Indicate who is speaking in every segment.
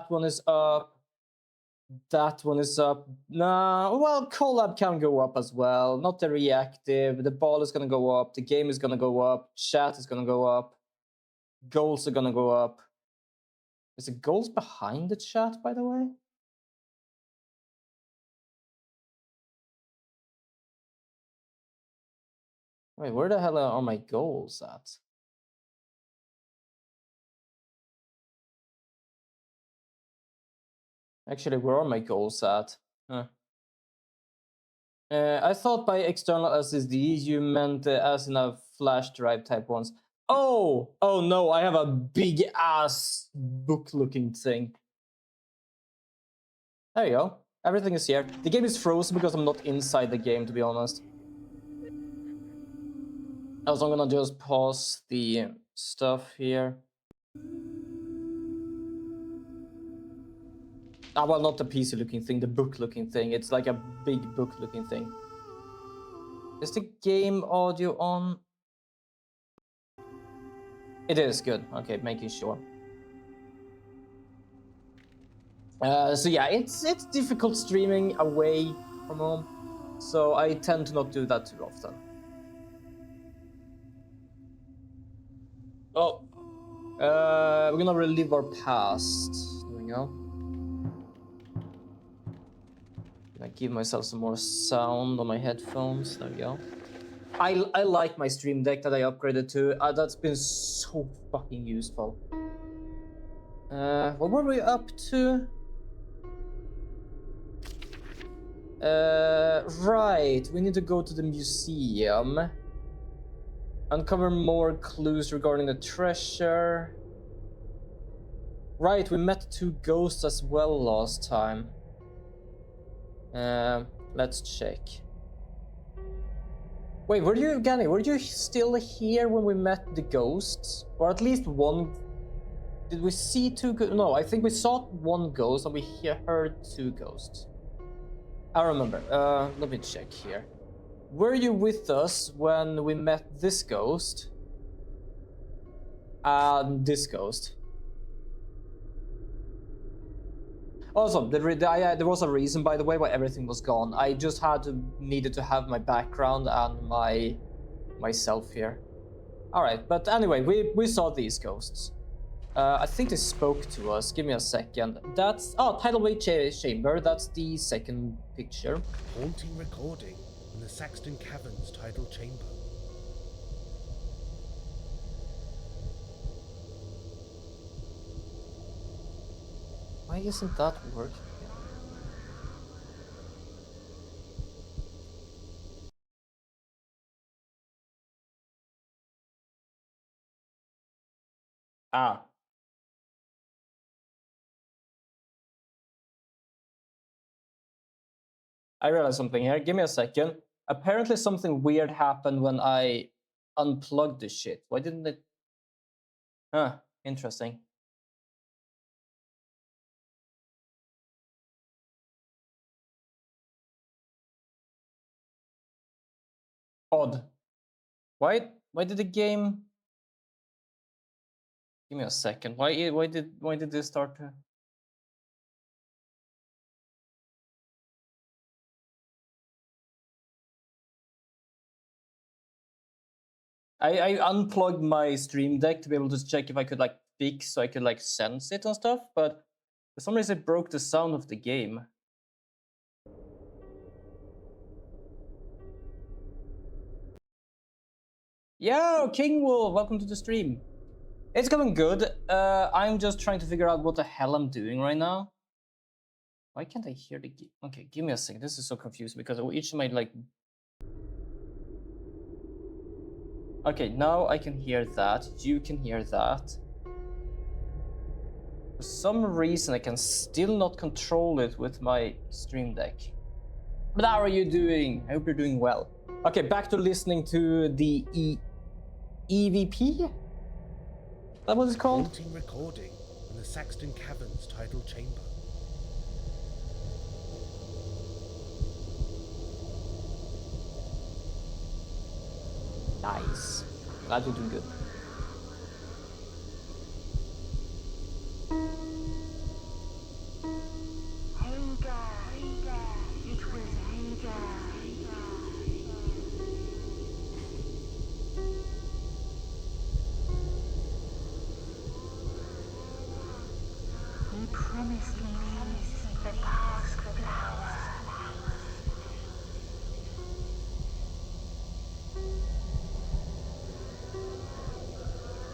Speaker 1: that one is up. That one is up. Nah, well, collab can go up as well. Not the reactive. The ball is gonna go up. The game is gonna go up. Chat is gonna go up. Goals are gonna go up. Is the goals behind the chat, by the way? Wait, where the hell are my goals at? Actually, where are my goals at? Huh. I thought by external SSD you meant as in a flash drive type ones. Oh no, I have a big ass book looking thing. There you go. Everything is here. The game is frozen because I'm not inside the game, to be honest. Also, I'm gonna just pause the stuff here. Well, not the PC looking thing, the book looking thing. It's like a big book looking thing. Is the game audio on? It is, good. Okay, making sure. So yeah, it's difficult streaming away from home. So I tend to not do that too often. Oh. We're gonna relive our past. There we go. I give myself some more sound on my headphones. There we go. I like my stream deck that I upgraded to. That's been so fucking useful. What were we up to? Right. We need to go to the museum. Uncover more clues regarding the treasure. Right, we met 2 ghosts as well last time. Let's check. Wait, were you still here when we met the ghosts? Or at least one? Did we see 2 ghosts? No, I think we saw 1 ghost and we heard 2 ghosts. I remember. Let me check here. Were you with us when we met this ghost? And this ghost? Also, there was a reason, by the way, why everything was gone. I just needed to have my background and myself here. All right, but anyway, we saw these ghosts. I think they spoke to us. Give me a second. That's tidal wave chamber. That's the second picture.
Speaker 2: Haunting recording in the Saxton Caverns tidal chamber.
Speaker 1: Why isn't that working? I realized something here. Give me a second. Apparently something weird happened when I unplugged this shit. Why didn't it? Huh, interesting. Odd. Why did the game? Give me a second. Why did this start to? I unplugged my stream deck to be able to check if I could like fix so I could like sense it and stuff, but for some reason it broke the sound of the game. Yo, King Wolf, welcome to the stream. It's going good. I'm just trying to figure out what the hell I'm doing right now. Why can't I hear the game? Okay, give me a second. This is so confusing because each of my like. Okay, now I can hear that. You can hear that. For some reason, I can still not control it with my stream deck. But how are you doing? I hope you're doing well. Okay, back to listening to the EVP? Is that what it's called?
Speaker 2: Haunting recording in the Saxton Caverns tidal chamber.
Speaker 1: Nice. Glad you're doing good.
Speaker 3: promised me the task flower.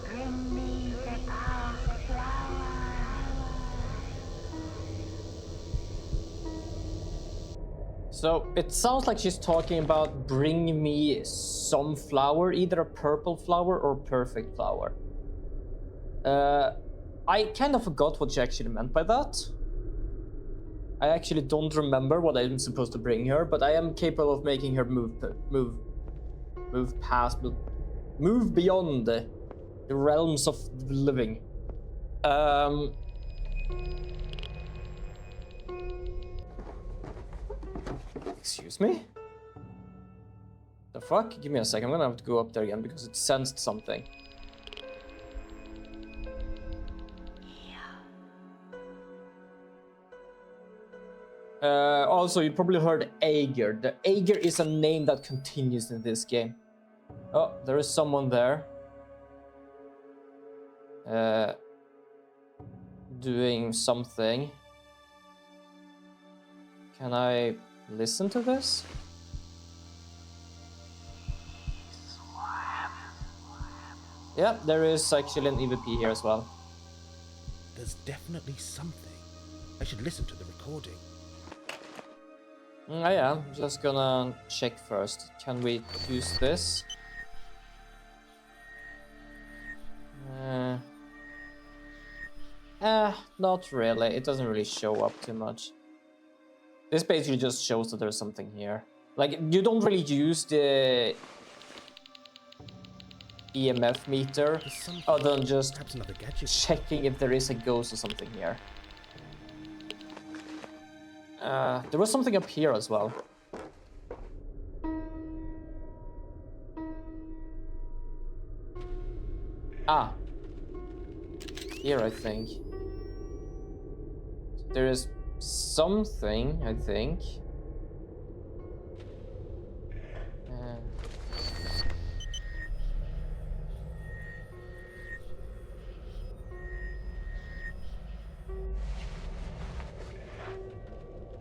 Speaker 3: Bring me the task flower.
Speaker 1: So it sounds like she's talking about bring me some flower, either a purple flower or perfect flower. I kind of forgot what she actually meant by that. I actually don't remember what I'm supposed to bring her, but I am capable of making her move beyond the realms of the living. Excuse me? The fuck? Give me a second, I'm gonna have to go up there again because it sensed something. Also, you probably heard Aegir. The Aegir is a name that continues in this game. Oh, there is someone there. Doing something. Can I listen to this? Yeah, there is actually an EVP here as well.
Speaker 2: There's definitely something. I should listen to the recording.
Speaker 1: I am just gonna check first. Can we use this? Not really. It doesn't really show up too much. This basically just shows that there's something here. Like, you don't really use the EMF meter other than just
Speaker 2: Perhaps another gadget.
Speaker 1: checking if there is a ghost or something here. There was something up here as well. Ah. Here, I think. There is something, I think.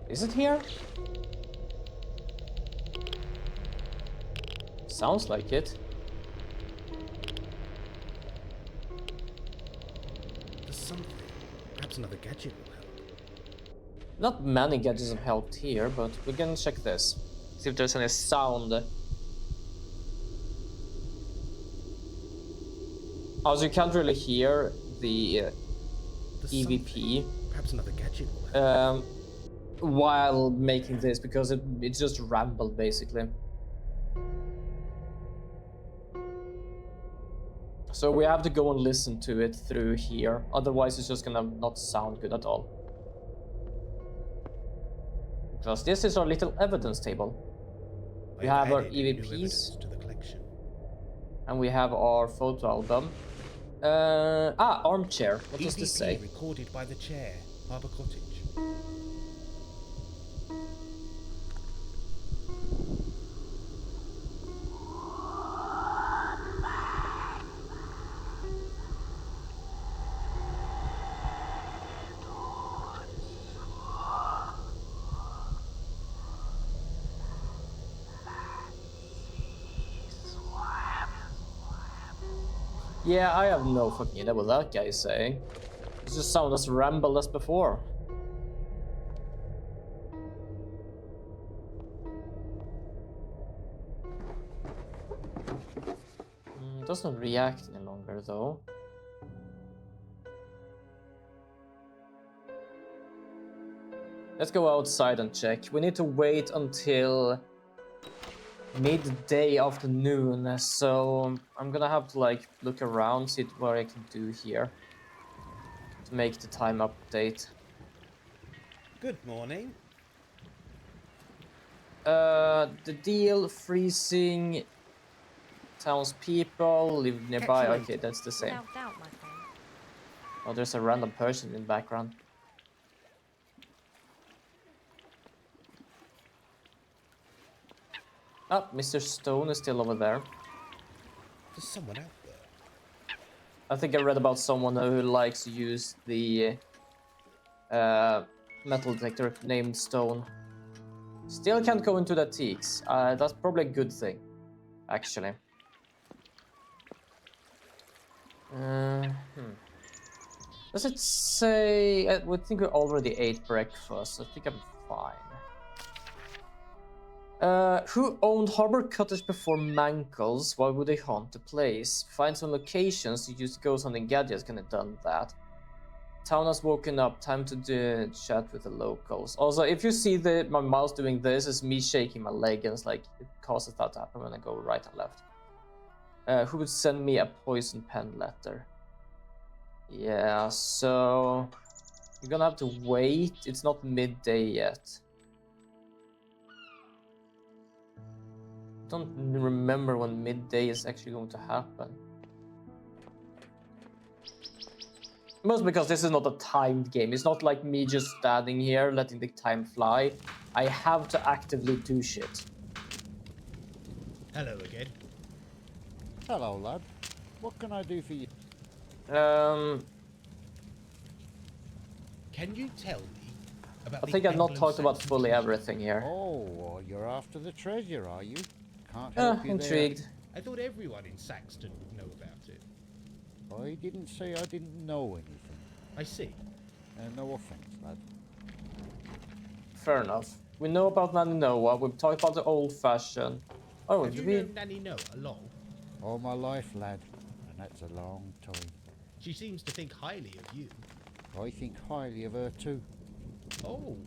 Speaker 1: Is it here? Sounds like it.
Speaker 2: There's something. Perhaps another gadget will help.
Speaker 1: Not many gadgets have helped here, but we can check this. See if there's any sound. Also, you can't really hear the
Speaker 2: There's
Speaker 1: EVP
Speaker 2: something. Perhaps another gadget will help.
Speaker 1: while making this because it just rambled basically. So we have to go and listen to it through here, otherwise it's just gonna not sound good at all. Because this is our little evidence table. We
Speaker 2: I
Speaker 1: have our
Speaker 2: added new evidence
Speaker 1: EVPs
Speaker 2: to the collection.
Speaker 1: and we have our photo album. Armchair. What does this say?
Speaker 2: Recorded by the chair, Harbour Cottage.
Speaker 1: Yeah, I have no fucking idea what that guy is saying. It just sounds as ramble as before. It doesn't react any longer though. Let's go outside and check. We need to wait until midday afternoon, so I'm gonna have to like look around, see what I can do here to make the time update.
Speaker 2: Good morning.
Speaker 1: The deal, freezing townspeople live nearby.
Speaker 2: Catch you
Speaker 1: Okay, that's the same.
Speaker 4: Without doubt, my friend.
Speaker 1: Oh, there's a random person in the background. Oh, Mr. Stone is still over there.
Speaker 2: There's someone out there.
Speaker 1: I think I read about someone who likes to use the metal detector named Stone. Still can't go into the teaks. That's probably a good thing, actually. Does it say... I would think we already ate breakfast. I think I'm fine. Who owned Harbor Cottage before Mankles? Why would they haunt the place? Find some locations to use ghost hunting gadgets. Can have done that. Town has woken up. Time to chat with the locals. Also, if you see my mouse doing this, it's me shaking my leg, and it's like it causes that to happen when I go right and left. Who would send me a poison pen letter? Yeah, so you're gonna have to wait. It's not midday yet. Don't remember when midday is actually going to happen. Mostly because this is not a timed game. It's not like me just standing here letting the time fly. I have to actively do shit.
Speaker 2: Hello again.
Speaker 4: Hello, lad. What can I do for you?
Speaker 2: Can you tell me about
Speaker 1: I think I've not talked about fully everything here.
Speaker 4: Oh, well, you're after the treasure, are you? Can't help you
Speaker 1: Intrigued.
Speaker 2: I thought everyone in Saxton would know about it.
Speaker 4: there. I didn't say I didn't know anything.
Speaker 2: I see.
Speaker 4: No offense, lad.
Speaker 1: Fair enough. We know about Nanny Noah. We've talked about the old-fashioned. Oh,
Speaker 2: Have you
Speaker 1: did we?
Speaker 2: known Nanny Noah long?
Speaker 4: All my life, lad, and that's a long time.
Speaker 2: She seems to think highly of you.
Speaker 4: I think highly of her too.
Speaker 2: Oh,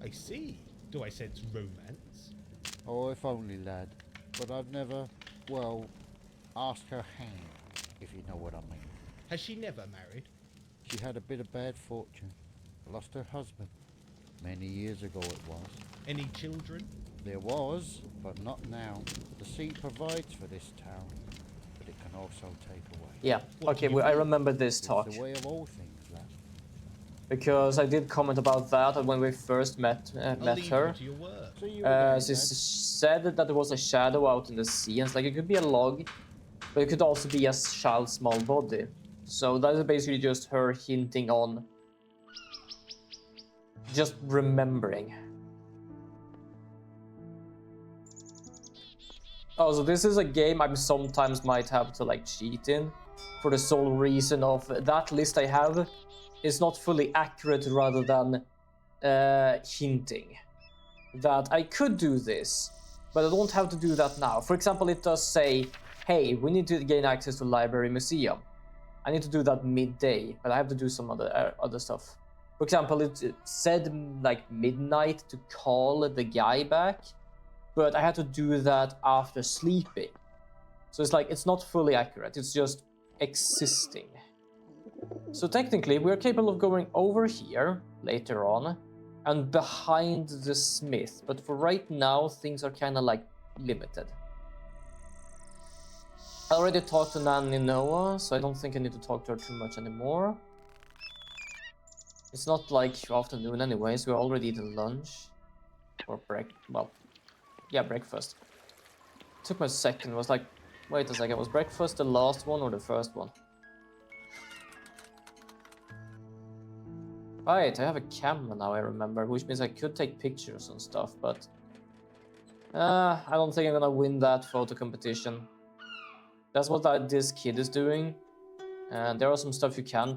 Speaker 2: I see. Do I sense romance?
Speaker 4: Oh, if only, lad. But I've never, well, asked her hand, if you know what I mean.
Speaker 2: Has she never married?
Speaker 4: She had a bit of bad fortune. Lost her husband. Many years ago it was.
Speaker 2: Any children?
Speaker 4: There was, but not now. The sea provides for this town, but it can also take away.
Speaker 1: Yeah.
Speaker 2: What
Speaker 1: Okay.
Speaker 2: do you
Speaker 1: I
Speaker 2: mean?
Speaker 1: remember this
Speaker 4: It's
Speaker 1: talk
Speaker 4: the way of all things, lad.
Speaker 1: because I did comment about that when we first met
Speaker 2: I'll
Speaker 1: met
Speaker 2: leave
Speaker 1: her.
Speaker 2: you to your work.
Speaker 4: See you again,
Speaker 1: She
Speaker 4: lad.
Speaker 1: said that there was a shadow out in the sea, and it's like it could be a log, but it could also be a child's small body. So that is basically just her hinting on just remembering. Oh, so this is a game I sometimes might have to like cheat in, for the sole reason of that list I have is not fully accurate, rather than hinting that I could do this, but I don't have to do that now. For example, it does say, hey, we need to gain access to library museum. I need to do that midday, but I have to do some other stuff. For example, it said like midnight to call the guy back, but I had to do that after sleeping. So it's like, it's not fully accurate, it's just existing. So technically, we're capable of going over here later on and behind the smith, but for right now, things are kind of like limited. I already talked to Nanny Noah, so I don't think I need to talk to her too much anymore. It's not like afternoon anyways, we're already eating lunch. Or breakfast. Took me a second, was like, wait a second, was breakfast the last one or the first one? Right, I have a camera now, I remember, which means I could take pictures and stuff, but I don't think I'm gonna win that photo competition. That's what this kid is doing. And there are some stuff you can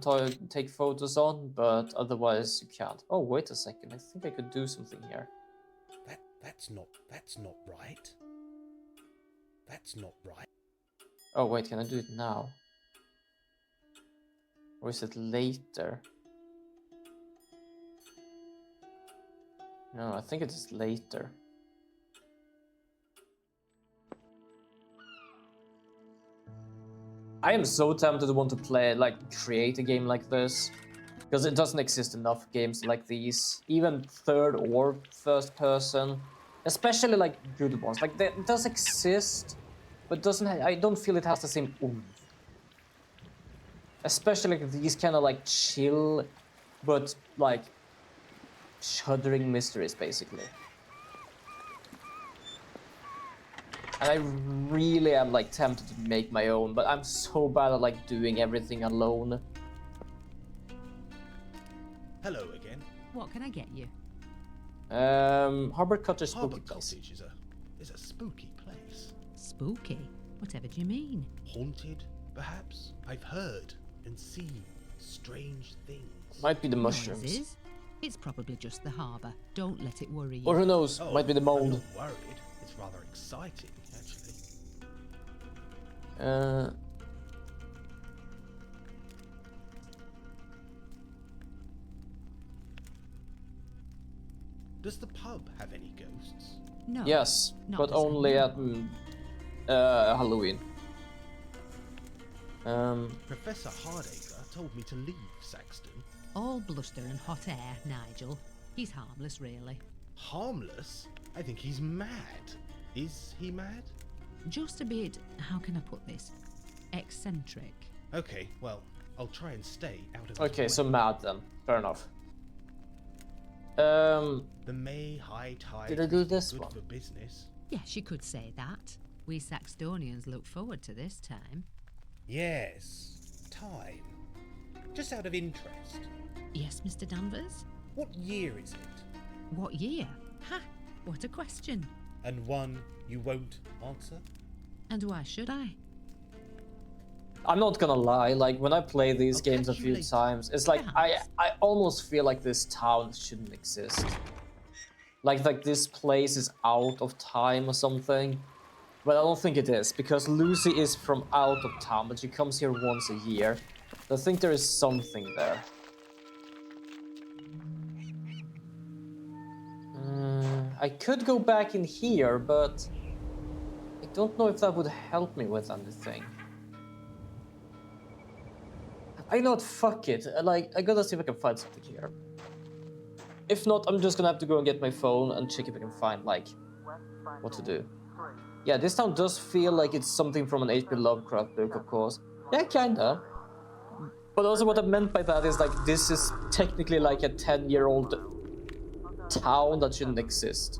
Speaker 1: take photos on, but otherwise you can't. Oh, wait a second, I think I could do something here.
Speaker 2: That's not right. That's not right.
Speaker 1: Oh, wait, can I do it now? Or is it later? No, I think it is later. I am so tempted to want to play, like, create a game like this. Because it doesn't exist enough games like these. Even third or first person. Especially, like, good ones. Like, it does exist, but I don't feel it has the same oomph. Especially like these kind of, like, chill, but, like, shuddering mysteries, basically. And I really am like tempted to make my own, but I'm so bad at like doing everything alone.
Speaker 2: Hello again.
Speaker 5: What can I get you?
Speaker 1: Harbor Cottage
Speaker 2: Harbour
Speaker 1: spooky place.
Speaker 2: Cottage is a spooky place.
Speaker 5: Spooky? Whatever do you mean?
Speaker 2: Haunted, perhaps? I've heard and seen strange things.
Speaker 1: Might be the mushrooms.
Speaker 5: Noises? It's probably just the harbour. Don't let it worry you.
Speaker 1: Or who knows?
Speaker 2: Oh,
Speaker 1: Might be the
Speaker 2: I'm
Speaker 1: mold.
Speaker 2: not worried. It's rather exciting, actually. Does the pub have any ghosts?
Speaker 5: No.
Speaker 1: Yes,
Speaker 5: not
Speaker 1: but
Speaker 5: the same.
Speaker 1: only at Halloween.
Speaker 2: Professor Hardacre told me to leave Saxton.
Speaker 5: All bluster and hot air, Nigel. He's harmless, really.
Speaker 2: Harmless? I think he's mad. Is he mad?
Speaker 5: Just a bit, how can I put this? Eccentric.
Speaker 2: Okay, well, I'll try and stay out of his
Speaker 1: Okay,
Speaker 2: way.
Speaker 1: so mad then. Fair enough.
Speaker 2: The May high tide
Speaker 1: Did I do
Speaker 2: must be
Speaker 1: this
Speaker 2: good
Speaker 1: one?
Speaker 2: for business.
Speaker 5: Yes, you could say that. We Saxtonians look forward to this time.
Speaker 2: Yes, time. Just out of interest,
Speaker 5: Yes, Mr. Danvers?
Speaker 2: what year is it?
Speaker 5: What year? Ha! What a question.
Speaker 2: And one you won't answer?
Speaker 5: And why should I?
Speaker 1: I'm not gonna lie, like when I play these
Speaker 2: I'll
Speaker 1: games a
Speaker 2: catch you
Speaker 1: few
Speaker 2: later.
Speaker 1: times, it's like I
Speaker 5: Perhaps.
Speaker 1: almost feel like this town shouldn't exist. Like this place is out of time or something. But I don't think it is, because Lucy is from out of town, but she comes here once a year. So I think there is something there. I could go back in here, but I don't know if that would help me with anything. I know what, fuck it. Like, I gotta see if I can find something here. If not, I'm just gonna have to go and get my phone and check if I can find, like, what to do. Yeah, this town does feel like it's something from an H.P. Lovecraft book, of course. Yeah, kinda. But also what I meant by that is, like, this is technically like a 10-year-old town that shouldn't exist.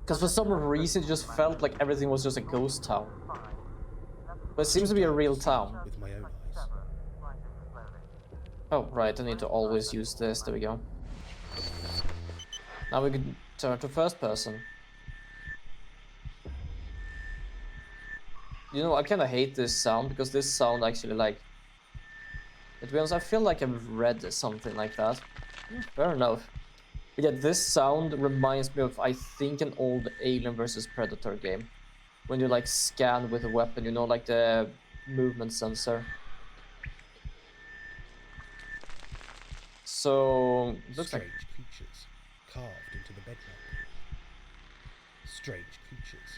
Speaker 1: Because for some reason it just felt like everything was just a ghost town. But it seems to be a real town.
Speaker 2: With my own eyes.
Speaker 1: Oh, right, I need to always use this. There we go. Now we can turn to first person. You know, I kind of hate this sound, because this sound actually, like... To be honest, I feel like I've read something like that. Fair enough. But yeah, this sound reminds me of, I think, an old Alien vs Predator game. When you, like, scan with a weapon, you know, like the movement sensor. So, looks like...
Speaker 2: Strange creatures carved into the bedrock. Strange creatures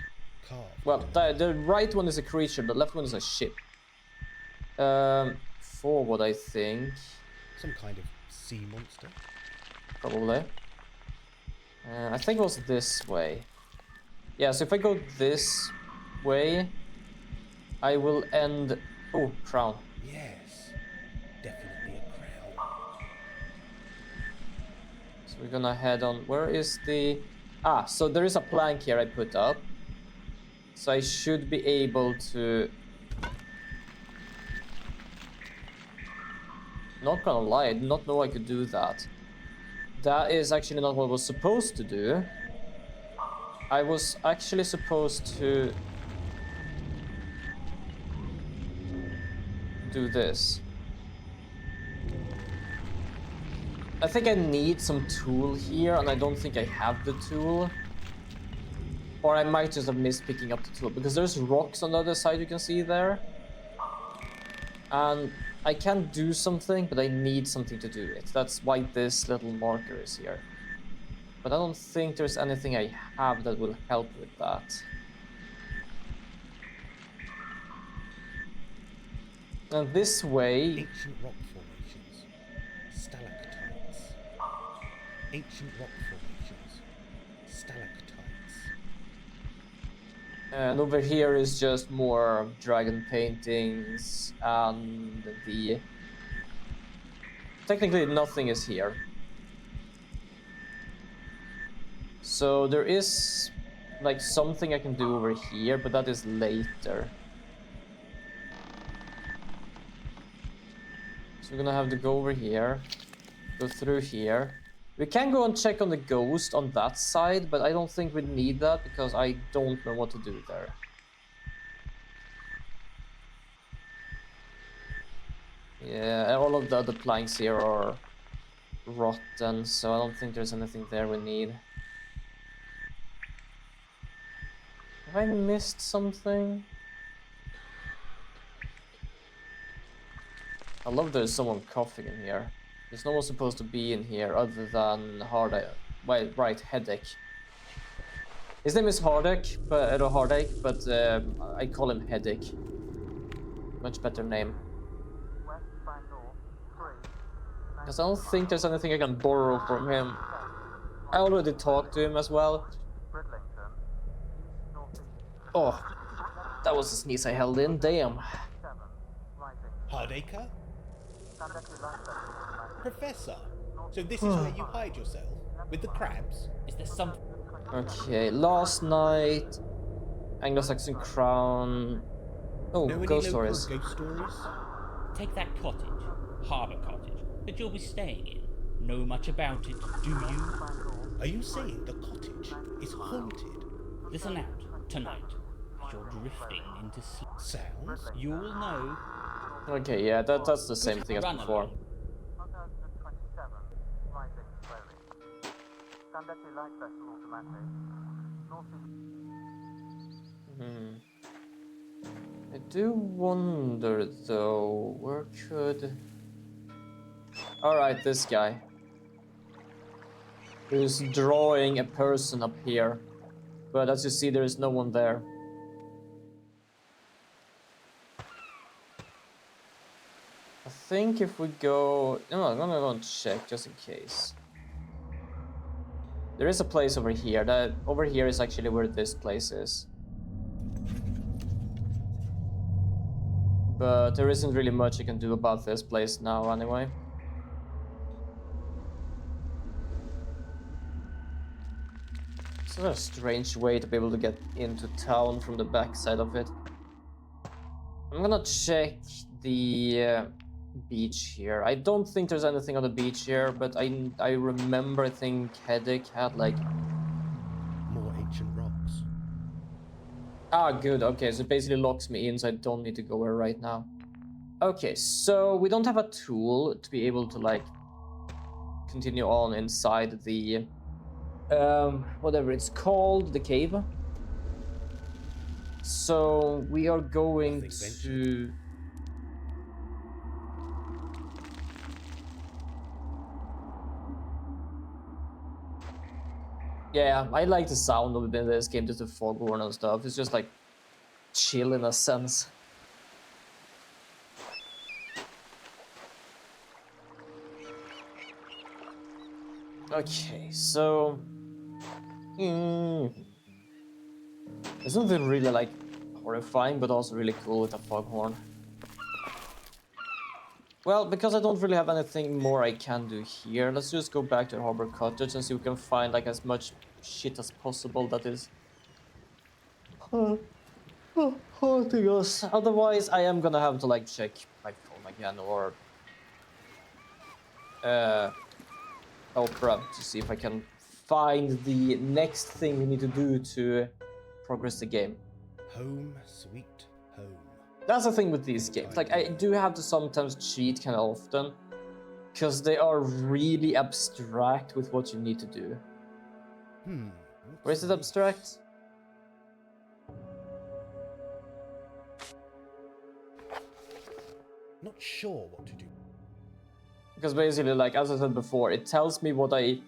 Speaker 2: carved
Speaker 1: Well,
Speaker 2: into
Speaker 1: the right one is a creature, the left one is a ship. Forward, I think.
Speaker 2: some kind of sea monster.
Speaker 1: Probably. I think it was this way. Yeah, so if I go this way, I will end... Oh, crown.
Speaker 2: Yes, definitely a crown.
Speaker 1: So we're gonna head on... Where is the... Ah, so there is a plank here I put up. So I should be able to... Not gonna lie, I did not know I could do that. That is actually not what I was supposed to do. I was actually supposed to... do this. I think I need some tool here, and I don't think I have the tool. Or I might just have missed picking up the tool, because there's rocks on the other side you can see there. And I can do something, but I need something to do it. That's why this little marker is here. But I don't think there's anything I have that will help with that. And this way...
Speaker 2: Ancient rock formations. Stalactites. Ancient rock formations. Stalactites.
Speaker 1: And over here is just more dragon paintings and the... Technically nothing is here. So there is like something I can do over here, but that is later. So we're gonna have to go over here. Go through here. We can go and check on the ghost on that side, but I don't think we need that because I don't know what to do there. Yeah, all of the other planks here are rotten, so I don't think there's anything there we need. Have I missed something? I love there's someone coughing in here. There's no one supposed to be in here other than Wait, right, Headache. His name is Heartache, but I call him Headache. Much better name. Because I don't think there's anything I can borrow from him. I already talked to him as well. Oh, that was a sneeze I held in, damn.
Speaker 2: Hardacre? Professor, so this is where you hide yourself? With the crabs?
Speaker 6: Is there some...
Speaker 1: Okay, last night, Anglo-Saxon crown. Oh,
Speaker 2: Know any
Speaker 1: ghost
Speaker 2: local
Speaker 1: stories.
Speaker 2: ghost stories?
Speaker 6: Take that cottage, Harbour Cottage, that you'll be staying in. Know much about it, do you?
Speaker 2: Are you saying the cottage is haunted?
Speaker 6: Listen out, tonight. As you're drifting into sleep.
Speaker 2: Sounds?
Speaker 6: You'll know.
Speaker 1: Okay, yeah, that's the same thing as
Speaker 6: Run
Speaker 1: before.
Speaker 6: along.
Speaker 3: 1027, rising slowly. Standard light vessel automatic. Northeast.
Speaker 1: I do wonder though, where could... Alright, this guy. Who's drawing a person up here. But as you see, there is no one there. I think if we go... No, I'm gonna go and check just in case. There is a place over here. That over here is actually where this place is. But there isn't really much you can do about this place now anyway. It's a strange way to be able to get into town from the backside of it. I'm gonna check the beach here. I don't think there's anything on the beach here, but I remember, I think Headache had like...
Speaker 2: More ancient rocks.
Speaker 1: Ah, good. Okay, so it basically locks me in, so I don't need to go there right now. Okay, so we don't have a tool to be able to like continue on inside the whatever it's called, the cave. So we are going to... Yeah, I like the sound of this game, just the foghorn and stuff. It's just like chill in a sense. Okay, so... There's something really like horrifying, but also really cool with a foghorn. Well, because I don't really have anything more I can do here, let's just go back to Harbour Cottage and see if we can find like as much shit as possible that is haunting us. Otherwise, I am gonna have to like check my phone again or Opera to see if I can find the next thing we need to do to progress the game.
Speaker 2: Home, sweet home.
Speaker 1: That's the thing with these games. Like, I do have to sometimes cheat kind of often, because they are really abstract with what you need to do. Or is it abstract?
Speaker 2: Not sure what to do.
Speaker 1: Because basically, like, as I said before, it tells me what I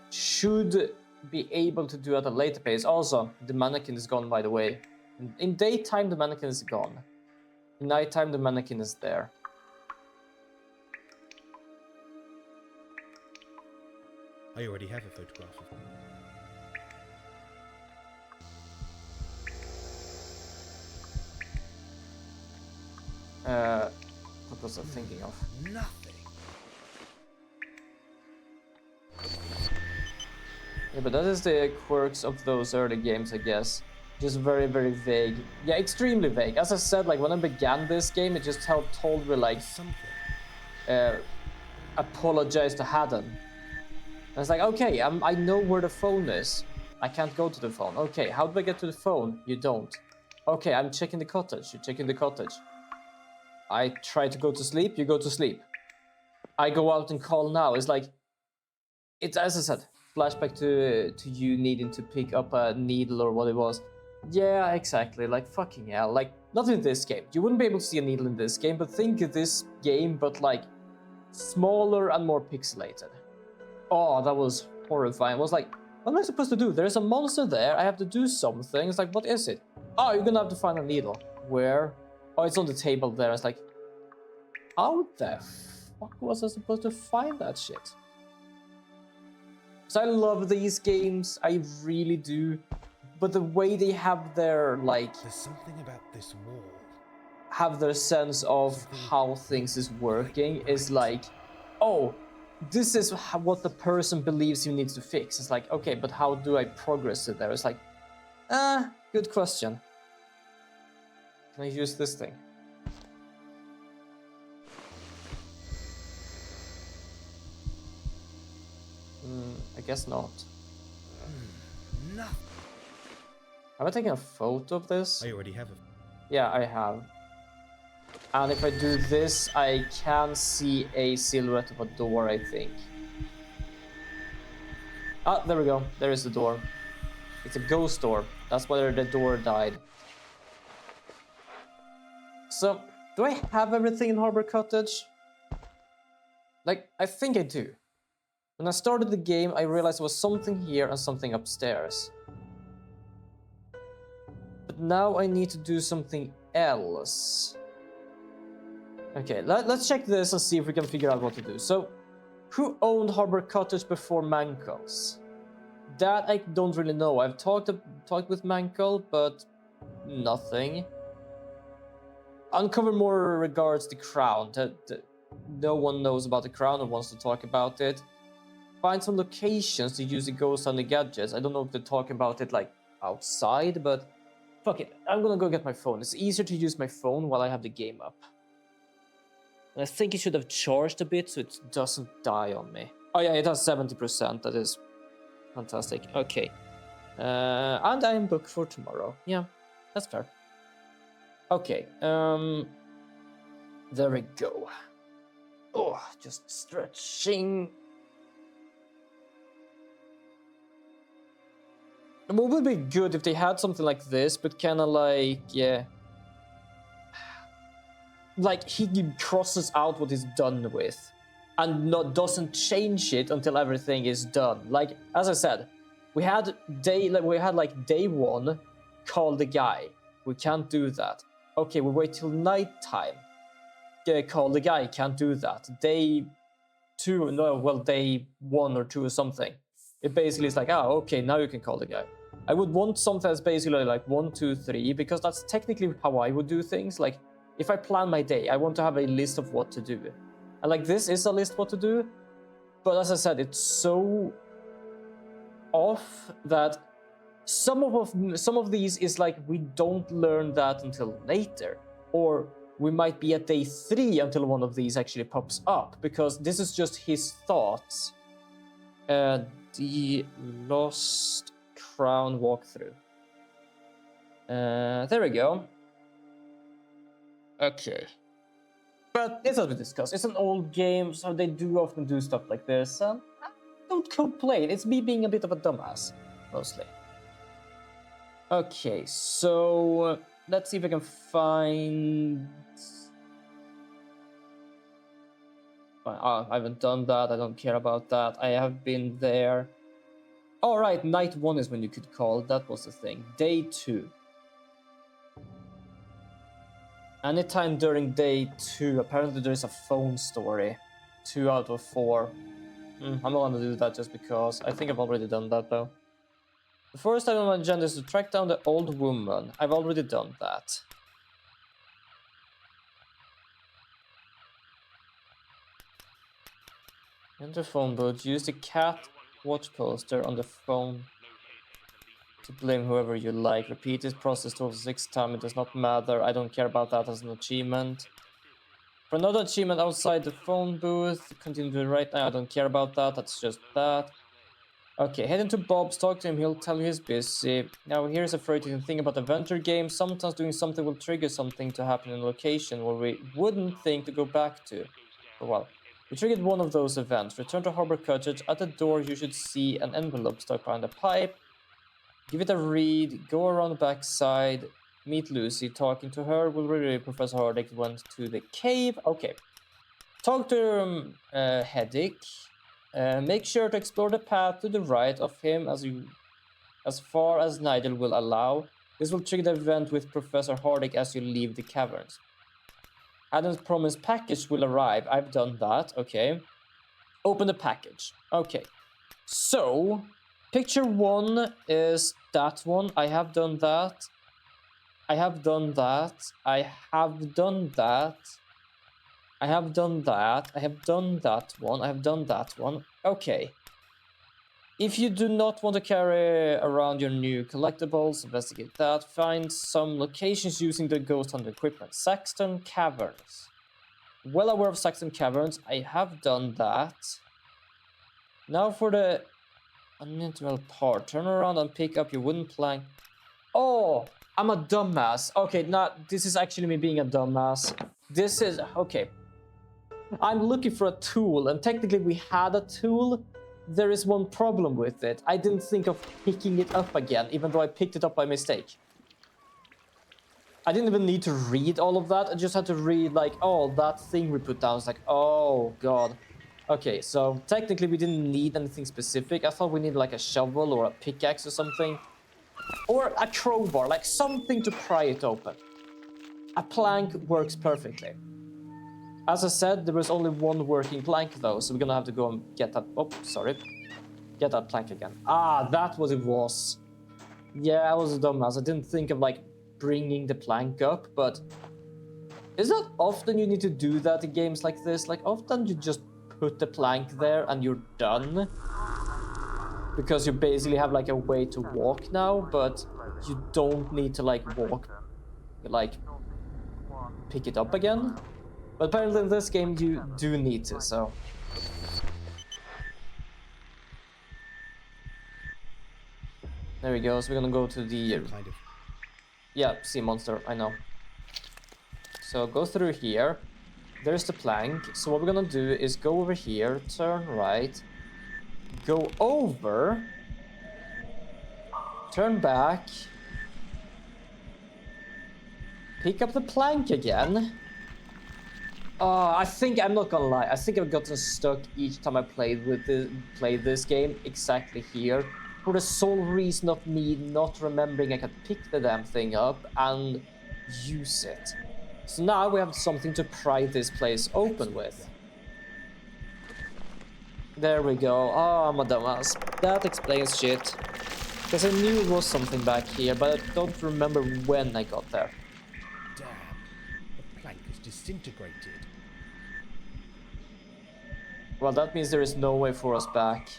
Speaker 1: should be able to do at a later pace. Also, the mannequin is gone, by the way. In daytime, the mannequin is gone. In nighttime, the mannequin is there.
Speaker 2: I already have a photograph of him.
Speaker 1: What was I thinking of?
Speaker 2: Nothing.
Speaker 1: Yeah, but that is the quirks of those early games, I guess. Just very, very vague. Yeah, extremely vague. As I said, like, when I began this game, it just told me, like...
Speaker 2: Something.
Speaker 1: apologize to Haddon. And it's like, okay, I know where the phone is. I can't go to the phone. Okay, how do I get to the phone? You don't. Okay, I'm checking the cottage. You're checking the cottage. I try to go to sleep. You go to sleep. I go out and call now. It's like, it's as I said, flashback to you needing to pick up a needle or what it was. Yeah, exactly. Like fucking hell. Like not in this game. You wouldn't be able to see a needle in this game, but think of this game, but like smaller and more pixelated. Oh, that was horrifying. It was like, what am I supposed to do? There's a monster there. I have to do something. It's like, what is it? Oh, you're gonna have to find a needle. Where? Oh, it's on the table there. It's like, how the fuck was I supposed to find that shit? So I love these games. I really do. But the way they have their, like,
Speaker 2: There's something about this wall.
Speaker 1: have their sense of how things is working is like, oh, this is what the person believes you need to fix. It's like, okay, but how do I progress it there? It's like, good question. Can I use this thing? I guess not.
Speaker 2: No.
Speaker 1: Have I taken a photo of this?
Speaker 2: I already have a.
Speaker 1: Yeah, I have. And if I do this, I can see a silhouette of a door, I think. Ah, there we go. There is the door. It's a ghost door. That's why the door died. So, do I have everything in Harbor Cottage? Like, I think I do. When I started the game, I realized there was something here and something upstairs. But now I need to do something else. Okay, let's check this and see if we can figure out what to do. So, who owned Harbor Cottage before Mankell's? That I don't really know. I've talked with Mankell, but nothing. Uncover more regards the crown. No one knows about the crown and wants to talk about it. Find some locations to use the ghost on the gadgets. I don't know if they're talking about it like outside, but fuck it. I'm gonna go get my phone. It's easier to use my phone while I have the game up. And I think it should have charged a bit so it doesn't die on me. Oh yeah, it has 70%. That is fantastic. Okay. And I'm booked for tomorrow. Yeah, that's fair. Okay. There we go. Oh, just stretching. What would be good if they had something like this, but kind of like, yeah. Like, he crosses out what he's done with. And doesn't change it until everything is done. Like, as I said, we had day 1, call the guy. We can't do that. Okay, we wait till nighttime. Call the guy, can't do that. Day 1 or 2 or something. It basically is like, okay, now you can call the guy. I would want something that's basically like 1, 2, 3, because that's technically how I would do things. Like, if I plan my day, I want to have a list of what to do. And like, this is a list what to do, but as I said, it's so off that some of these is like, we don't learn that until later. Or we might be at day 3 until one of these actually pops up, because this is just his thoughts. The Lost Crown walkthrough. There we go. Okay. But it's as we discussed, it's an old game, so they do often do stuff like this. I don't complain, it's me being a bit of a dumbass, mostly. Okay, so let's see if I can find... I haven't done that, I don't care about that. I have been there. Alright, night 1 is when you could call, that was the thing. Day 2. Anytime during day 2, apparently there is a phone story. 2 out of 4. I'm not gonna do that just because. I think I've already done that though. The first item on my agenda is to track down the old woman. I've already done that. Enter phone booth. Use the cat watch poster on the phone to blame whoever you like. Repeat this process till 6 times. It does not matter. I don't care about that as an achievement. For another achievement outside the phone booth, continue to right now. I don't care about that. That's just that. Okay, head into Bob's, talk to him, he'll tell you he's busy. Now here's a frustrating thing about adventure games. Sometimes doing something will trigger something to happen in a location where we wouldn't think to go back to. For a while. We triggered one of those events. Return to Harbor Cottage. At the door you should see an envelope stuck behind a pipe. Give it a read, go around the back side, meet Lucy. Talking to her will reveal Professor Hardick went to the cave. Okay. Talk to Heddick. Make sure to explore the path to the right of him as far as Nigel will allow. This will trigger the event with Professor Hardick as you leave the caverns. Adam's promised package will arrive. I've done that. Okay. Open the package. Okay. So, picture 1 is that one. I have done that. I have done that. I have done that. I have done that. I have done that one. I have done that one. Okay. If you do not want to carry around your new collectibles, investigate that. Find some locations using the ghost hunter equipment. Saxton Caverns. Well aware of Saxton Caverns. I have done that. Now for the uninterval part. Turn around and pick up your wooden plank. Oh, I'm a dumbass. Okay, this is actually me being a dumbass. This is... Okay. I'm looking for a tool, and technically we had a tool. There is one problem with it. I didn't think of picking it up again, even though I picked it up by mistake. I didn't even need to read all of that. I just had to read, like, oh, that thing we put down. It's like, oh, God. Okay, so technically we didn't need anything specific. I thought we needed, like, a shovel or a pickaxe or something. Or a crowbar, like something to pry it open. A plank works perfectly. As I said, there was only one working plank though, so we're gonna have to go and get that. Oh, sorry. Get that plank again. Ah, that's what it was. Yeah, I was a dumbass. I didn't think of like bringing the plank up, but is that often you need to do that in games like this? Like often you just put the plank there and you're done. Because you basically have like a way to walk now, but you don't need to like walk, like pick it up again. But apparently in this game you do need to, so. There we go, so we're gonna go to the...
Speaker 2: Kind of.
Speaker 1: Yeah, sea monster, I know. So go through here. There's the plank. So what we're gonna do is go over here, turn right, go over, turn back, pick up the plank again. I think, I'm not gonna lie, I think I've gotten stuck each time I played this game exactly here, for the sole reason of me not remembering I could pick the damn thing up and use it. So now we have something to pry this place open with. There we go. Oh, I'm a dumbass. That explains shit. Because I knew there was something back here, but I don't remember when I got there.
Speaker 2: Damn, the plank is disintegrated.
Speaker 1: Well, that means there is no way for us back.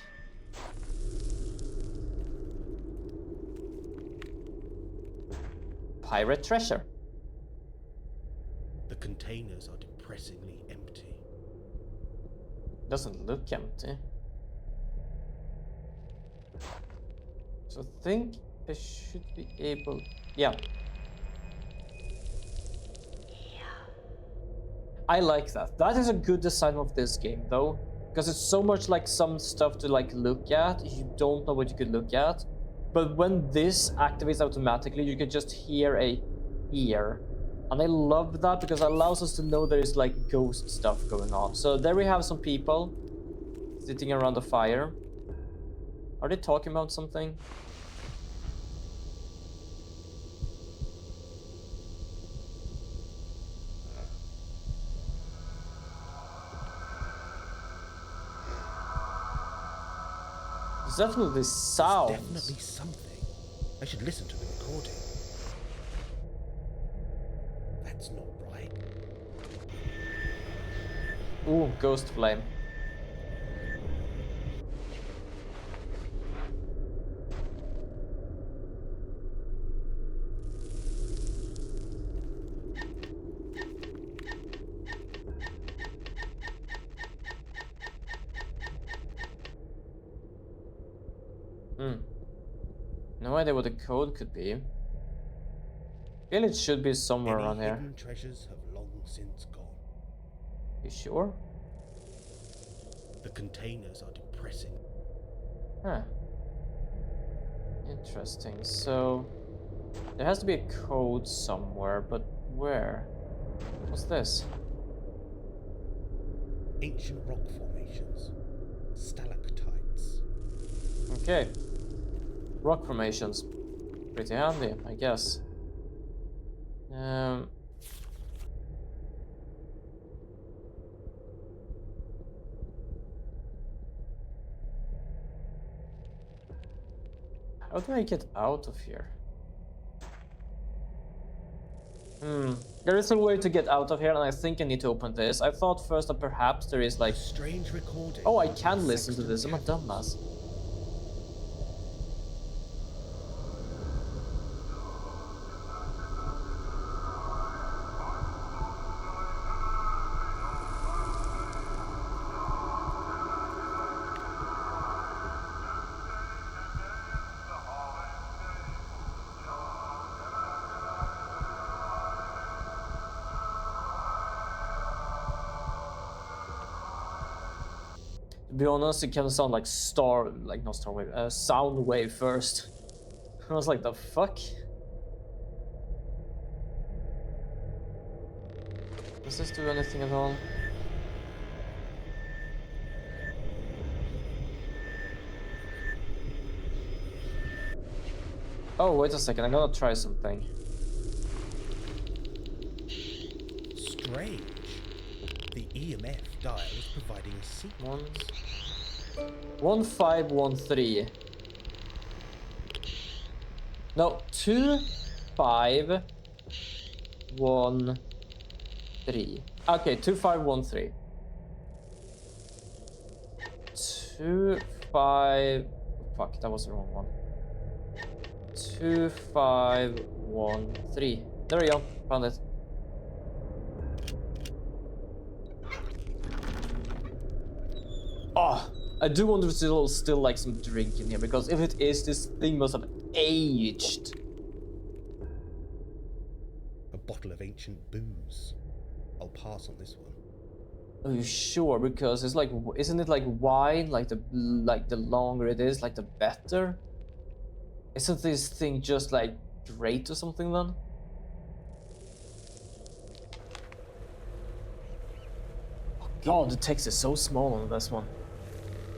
Speaker 1: Pirate treasure.
Speaker 2: The containers are depressingly empty.
Speaker 1: Doesn't look empty. So I think I should be able... Yeah. I like that. That is a good design of this game, though. Because it's so much like some stuff to like look at. You don't know what you could look at. But when this activates automatically, you can just hear a ear. And I love that because it allows us to know there is like ghost stuff going on. So there we have some people sitting around the fire. Are they talking about something? There's definitely sounds.
Speaker 2: Definitely something. I should listen to the recording. That's not right.
Speaker 1: Ooh, ghost flame. Hmm. No idea what the code could be. Feel it should be somewhere
Speaker 2: Any
Speaker 1: around here.
Speaker 2: hidden treasures have long since gone.
Speaker 1: You sure?
Speaker 2: The containers are depressing.
Speaker 1: Huh. Interesting. So there has to be a code somewhere, but where? What's this?
Speaker 2: Ancient rock formations. Stalactites.
Speaker 1: Okay. Rock formations. Pretty handy, I guess. How do I get out of here? There is a way to get out of here, and I think I need to open this. I thought first that perhaps there is like...
Speaker 2: Strange recording.
Speaker 1: Oh, I
Speaker 2: of
Speaker 1: can
Speaker 2: the
Speaker 1: listen to
Speaker 2: saxton
Speaker 1: this. I'm a
Speaker 2: caverns.
Speaker 1: dumbass. To be honest, it can sound like not star wave, sound wave first. I was like, the fuck? Does this do anything at all? Oh, wait a second, I'm gonna try something.
Speaker 2: Strange. The EMF dial is providing a sequence.
Speaker 1: 1513. No, 2513. Okay, 2513. 25. Fuck, that was the wrong one. 2513. There we go, found it. Oh, I do wonder if there's still like some drink in here, because if it is, this thing must have aged.
Speaker 2: A bottle of ancient booze. I'll pass on this one.
Speaker 1: Are you sure? Because it's like, isn't it like wine? Like the longer it is, like the better. Isn't this thing just like great or something then? Oh God, the text is so small on this one.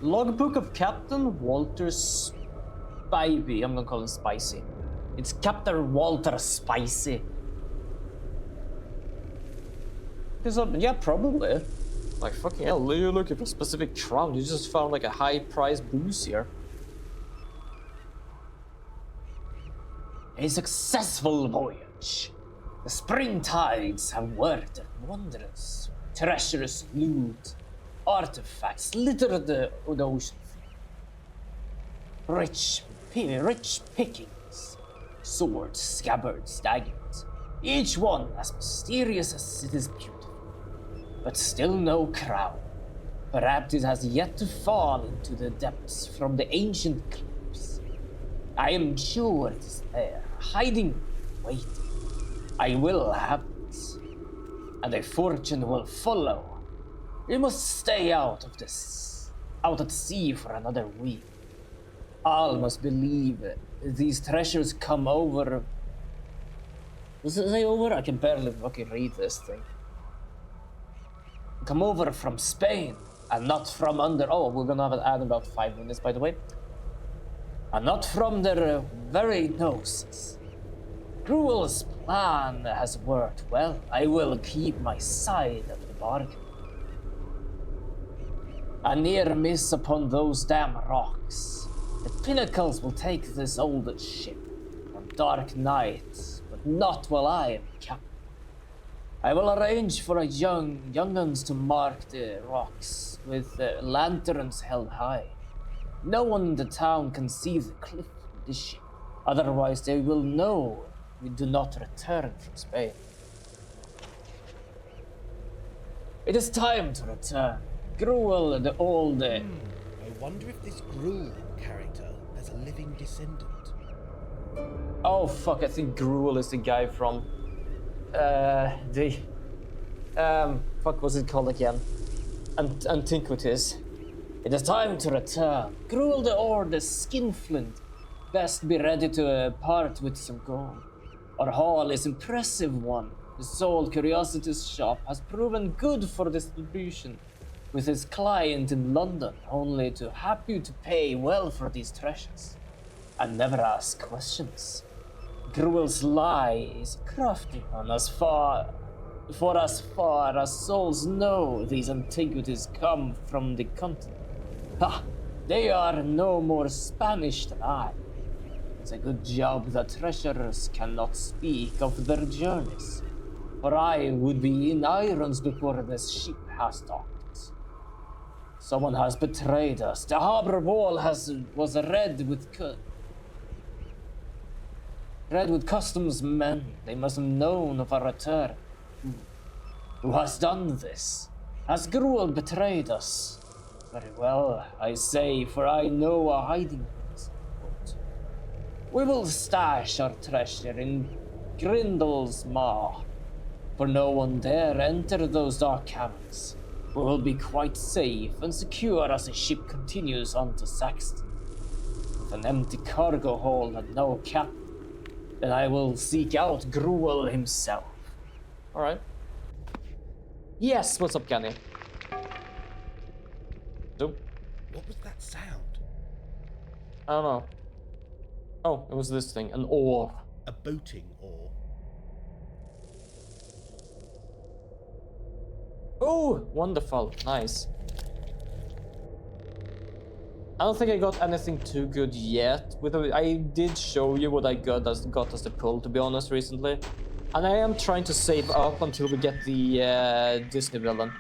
Speaker 1: Logbook of Captain Walter Spivey. I'm gonna call him Spicy. It's Captain Walter Spicy. Yeah, probably. Like, fucking hell, you're looking for a specific crown. You just found like a high-priced booze here. A successful voyage. The spring tides have worked wonders. Treacherous loot, artifacts litter the ocean floor. Rich pickings, swords, scabbards, daggers. Each one as mysterious as it is beautiful. But still no crown. Perhaps it has yet to fall into the depths from the ancient cliffs. I am sure it is there, hiding, waiting. I will have it, and a fortune will follow. We must stay out at sea for another week. All must believe these treasures come over. Does it say over? I can barely fucking read this thing. Come over from Spain, and not from under. Oh, we're gonna have an ad in about 5 minutes, by the way. And not from their very noses. Gruel's plan has worked well. I will keep my side of the bargain. A near miss upon those damn rocks. The pinnacles will take this old ship on dark nights, but not while I am captain. I will arrange for younguns to mark the rocks with lanterns held high. No one in the town can see the cliff from this ship. Otherwise, they will know we do not return from Spain. It is time to return. Gruel, the old...
Speaker 2: A I wonder if this Gruel character has a living descendant.
Speaker 1: Oh fuck, I think Gruel is the guy from fuck, what's it called again? Antiquities. It is time to return. Gruel the Ore, the skinflint. Best be ready to part with some gold. Our haul is impressive one. The Soul Curiosities shop has proven good for distribution, with his client in London only too happy to pay well for these treasures, and never ask questions. Gruel's lie is a crafty one as far as souls know these antiquities come from the continent. Ha! They are no more Spanish than I. It's a good job that treasurers cannot speak of their journeys, for I would be in irons before this ship has docked. Someone has betrayed us. The harbor wall was red with customs men. They must have known of our return. Who has done this? Has Gruel betrayed us? Very well, I say, for I know a hiding place. We will stash our treasure in Grindel's Maw, for no one dare enter those dark caverns. We will be quite safe and secure as the ship continues on to Saxton. With an empty cargo hold and no captain, then I will seek out Gruel himself. Alright. Yes, what's up, Kenny? Nope.
Speaker 2: What was that sound?
Speaker 1: I don't know. Oh, it was this thing, an oar.
Speaker 2: A boating oar.
Speaker 1: Oh, wonderful, nice. I don't think I got anything too good yet. I did show you what I got as the pull, to be honest, recently. And I am trying to save up until we get the Disney villain.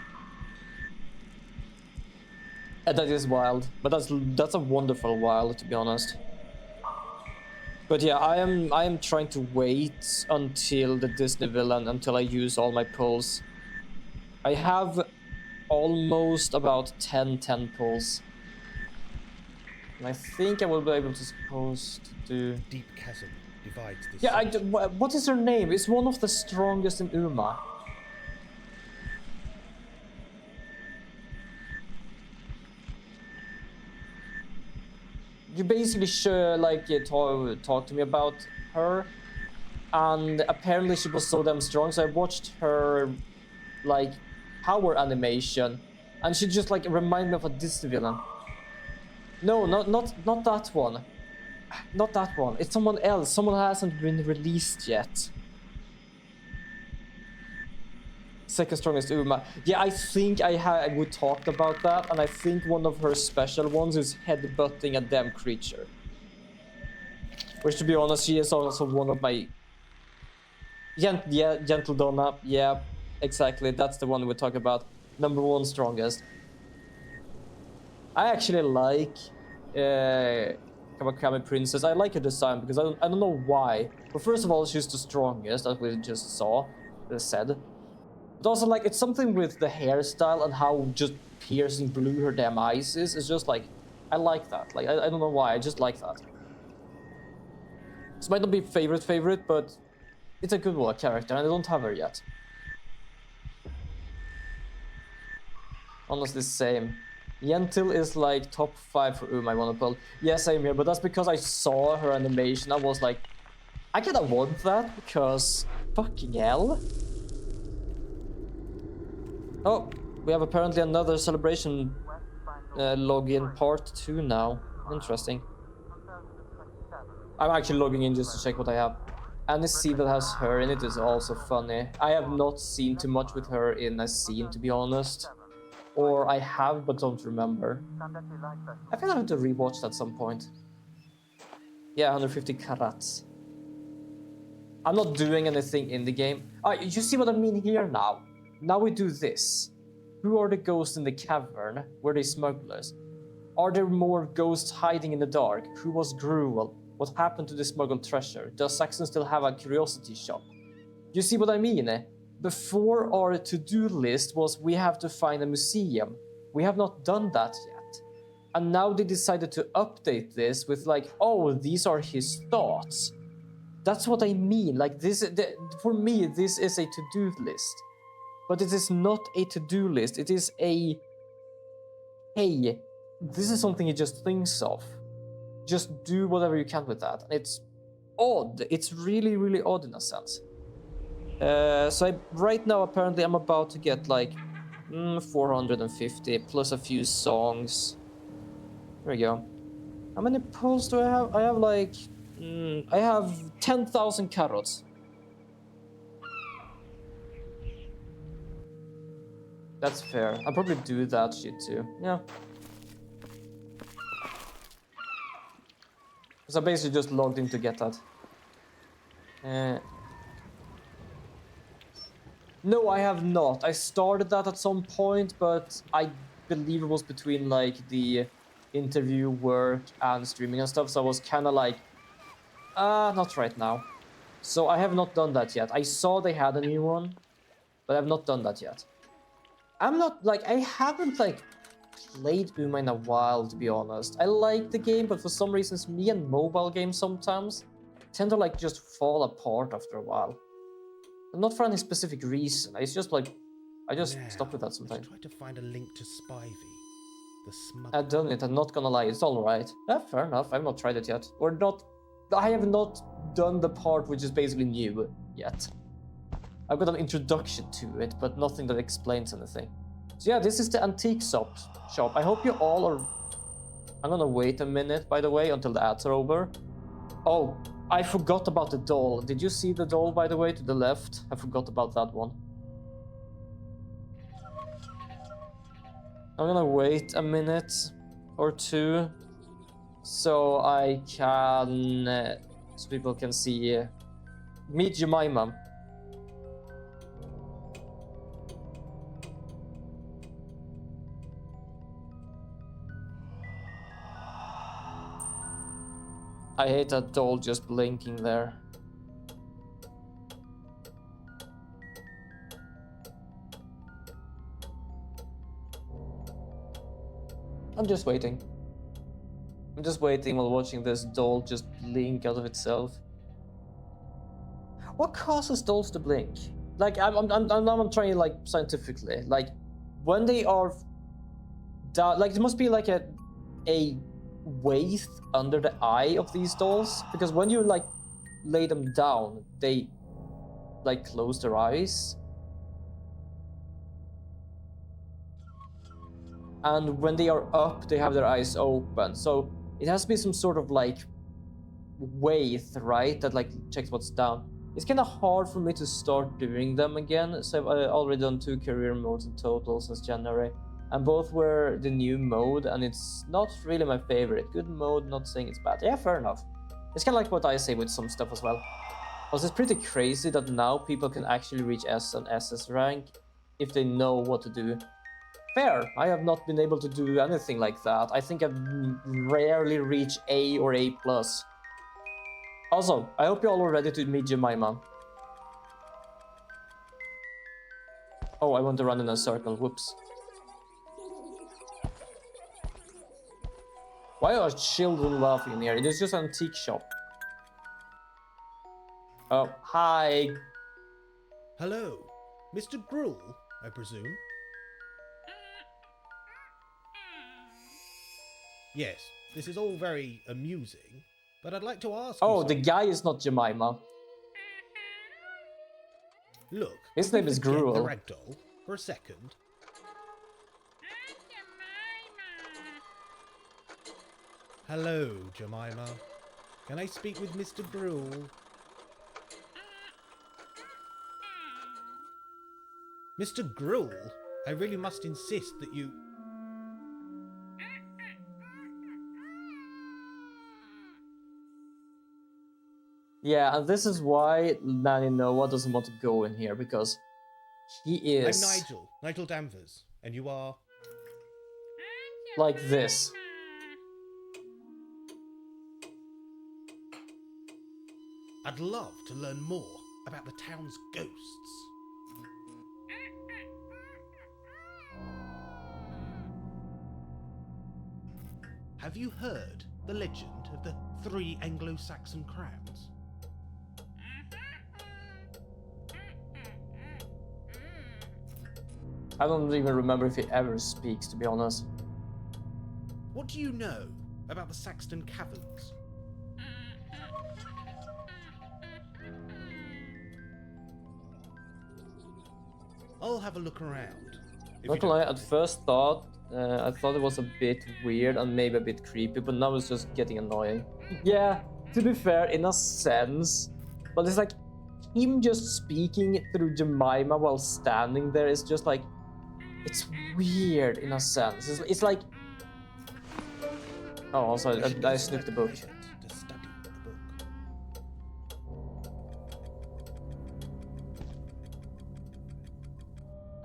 Speaker 1: And that is wild, but that's a wonderful wild, to be honest. But yeah, I am trying to wait until the Disney villain, until I use all my pulls. I have almost about 10 pulls. And I think I will be able to supposed to do...
Speaker 2: Deep chasm divides this.
Speaker 1: Yeah, what is her name? It's one of the strongest in Uma. You basically talk to me about her, and apparently she was so damn strong, so I watched her like power animation, and she just like reminded me of a Disney villain. No, not that one. Not that one. It's someone else. Someone who hasn't been released yet. Second strongest Uma. Yeah, I think we talked about that, and I think one of her special ones is headbutting a damn creature. Which, to be honest, she is also one of my... Gentle Donna. Yeah, exactly. That's the one we talk about. Number 1 strongest. I actually like Kawakami Princess. I like her design because I don't know why. But first of all, she's the strongest, as we just said. But also, like, it's something with the hairstyle and how just piercing blue her damn eyes is. It's just like, I like that. Like, I don't know why, I just like that. This might not be favorite, but it's a good character, and I don't have her yet. Honestly, same. Yentil is like top 5 for Uma I wanna pull. Yeah, same here, but that's because I saw her animation. I was like, I kinda want that, because fucking hell. Oh, we have apparently another celebration login part 2 now. Interesting. I'm actually logging in just to check what I have. Any scene that has her in it is also funny. I have not seen too much with her in a scene, to be honest. Or I have, but don't remember. I feel I have to rewatch that at some point. Yeah, 150 carats. I'm not doing anything in the game. You see what I mean here now? Now we do this. Who are the ghosts in the cavern? Were they smugglers? Are there more ghosts hiding in the dark? Who was Gruel? What happened to the smuggled treasure? Does Saxton still have a curiosity shop? You see what I mean? Before our to-do list was we have to find a museum. We have not done that yet. And now they decided to update this with like, oh, these are his thoughts. That's what I mean. Like this, for me, this is a to-do list. But it is not a to-do list. It is a, hey, this is something he just thinks of. Just do whatever you can with that. And it's odd. It's really, really odd in a sense. So right now, apparently, I'm about to get like 450 plus a few songs. There we go. How many pulls do I have? I have like, I have 10,000 carrots. That's fair. I'll probably do that shit too. Yeah. So I basically just logged in to get that. No, I have not. I started that at some point, but I believe it was between like the interview, work, and streaming and stuff. So I was kind of like, not right now. So I have not done that yet. I saw they had a new one, but I've not done that yet. I'm not like, I haven't like played Uma in a while, to be honest. I like the game, but for some reasons, me and mobile games sometimes tend to like just fall apart after a while. And not for any specific reason. It's just like, I just stop with that sometimes.
Speaker 2: Let's try to find a link to Spivey, the smuggler.
Speaker 1: I've done it, I'm not gonna lie, it's alright. Yeah, fair enough, I've not tried it yet. Or not, I have not done the part which is basically new yet. I've got an introduction to it, but nothing that explains anything. So yeah, this is the antique shop. I hope you all are... I'm gonna wait a minute, by the way, until the ads are over. Oh, I forgot about the doll. Did you see the doll, by the way, to the left? I forgot about that one. I'm gonna wait a minute or two so I can... so people can see... meet Jemima. I hate that doll just blinking there. I'm just waiting. I'm just waiting while watching this doll just blink out of itself. What causes dolls to blink? Like, I'm trying like scientifically. Like, when they are down, like, there must be like a weight under the eye of these dolls, because when you like lay them down, they like close their eyes, and when they are up, they have their eyes open. So it has to be some sort of like weight, right, that like checks what's down. It's kind of hard for me to start doing them again, so I've already done 2 career modes in total since January. And both were the new mode, and it's not really my favorite. Good mode, not saying it's bad. Yeah, fair enough. It's kind of like what I say with some stuff as well. Also, it's pretty crazy that now people can actually reach S and SS rank if they know what to do. Fair, I have not been able to do anything like that. I think I've rarely reached A or A+. Also, I hope you're all ready to meet Jemima. Oh, I want to run in a circle, whoops. Why are children laughing in here? It is just an antique shop. Oh, hi.
Speaker 2: Hello, Mr. Gruel, I presume? Yes, this is all very amusing, but I'd like to ask
Speaker 1: Oh,
Speaker 2: you
Speaker 1: the guy is not Jemima.
Speaker 2: Look,
Speaker 1: His
Speaker 2: could
Speaker 1: name
Speaker 2: we
Speaker 1: is
Speaker 2: forget the
Speaker 1: Gruel.
Speaker 2: ragdoll for a second? Hello, Jemima. Can I speak with Mr. Gruel? Mr. Gruel, I really must insist that you...
Speaker 1: Yeah, and this is why Nanny Noah doesn't want to go in here, because he is...
Speaker 2: I'm Nigel Danvers, and you are...
Speaker 1: like this.
Speaker 2: I'd love to learn more about the town's ghosts. Have you heard the legend of the 3 Anglo-Saxon crowns?
Speaker 1: I don't even remember if he ever speaks, to be honest.
Speaker 2: What do you know about the Saxton caverns? I'll have a look around. If
Speaker 1: Not
Speaker 2: you
Speaker 1: gonna lie,
Speaker 2: don't
Speaker 1: at first thought, I thought it was a bit weird and maybe a bit creepy, but now it's just getting annoying. Yeah, to be fair, in a sense, but it's like him just speaking through Jemima while standing there is just like, it's weird in a sense. It's like, oh, also I sniffed the book.
Speaker 2: To study the book.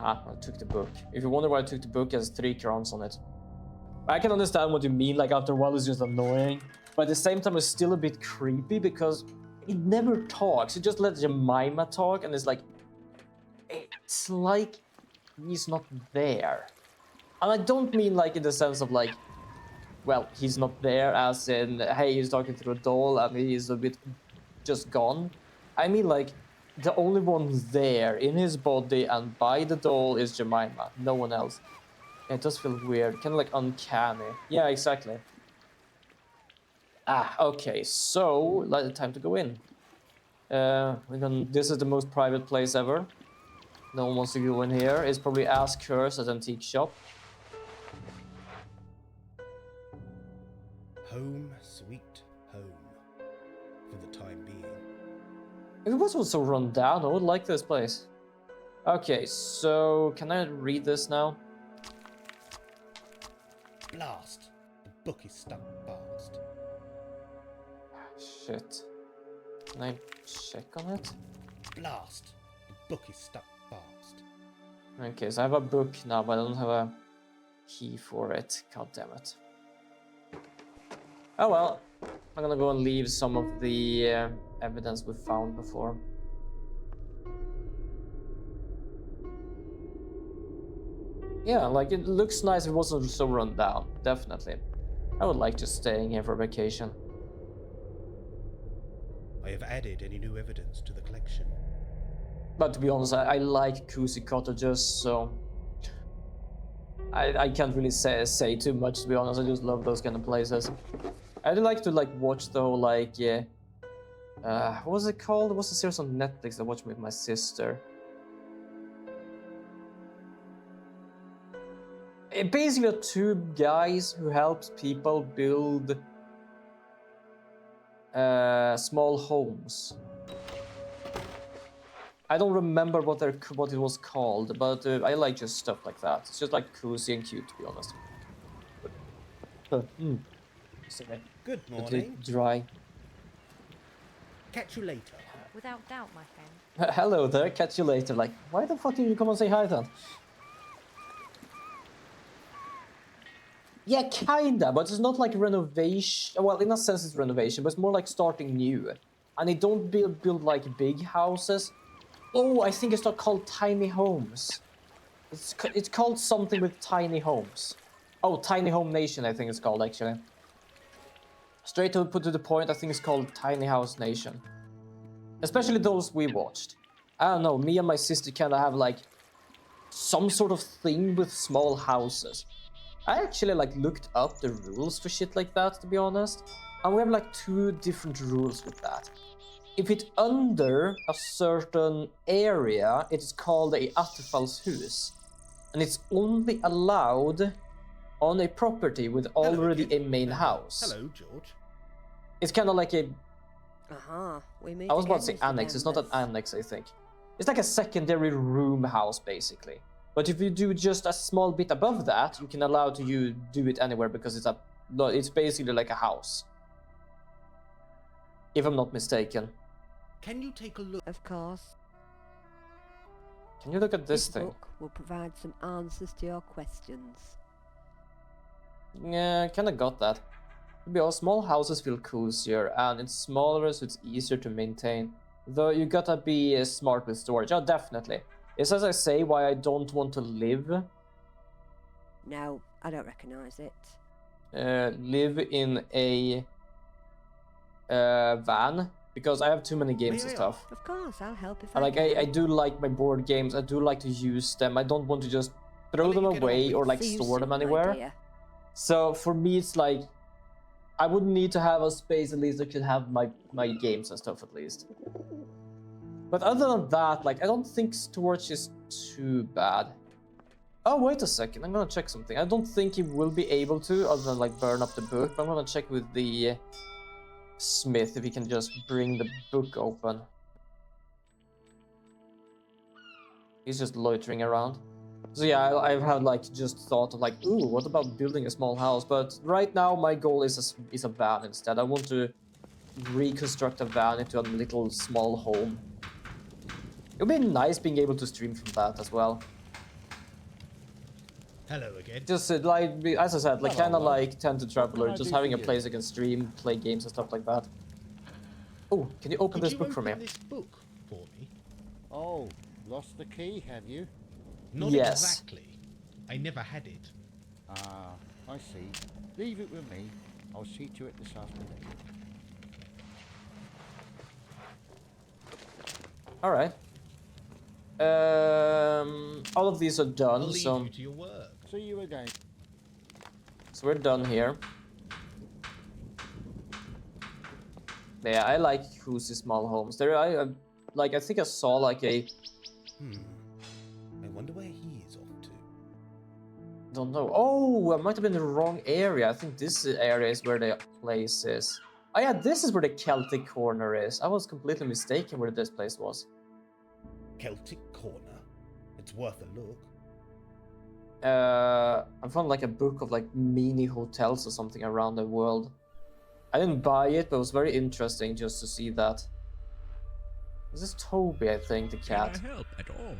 Speaker 1: Ah, I took the book. If you wonder why I took the book, it has 3 crowns on it. I can understand what you mean, like after a while it's just annoying, but at the same time it's still a bit creepy because it never talks. It just lets Jemima talk and it's like he's not there. And I don't mean like in the sense of like, well, he's not there as in, hey, he's talking to a doll and he's a bit just gone. I mean like, the only one there in his body and by the doll is Jemima, no one else. It does feel weird, kind of like uncanny. Yeah, exactly. Ah, okay, so, time to go in. This is the most private place ever. No one wants to go in here. It's probably as cursed as antique shop.
Speaker 2: Home, sweet home. For the time being.
Speaker 1: If it wasn't so run down, I would like this place. Okay, so can I read this now?
Speaker 2: Blast! The book is stuck fast.
Speaker 1: Shit. Can I check on it?
Speaker 2: Blast! The book is stuck fast.
Speaker 1: Okay, so I have a book now, but I don't have a key for it. God damn it. Oh well. I'm gonna go and leave some of the evidence we found before. Yeah, like it looks nice if it wasn't so run down, definitely. I would like just staying here for vacation.
Speaker 2: I have added any new evidence to the collection.
Speaker 1: But to be honest, I like cozy cottages, so I can't really say too much, to be honest. I just love those kind of places. I do like to watch the whole what was it called? It was a series on Netflix I watched with my sister. It basically are 2 guys who helps people build small homes. I don't remember what it was called, but I like just stuff like that. It's just like cozy and cute, to be honest. Sorry.
Speaker 2: Good
Speaker 1: A
Speaker 2: morning.
Speaker 1: bit dry.
Speaker 2: Catch you later.
Speaker 3: Without doubt, my friend.
Speaker 1: Hello there, catch you later. Like, why the fuck did you come and say hi then? Yeah, kinda, but it's not like renovation. Well, in a sense it's renovation, but it's more like starting new. And they don't build like big houses. Oh, I think it's not called tiny homes. It's called something with tiny homes. Oh, Tiny Home Nation, I think it's called actually. Straight to put to the point, I think it's called Tiny House Nation. Especially those we watched. I don't know, me and my sister kind of have like some sort of thing with small houses. I actually like looked up the rules for shit like that, to be honest. And we have like 2 different rules with that. If it's under a certain area, it is called a attefallshus. And it's only allowed on a property with already a main house.
Speaker 2: Hello, George.
Speaker 1: It's kind of like a...
Speaker 3: We meet
Speaker 1: I was about to
Speaker 3: again,
Speaker 1: say
Speaker 3: Mr.
Speaker 1: annex. It's not an
Speaker 3: Canvas.
Speaker 1: annex, I think. It's like a secondary room house, basically. But if you do just a small bit above that, you can allow to do it anywhere because it's basically like a house. If I'm not mistaken.
Speaker 2: Can you take a look?
Speaker 7: Of course.
Speaker 1: Can you look at this thing?
Speaker 7: book will provide some answers to your questions.
Speaker 1: Yeah, I kinda got that. Because small houses feel cozier, and it's smaller so it's easier to maintain. Though you gotta be smart with storage. Oh, definitely. It's as I say why I don't want to live.
Speaker 7: No, I don't recognise it.
Speaker 1: live in a van because I have too many games and stuff.
Speaker 7: Of course, I'll help if
Speaker 1: And,
Speaker 7: I
Speaker 1: like
Speaker 7: can.
Speaker 1: I do like my board games. I do like to use them. I don't want to just throw
Speaker 2: I'll
Speaker 1: them
Speaker 2: let you get on
Speaker 1: away
Speaker 2: with
Speaker 1: or
Speaker 2: it.
Speaker 1: like
Speaker 7: See you
Speaker 1: store them
Speaker 7: soon, my
Speaker 1: anywhere.
Speaker 7: dear.
Speaker 1: So for me, it's like I would need to have a space at least that could have my games and stuff at least. But other than that, like I don't think storage is too bad. Oh, wait a second. I'm gonna check something. I don't think he will be able to, other than like burn up the book. But I'm gonna check with the smith if he can just bring the book open. He's just loitering around. So yeah, I've had like just thought of like, ooh, what about building a small house? But right now my goal is a van instead. I want to reconstruct a van into a little small home. It would be nice being able to stream from that as well.
Speaker 2: Hello again.
Speaker 1: Just like, as I said, like
Speaker 4: Hello,
Speaker 1: kind of
Speaker 4: love.
Speaker 1: like Tend to Traveler,
Speaker 4: I
Speaker 1: just
Speaker 4: do
Speaker 1: having
Speaker 4: for
Speaker 1: a
Speaker 4: you?
Speaker 1: place I can stream, play games and stuff like that. Oh, can you open
Speaker 2: Could
Speaker 1: this
Speaker 2: you
Speaker 1: book for me?
Speaker 2: open this book for me?
Speaker 4: Oh, lost the key, have you?
Speaker 2: Not
Speaker 1: Yes.
Speaker 2: exactly. I never had it.
Speaker 4: Ah, I see. Leave it with me. I'll see to it this afternoon.
Speaker 1: All right. All of these are
Speaker 2: I'll
Speaker 1: done,
Speaker 2: leave
Speaker 1: so
Speaker 2: you to your work.
Speaker 4: See you again.
Speaker 1: we're done here. Yeah, I like Who's Small Homes. There, I think I saw like a,
Speaker 2: I wonder where he is off to.
Speaker 1: don't know. Oh, I might have been in the wrong area. I think this area is where the place is. Oh yeah, this is where the Celtic corner is. I was completely mistaken where this place was.
Speaker 2: Celtic Corner. It's worth a look.
Speaker 1: I found like a book of like mini hotels or something around the world. I didn't buy it, but it was very interesting just to see that. This is Toby, I think, the cat.
Speaker 8: Can I help at all?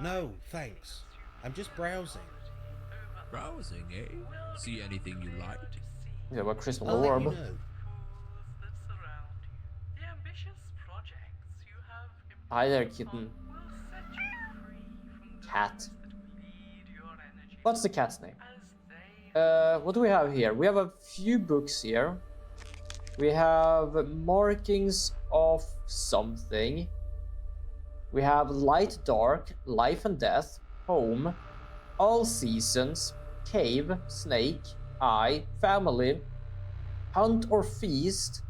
Speaker 2: No, thanks. I'm just browsing.
Speaker 8: Browsing, eh? See anything you liked?
Speaker 1: Yeah, well, crystal
Speaker 2: I'll let
Speaker 1: orb.
Speaker 2: you know.
Speaker 1: Hi there, kitten. Cat. What's the cat's name? What do we have here? We have a few books here. We have markings of something. We have light, dark, life and death, home, all seasons, cave, snake, eye, family, hunt or feast,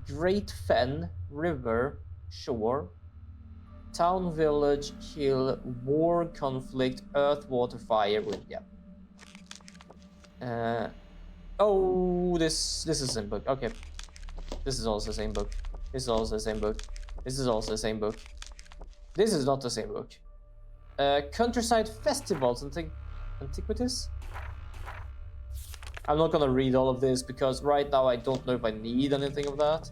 Speaker 1: great fen, river, shore, town, village, kill, war, conflict, earth, water, fire, wind. Yeah. Oh, this is the same book. Okay. This is also the same book. This is also the same book. This is also the same book. This is not the same book. Countryside festivals and antiquities. I'm not gonna read all of this because right now I don't know if I need anything of that.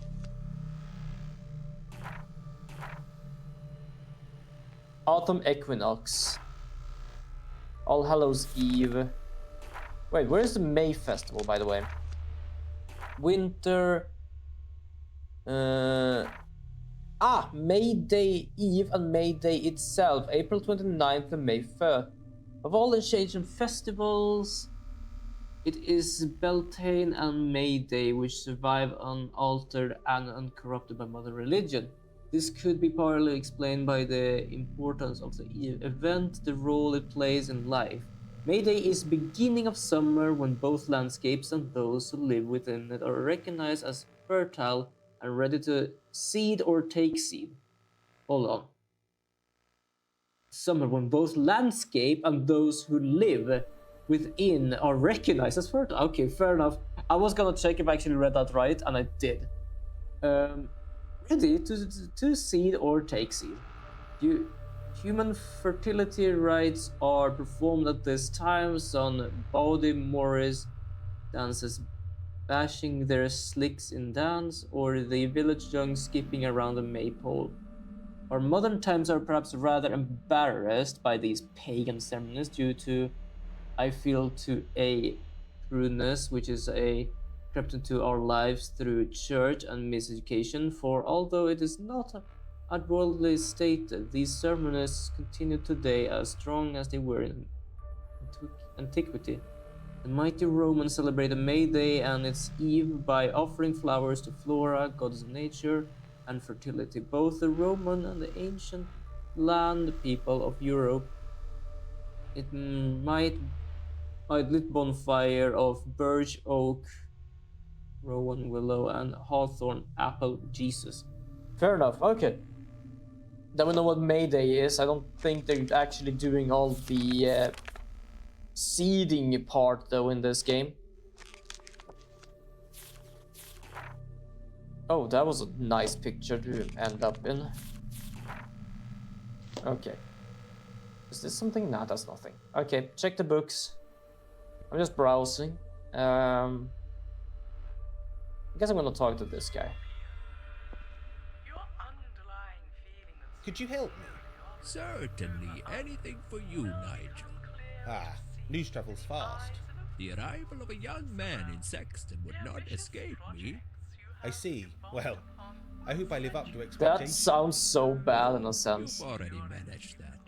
Speaker 1: Autumn Equinox. All Hallows Eve. Wait, where is the May Festival, by the way? Winter... May Day Eve and May Day itself, April 29th and May 3rd. Of all ancient festivals, it is Beltane and May Day which survive unaltered and uncorrupted by modern religion. This could be partly explained by the importance of the event, the role it plays in life. May Day is beginning of summer when both landscapes and those who live within it are recognized as fertile and ready to seed or take seed. Hold on. Summer when both landscape and those who live within are recognized as fertile. Okay, fair enough. I was gonna check if I actually read that right, and I did. Ready to seed or take seed. Human fertility rites are performed at this time. Son Bowdy Morris dances bashing their slicks in dance, or the village young skipping around the maypole. Our modern times are perhaps rather embarrassed by these pagan ceremonies due to, I feel, to a prudeness which is crept into our lives through church and miseducation, for although it is not outwardly stated, these ceremonies continue today as strong as they were in antiquity. The mighty Romans celebrated May Day and its eve by offering flowers to Flora, goddess of nature and fertility. Both the Roman and the ancient land people of Europe, it might lit bonfire of birch, oak, rowan, willow, and hawthorn, apple, Jesus. Fair enough. Okay. Then we know what May Day is. I don't think they're actually doing all the seeding part though in this game. Oh, that was a nice picture to end up in. Okay. Is this something? No, that's nothing. Okay, check the books. I'm just browsing. I guess I'm gonna talk to this guy.
Speaker 2: Could you help me?
Speaker 8: Certainly, anything for you, Nigel.
Speaker 2: Ah, news travels fast.
Speaker 8: The arrival of a young man in Saxton would not escape me.
Speaker 2: I see. Well, I hope I live up to
Speaker 1: That
Speaker 2: expectations.
Speaker 1: sounds so bad in a sense.
Speaker 8: You've already managed that.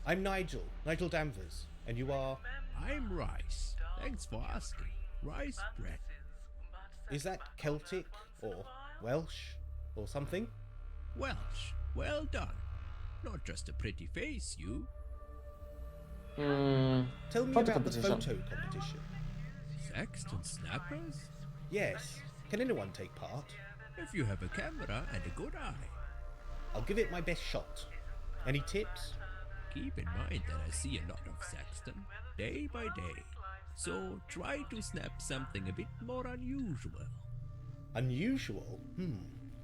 Speaker 2: I'm Nigel Danvers, and you are...
Speaker 8: I'm Rice. Thanks for asking. Rice bread.
Speaker 2: Is that Celtic, or Welsh, or something?
Speaker 8: Welsh. Well done. Not just a pretty face, you.
Speaker 2: Tell me
Speaker 1: Photo
Speaker 2: about the
Speaker 1: competition.
Speaker 2: photo competition.
Speaker 8: Saxton snappers?
Speaker 2: Yes. Can anyone take part?
Speaker 8: If you have a camera and a good eye.
Speaker 2: I'll give it my best shot. Any tips?
Speaker 8: Keep in mind that I see a lot of Saxton, day by day. So try to snap something a bit more unusual.
Speaker 2: Unusual?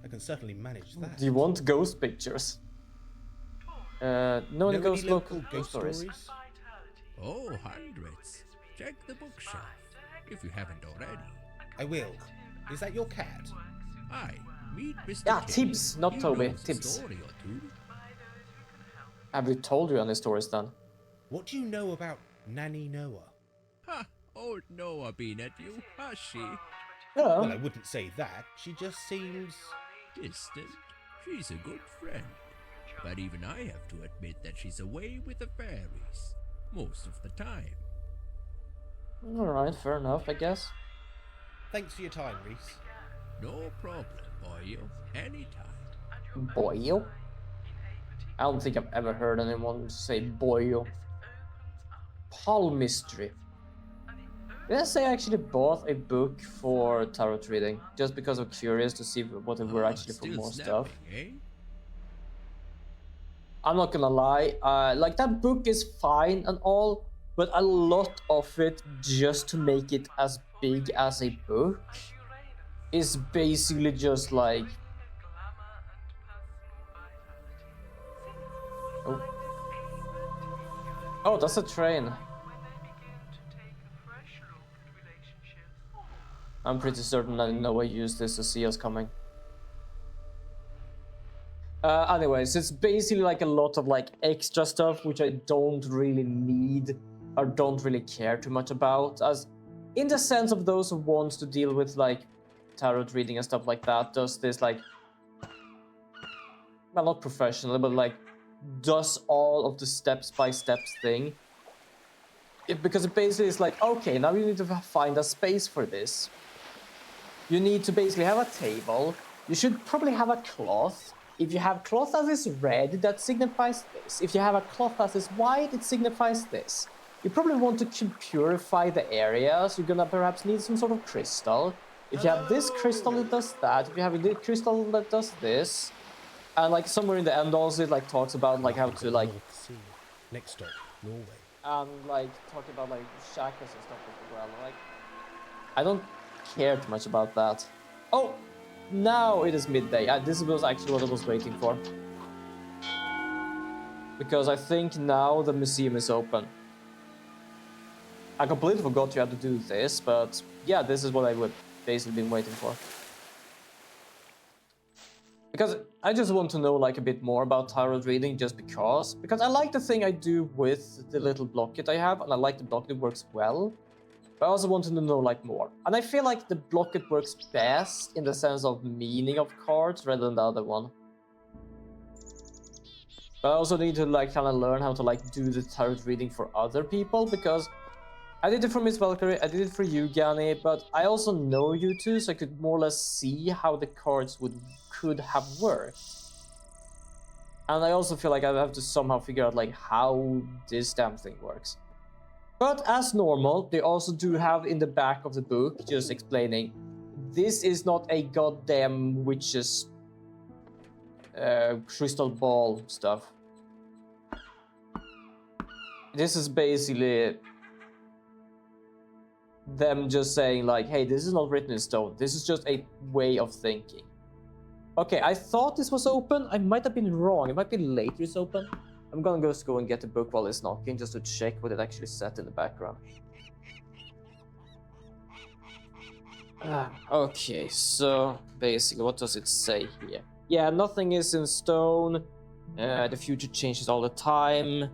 Speaker 2: I can certainly manage that.
Speaker 1: Do you want ghost pictures? No,
Speaker 2: Know
Speaker 1: any
Speaker 2: any
Speaker 1: ghost
Speaker 2: local
Speaker 1: ghost
Speaker 2: ghost
Speaker 1: stories.
Speaker 2: stories?
Speaker 8: Oh, hundreds. Check the bookshelf, if you haven't already.
Speaker 2: I will. Is that your cat?
Speaker 8: Aye, meet Mr.
Speaker 1: Yeah,
Speaker 8: King.
Speaker 1: Tibbs, not
Speaker 8: He
Speaker 1: Toby,
Speaker 8: knows a
Speaker 1: Tibbs.
Speaker 8: story or two.
Speaker 1: Have we told you any stories then?
Speaker 2: What do you know about Nanny Noah?
Speaker 8: Ha! Old Noah been at you, has she?
Speaker 1: Yeah.
Speaker 2: Well, I wouldn't say that. She just seems...
Speaker 8: Distant. She's a good friend. But even I have to admit that she's away with the fairies. Most of the time.
Speaker 1: Alright, fair enough, I guess.
Speaker 2: Thanks for your time, Reese.
Speaker 8: No problem, boyo. Anytime.
Speaker 1: Boyo? I don't think I've ever heard anyone say boyo. Palmistry. Did I say I actually bought a book for tarot reading? Just because I'm curious to see what it were
Speaker 8: Ah,
Speaker 1: actually for
Speaker 8: still
Speaker 1: more
Speaker 8: snapping,
Speaker 1: stuff.
Speaker 8: Eh?
Speaker 1: I'm not gonna lie, like that book is fine and all, but a lot of it just to make it as big as a book is basically just like... Oh, that's a train. I'm pretty certain that Noah used this to see us coming. Anyways, it's basically like a lot of like extra stuff which I don't really need or don't really care too much about, as in the sense of those who want to deal with like tarot reading and stuff like that, does this like, well, not professionally, but like does all of the steps by steps thing. Because it basically is like, okay, now you need to find a space for this. You need to basically have a table. You should probably have a cloth. If you have cloth that is red, that signifies this. If you have a cloth that is white, it signifies this. You probably want to purify the area, so you're gonna perhaps need some sort of crystal. If you have this crystal, it does that. If you have a crystal that does this. And like somewhere in the end also it like talks about like how to like...
Speaker 2: North Sea. Next stop, Norway.
Speaker 1: And like talking about like chakras and stuff as well. Like, I don't care too much about that. Oh, now it is midday. This was actually what I was waiting for. Because I think now the museum is open. I completely forgot you had to do this, but yeah, this is what I would basically been waiting for. Because I just want to know like a bit more about tarot reading just because I like the thing I do with the little blocket I have, and I like the blocket works well. But I also wanted to know like more. And I feel like the blocket works best in the sense of meaning of cards rather than the other one. But I also need to like kind of learn how to like do the tarot reading for other people, because I did it for Miss Valkyrie, I did it for you, Gani, but I also know you two, so I could more or less see how the cards could have worked. And I also feel like I have to somehow figure out like how this damn thing works. But as normal, they also do have in the back of the book just explaining this is not a goddamn witch's crystal ball stuff. This is basically them just saying like, hey, this is not written in stone. This is just a way of thinking. Okay, I thought this was open. I might have been wrong. It might be later it's open. I'm gonna just go and get the book while it's knocking, just to check what it actually said in the background. Okay, so basically, what does it say here? Yeah, nothing is in stone. The future changes all the time.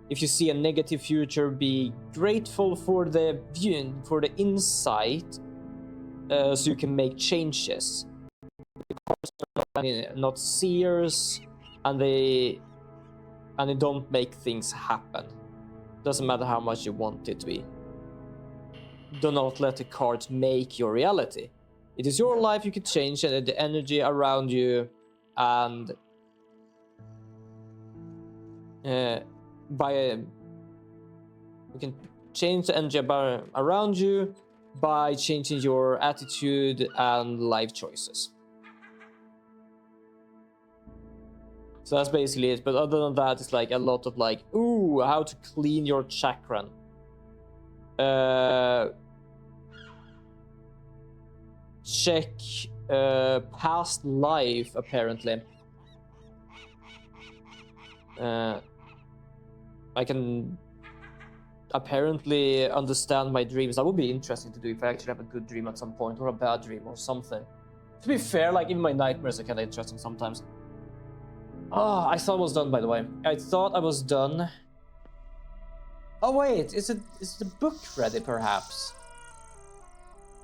Speaker 1: If you see a negative future, be grateful for the viewing, for the insight, so you can make changes. Not seers, and they don't make things happen. Doesn't matter how much you want it to be. Do not let the cards make your reality. It is your life, you can change the energy around you, and you can change the energy around you by changing your attitude and life choices. So that's basically it, but other than that, it's like a lot of like, ooh, how to clean your chakran. Check past life, apparently. I can apparently understand my dreams. That would be interesting to do if I actually have a good dream at some point, or a bad dream, or something. To be fair, like even my nightmares are kind of interesting sometimes. Oh, I thought I was done, by the way. I thought I was done. Oh wait, is the book ready, perhaps?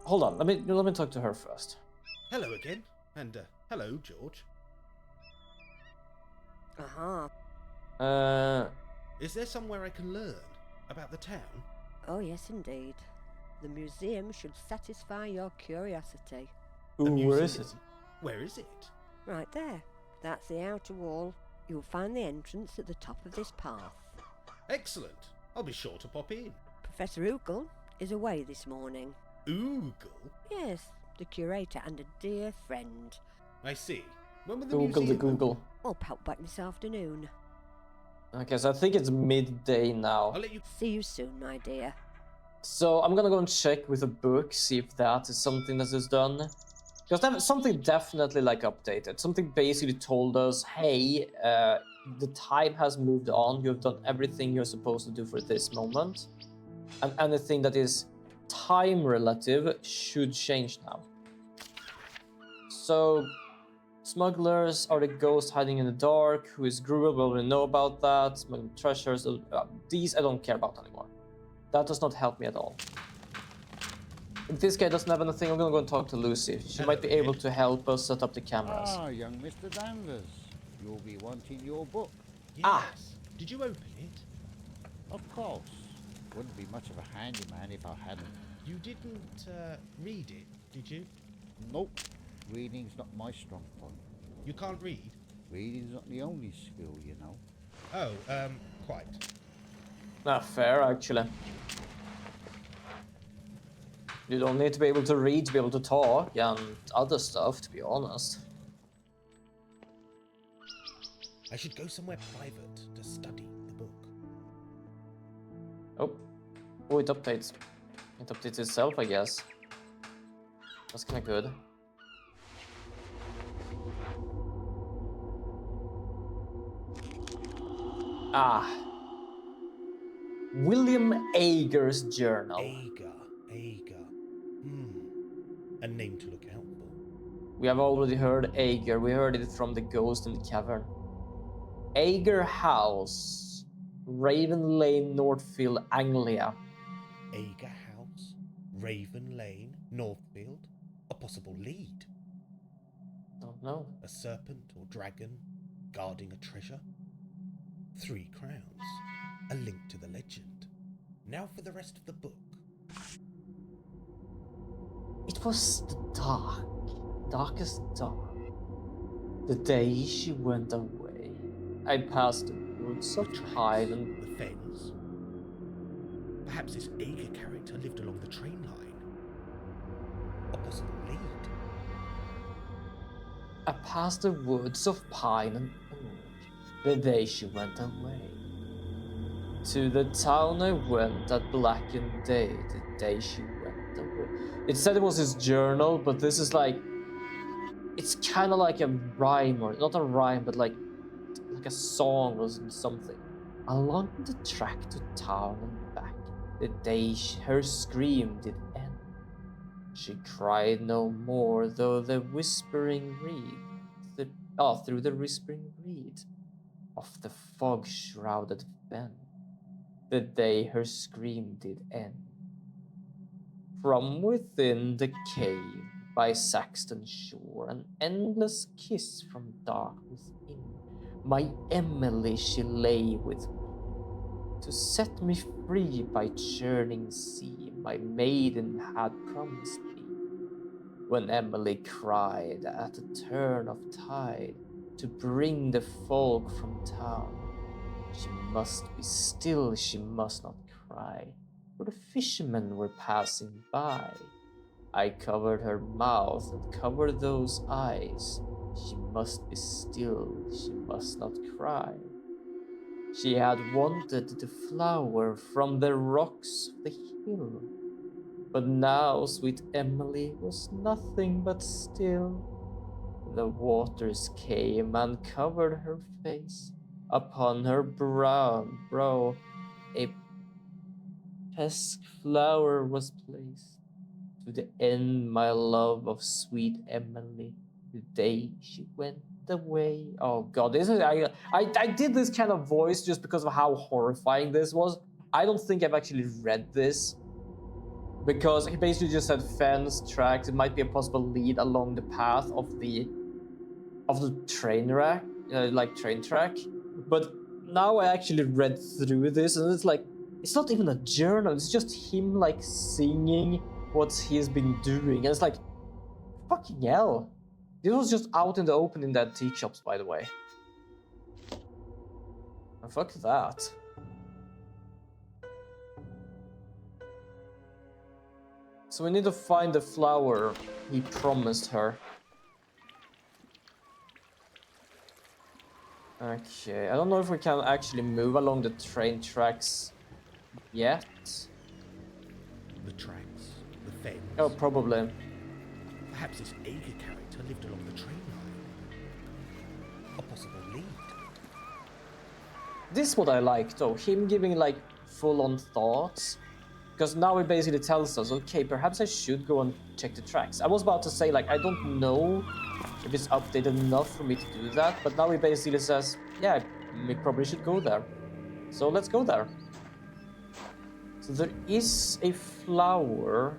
Speaker 1: Hold on, let me talk to her first.
Speaker 2: Hello again, and hello, George. Is there somewhere I can learn about the town?
Speaker 7: Oh, yes, indeed. The museum should satisfy your curiosity.
Speaker 1: Ooh, where is it?
Speaker 2: Where is it?
Speaker 7: Right there. That's the outer wall. You'll find the entrance at the top of this path.
Speaker 2: Excellent. I'll be sure to pop in.
Speaker 7: Professor Oogle is away this morning.
Speaker 2: Oogle?
Speaker 7: Yes, the curator and a dear friend.
Speaker 2: I see. When will the
Speaker 1: Google the
Speaker 2: museum
Speaker 1: Google.
Speaker 2: open?
Speaker 7: I'll pop back this afternoon.
Speaker 1: Okay, so I think it's midday now.
Speaker 2: I'll let you...
Speaker 7: See you soon, my dear.
Speaker 1: So I'm gonna go and check with the book, see if that is something that is done. Because something definitely like updated. Something basically told us, hey, the time has moved on. You've done everything you're supposed to do for this moment. And anything that is time relative should change now. So, smugglers are the ghosts hiding in the dark. Who is Gruel? We already know about that. Smuggling treasures. These I don't care about anymore. That does not help me at all. If this guy doesn't have anything, I'm gonna go and talk to Lucy. She might be able to help us set up the cameras.
Speaker 4: Ah, young Mr. Danvers. You'll be wanting your book.
Speaker 2: Yes.
Speaker 1: Ah.
Speaker 2: Did you open it?
Speaker 4: Of course. Wouldn't be much of a handyman if I hadn't.
Speaker 2: You didn't read it, did you?
Speaker 4: Nope. Reading's not my strong point.
Speaker 2: You can't read?
Speaker 4: Reading's not the only skill, you know.
Speaker 2: Oh, quite.
Speaker 1: Not fair, actually. You don't need to be able to read to be able to talk and other stuff, to be honest.
Speaker 2: I should go somewhere private to study the book.
Speaker 1: Oh, it updates. It updates itself, I guess. That's kind of good. Ah. William Ager's journal.
Speaker 2: Ager. A name to look out for.
Speaker 1: We have already heard Ager. We heard it from the ghost in the cavern. Ager House, Raven Lane, Northfield, Anglia.
Speaker 2: Ager House, Raven Lane, Northfield. A possible lead.
Speaker 1: Don't know.
Speaker 2: A serpent or dragon guarding a treasure. 3 crowns. A link to the legend. Now for the rest of the book.
Speaker 1: It was the darkest dark. The day she went away. I passed the woods
Speaker 2: The
Speaker 1: of
Speaker 2: tracks,
Speaker 1: pine and
Speaker 2: the fens. Perhaps this Aga character lived along the train line. A possible lead.
Speaker 1: I passed the woods of pine and oak the day she went away. To the town I went that blackened day, the day she went away. It said it was his journal, but this is like, it's kind of like a rhyme, or not a rhyme, but like a song or something. Along the track to town and back, the day her scream did end. She cried no more, though the whispering reed, through the whispering reed of the fog-shrouded fen, the day her scream did end. From within the cave by Saxton shore, an endless kiss from dark within, my Emily she lay with me. To set me free by churning sea, my maiden had promised me. When Emily cried at a turn of tide to bring the folk from town, she must be still, she must not cry, for the fishermen were passing by. I covered her mouth and covered those eyes. She must be still, she must not cry. She had wanted the flower from the rocks of the hill, but now sweet Emily was nothing but still. The waters came and covered her face. Upon her brow a pesk flower was placed. To the end, my love of sweet Emily, the day she went away. Oh god, this is I did this kind of voice just because of how horrifying this was. I don't think I've actually read this, because he basically just said fence, tracks. It might be a possible lead along the path of the train track, like train track. But now I actually read through this, and it's like, it's not even a journal. It's just him like singing what he's been doing, and it's like, fucking hell. This was just out in the open in the antique shops, by the way. And fuck that. So we need to find the flower he promised her. Okay, I don't know if we can actually move along the train tracks yet.
Speaker 2: The tracks, the fens.
Speaker 1: Oh, probably.
Speaker 2: Perhaps this Aga character lived along the train line. A possible lead.
Speaker 1: This is what I like though, him giving like full-on thoughts. Because now he basically tells us, okay, perhaps I should go and check the tracks. I was about to say, like, I don't know if it's updated enough for me to do that, but now he basically says, yeah, we probably should go there. So let's go there. So there is a flower.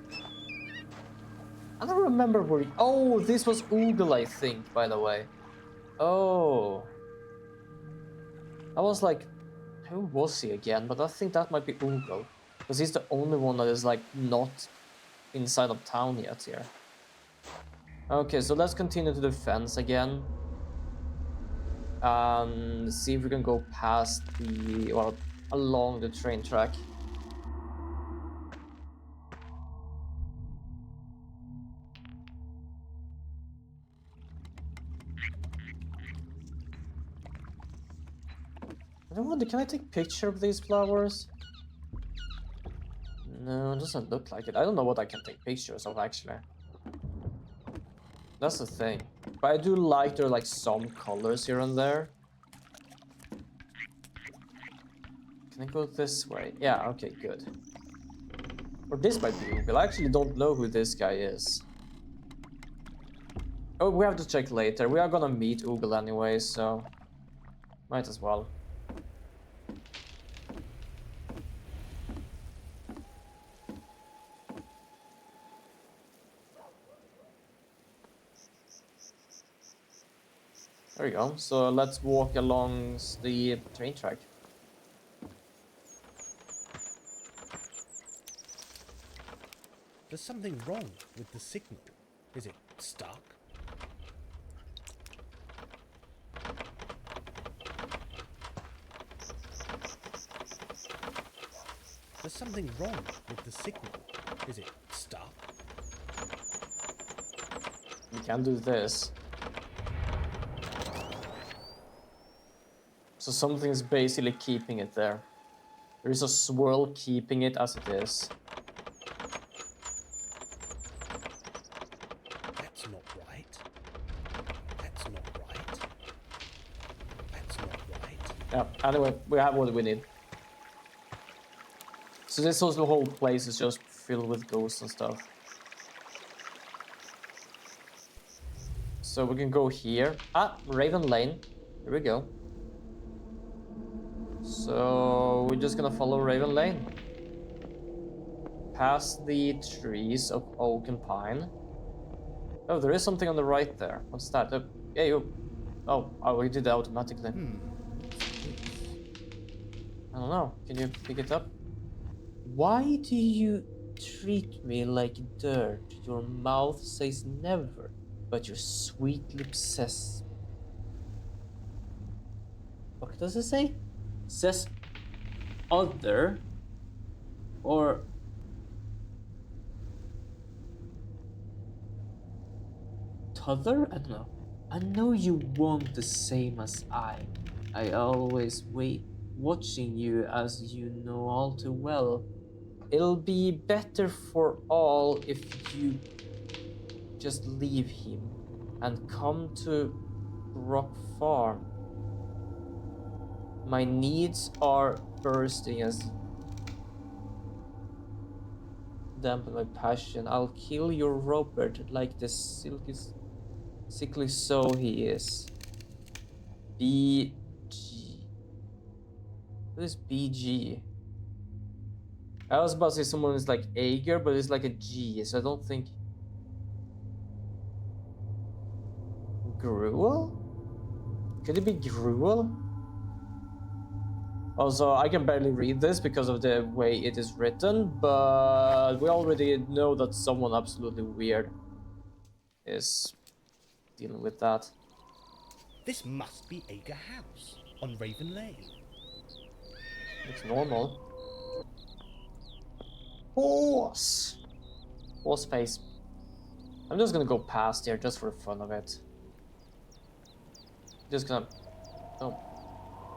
Speaker 1: I don't remember where oh, this was Oogle, I think, by the way. Oh. I was like, who was he again? But I think that might be Oogle. Because he's the only one that is like not inside of town yet here. Okay, so let's continue to the fence again. And see if we can go past the, or along the train track. I wonder, can I take a picture of these flowers? No, it doesn't look like it. I don't know what I can take pictures of, actually. That's the thing. But I do like there are like some colors here and there. Can I go this way? Yeah, okay, good. Or this might be Google. I actually don't know who this guy is. Oh, we have to check later. We are gonna meet Oogle anyway, so might as well. There we go. So let's walk along the train track.
Speaker 2: There's something wrong with the signal. Is it stuck? There's something wrong with the signal. Is it stuck?
Speaker 1: We can do this. So something's basically keeping it there. There is a swirl keeping it as it is.
Speaker 2: That's not right. That's not right. That's not right.
Speaker 1: Yeah, anyway, we have what we need. So this whole place is just filled with ghosts and stuff. So we can go here. Ah, Raven Lane. Here we go. So we're just gonna follow Raven Lane. Past the trees of oak and pine. Oh, there is something on the right there. What's that? Yeah, you. Oh, we did that automatically. I don't know. Can you pick it up? Why do you treat me like dirt? Your mouth says never, but your sweet lips says. What does it say? Says other or t'other? I don't know. I know you want the same as I always wait watching you as you know all too well. It'll be better for all if you just leave him and come to Rock Farm. My needs are bursting as dampen my passion. I'll kill your Robert like the sickly soul he is. BG. What is BG? I was about to say someone is like Ager, but it's like a G, so I don't think. Gruel? Could it be Gruel? Also, I can barely read this because of the way it is written, but we already know that someone absolutely weird is dealing with that.
Speaker 2: This must be Ager House on Raven Lane.
Speaker 1: Looks normal. Horse! Horse face. I'm just gonna go past here just for the fun of it. Just gonna... Oh.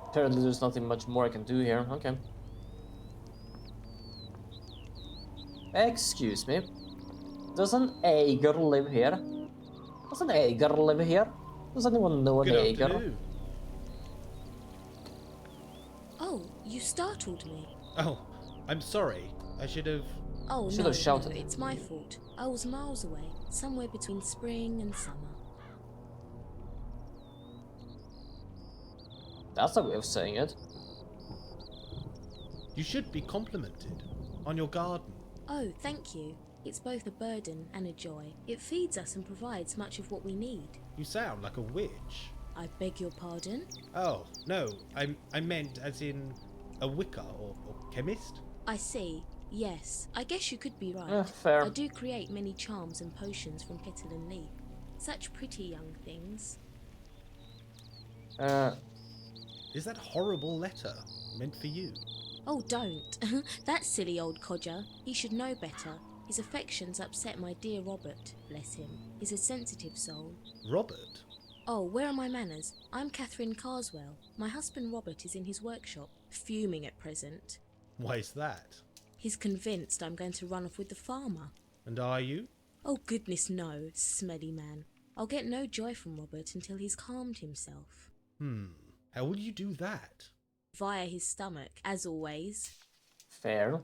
Speaker 1: Apparently there's nothing much more I can do here. Okay. Excuse me. Doesn't Ager live here? Doesn't Ager live here? Does anyone know an
Speaker 2: Good
Speaker 1: Ager?
Speaker 2: afternoon.
Speaker 9: Oh, you startled me.
Speaker 2: Oh, I'm sorry. I should have...
Speaker 9: Oh,
Speaker 1: Should
Speaker 9: no,
Speaker 1: have shouted.
Speaker 9: no, it's my fault. I was miles away, somewhere between spring and summer.
Speaker 1: That's a way of saying it.
Speaker 2: You should be complimented on your garden.
Speaker 9: Oh, thank you. It's both a burden and a joy. It feeds us and provides much of what we need.
Speaker 2: You sound like a witch.
Speaker 9: I beg your pardon?
Speaker 2: Oh, no. I meant as in a wicca or chemist.
Speaker 9: I see. Yes, I guess you could be right.
Speaker 1: Fair.
Speaker 9: I do create many charms and potions from petal and leaf. Such pretty young things.
Speaker 2: Is that horrible letter meant for you?
Speaker 9: Oh, don't. That silly old codger. He should know better. His affections upset my dear Robert, bless him. He's a sensitive soul.
Speaker 2: Robert?
Speaker 9: Oh, where are my manners? I'm Catherine Carswell. My husband Robert is in his workshop, fuming at present.
Speaker 2: Why is that?
Speaker 9: He's convinced I'm going to run off with the farmer.
Speaker 2: And are you?
Speaker 9: Oh, goodness no, smelly man. I'll get no joy from Robert until he's calmed himself.
Speaker 2: How will you do that?
Speaker 9: Via his stomach, as always.
Speaker 1: Fair.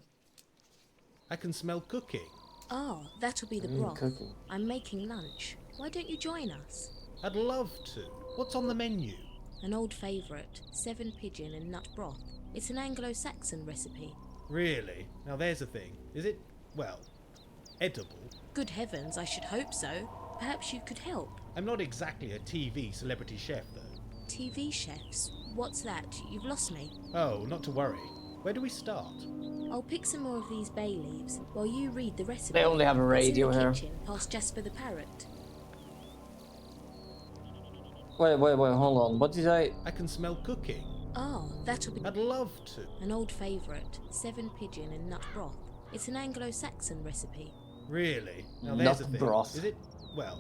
Speaker 2: I can smell cooking.
Speaker 9: Ah, that'll be the broth.
Speaker 1: Cooking.
Speaker 9: I'm making lunch. Why don't you join us?
Speaker 2: I'd love to. What's on the menu?
Speaker 9: An old favourite, 7 pigeon and nut broth. It's an Anglo-Saxon recipe.
Speaker 2: Really? Now there's a thing. Is it, well, edible?
Speaker 9: Good heavens, I should hope so. Perhaps you could help.
Speaker 2: I'm not exactly a TV celebrity chef, though.
Speaker 9: TV chefs? What's that? You've lost me.
Speaker 2: Oh, not to worry. Where do we start?
Speaker 9: I'll pick some more of these bay leaves while you read the recipe.
Speaker 1: They only have a radio
Speaker 9: it's in the
Speaker 1: here.
Speaker 9: kitchen, past Jasper the parrot.
Speaker 1: Wait, hold on. What did I...
Speaker 2: I can smell cooking.
Speaker 9: Oh, that'll be
Speaker 2: I'd love to.
Speaker 9: an old favourite. 7 pigeon and nut broth. It's an Anglo-Saxon recipe.
Speaker 2: Really? Now
Speaker 1: Nut
Speaker 2: there's a thing.
Speaker 1: broth.
Speaker 2: Is it, well,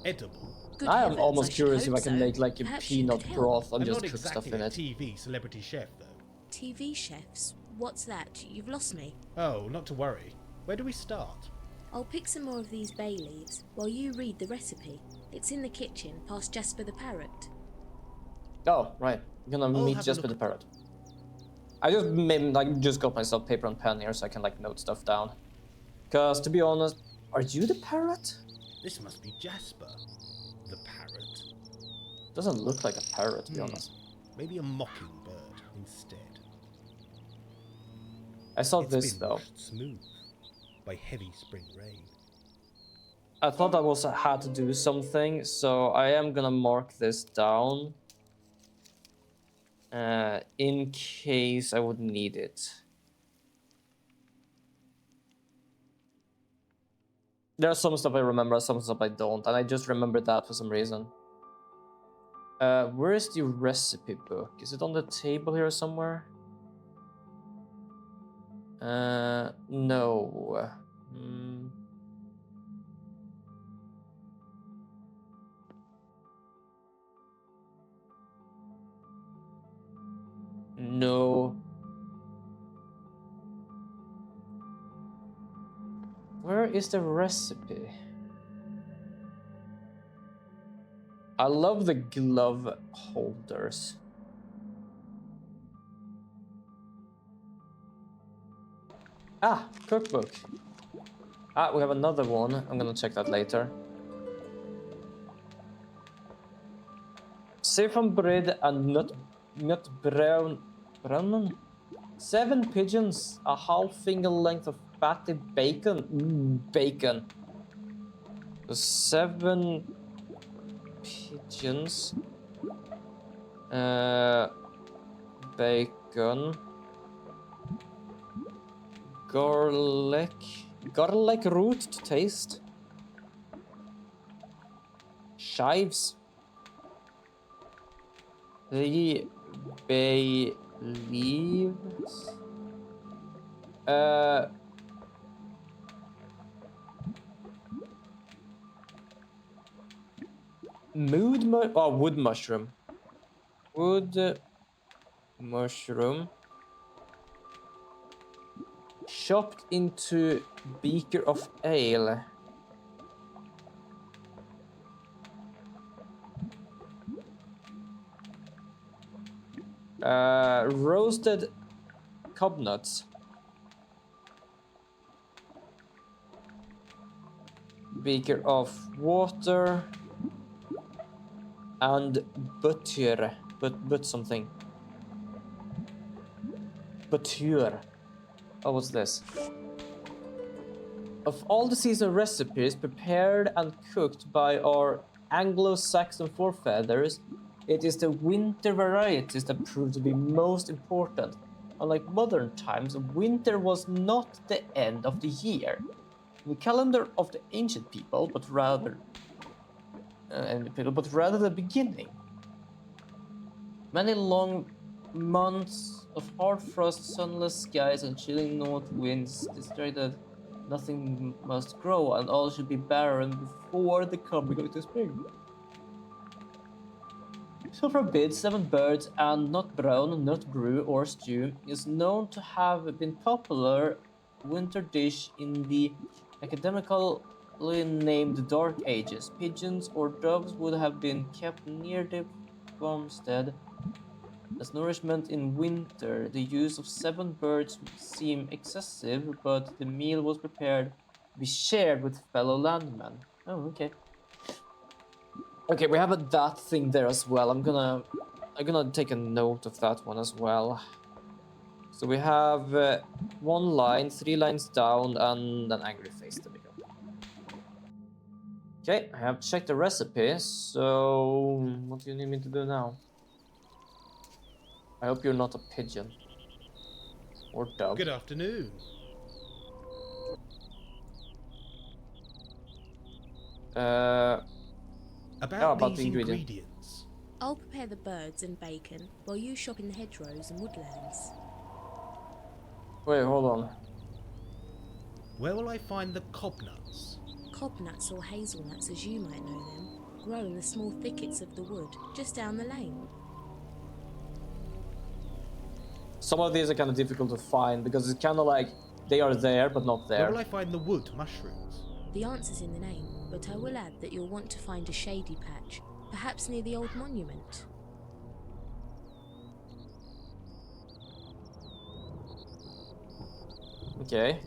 Speaker 2: edible?
Speaker 9: Good
Speaker 1: I am
Speaker 9: heavens,
Speaker 1: almost
Speaker 9: should
Speaker 1: curious if
Speaker 9: hope
Speaker 1: I can
Speaker 9: so.
Speaker 1: make like a
Speaker 9: Perhaps you
Speaker 1: peanut
Speaker 9: could help.
Speaker 1: broth and
Speaker 2: I'm
Speaker 1: just
Speaker 2: not
Speaker 1: cook stuff
Speaker 2: exactly
Speaker 1: in
Speaker 2: a
Speaker 1: it.
Speaker 2: TV celebrity chef, though.
Speaker 9: TV chefs? What's that? You've lost me.
Speaker 2: Oh, not to worry. Where do we start?
Speaker 9: I'll pick some more of these bay leaves while you read the recipe. It's in the kitchen, past Jasper the parrot.
Speaker 1: Oh, right. I'm gonna
Speaker 2: I'll
Speaker 1: meet
Speaker 2: have a
Speaker 1: Jasper the
Speaker 2: look.
Speaker 1: parrot. I just made, like, just got myself paper and pen here so I can like note stuff down. Cause to be honest, are you the parrot?
Speaker 2: This must be Jasper. The parrot.
Speaker 1: Doesn't look like a parrot, to be honest.
Speaker 2: Maybe a mockingbird instead.
Speaker 1: I saw
Speaker 2: It's
Speaker 1: this
Speaker 2: been
Speaker 1: though.
Speaker 2: washed smooth by heavy spring rain.
Speaker 1: I thought I was had to do something, so I am gonna mark this down. In case I would need it. There's some stuff I remember, some stuff I don't, and I just remember that for some reason. Where is the recipe book? Is it on the table here somewhere? No. No. Where is the recipe? I love the glove holders. Ah, cookbook. Ah, we have another one. I'm gonna check that later. Saffron bread and nut brown. 7 pigeons, a half finger length of fatty bacon. Bacon. So 7 pigeons. Bacon. Garlic root to taste. Chives. 3 bay leaves. Wood mushroom. Wood mushroom. Chopped into beaker of ale. Roasted cob nuts. Beaker of water. And butter. But something. Butter. Oh, what's this? Of all the seasonal recipes prepared and cooked by our Anglo-Saxon forefathers, it is the winter varieties that proved to be most important. Unlike modern times, winter was not the end of the year. In the calendar of the ancient people, but rather the beginning. Many long months of hard frost, sunless skies, and chilling north winds demonstrate that nothing must grow, and all should be barren before the coming of the spring. So forbid 7 birds and nut brown, nut brew, or stew is known to have been popular winter dish in the academically named Dark Ages. Pigeons or doves would have been kept near the farmstead as nourishment in winter. The use of 7 birds would seem excessive, but the meal was prepared to be shared with fellow landmen. Oh, okay. Okay, we have that thing there as well. I'm gonna take a note of that one as well. So we have 1 line, 3 lines down, and an angry face. There we go. Okay, I have checked the recipe, so what do you need me to do now? I hope you're not a pigeon. Or dove.
Speaker 2: Good afternoon. About
Speaker 1: about
Speaker 2: these
Speaker 1: the ingredient.
Speaker 2: ingredients.
Speaker 9: I'll prepare the birds and bacon while you shop in the hedgerows and woodlands.
Speaker 1: Wait, hold on.
Speaker 2: Where will I find the cobnuts?
Speaker 9: Cobnuts or hazelnuts, as you might know them, grow in the small thickets of the wood just down the lane.
Speaker 1: Some of these are kind of difficult to find because it's kind of like they are there but not
Speaker 2: Where
Speaker 1: there.
Speaker 2: will I find the wood mushrooms?
Speaker 9: The answer's in the name, but I will add that you'll want to find a shady patch, perhaps near the old monument.
Speaker 1: Okay.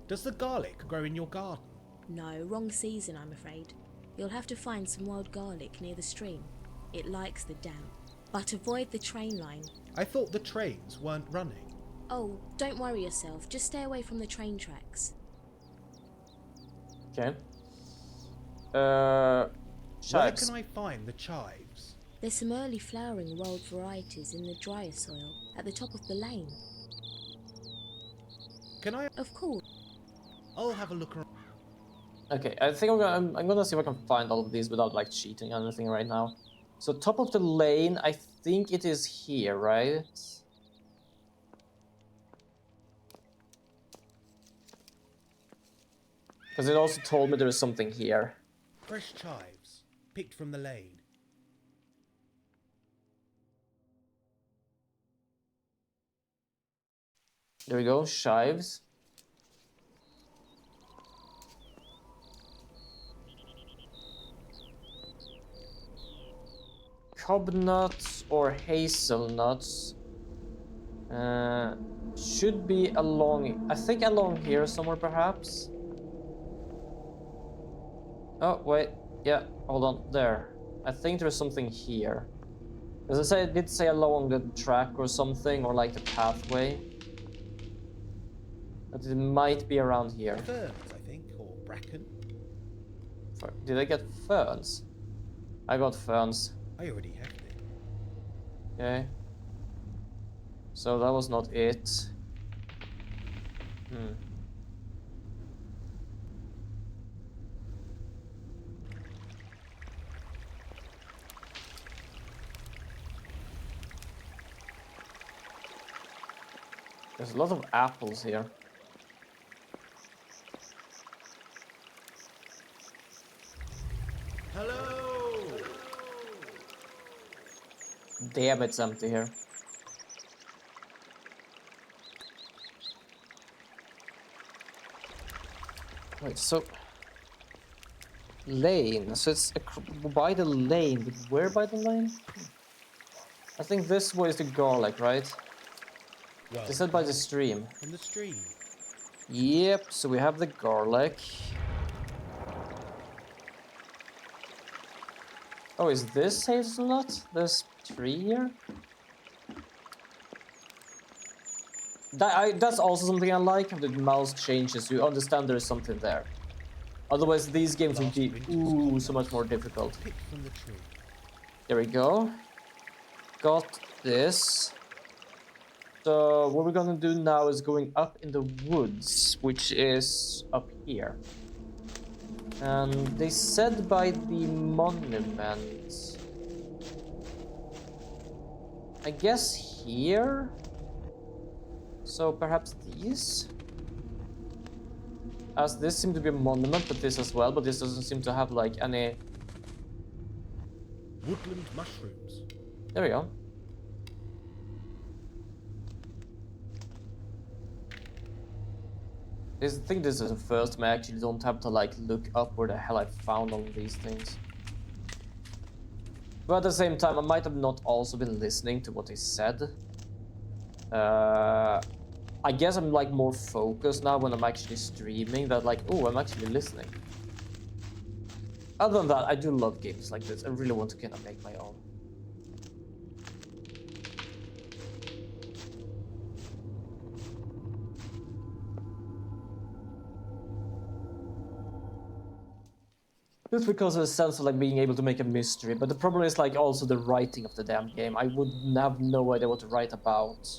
Speaker 2: Does the garlic grow in your garden?
Speaker 9: No, wrong season, I'm afraid. You'll have to find some wild garlic near the stream. It likes the damp. But avoid the train line.
Speaker 2: I thought the trains weren't running.
Speaker 9: Oh, don't worry yourself, just stay away from the train tracks.
Speaker 1: Okay.
Speaker 2: Where
Speaker 1: Chives.
Speaker 2: can I find the chives?
Speaker 9: There's some early flowering wild varieties in the drier soil at the top of the lane.
Speaker 2: Can I?
Speaker 9: Of course.
Speaker 2: I'll have a look around.
Speaker 1: Okay, I think I'm gonna see if I can find all of these without like cheating or anything right now. So top of the lane, I think it is here, right? Because it also told me there is something here.
Speaker 2: Fresh chives, picked from the lane.
Speaker 1: There we go, chives. Cobnuts or hazelnuts should be along, I think along here somewhere perhaps. Oh wait, yeah, hold on, there. I think there's something here. As I did say along the track or something, or like the pathway. But it might be around here.
Speaker 2: Ferns, I think, or bracken.
Speaker 1: Did I get ferns? I got ferns.
Speaker 2: I already have them.
Speaker 1: Okay. So that was not it. There's a lot of apples here.
Speaker 2: Hello!
Speaker 1: Damn, it's empty here. Wait, so... Lane, so it's by the lane, but where by the lane? I think this way is the garlic, right?
Speaker 2: Well,
Speaker 1: They said by the stream.
Speaker 2: from the stream.
Speaker 1: Yep, so we have the garlic. Oh, is this hazelnut? This tree here? That's also something I like, how the mouse changes, you understand there is something there. Otherwise these games would be, ooh, so much more difficult.
Speaker 2: Picked from the tree.
Speaker 1: There we go. Got this. So what we're gonna do now is going up in the woods, which is up here. And they said by the monument. I guess here? So perhaps these? As this seemed to be a monument, but this as well, but this doesn't seem to have like any...
Speaker 2: Woodland mushrooms.
Speaker 1: There we go. I think this is the first time I actually don't have to like look up where the hell I found all of these things. But at the same time, I might have not also been listening to what they said. I guess I'm like more focused now when I'm actually streaming, that like, oh, I'm actually listening. Other than that, I do love games like this. I really want to kind of make my own. Just because of the sense of like being able to make a mystery, but the problem is like also the writing of the damn game. I would have no idea what to write about.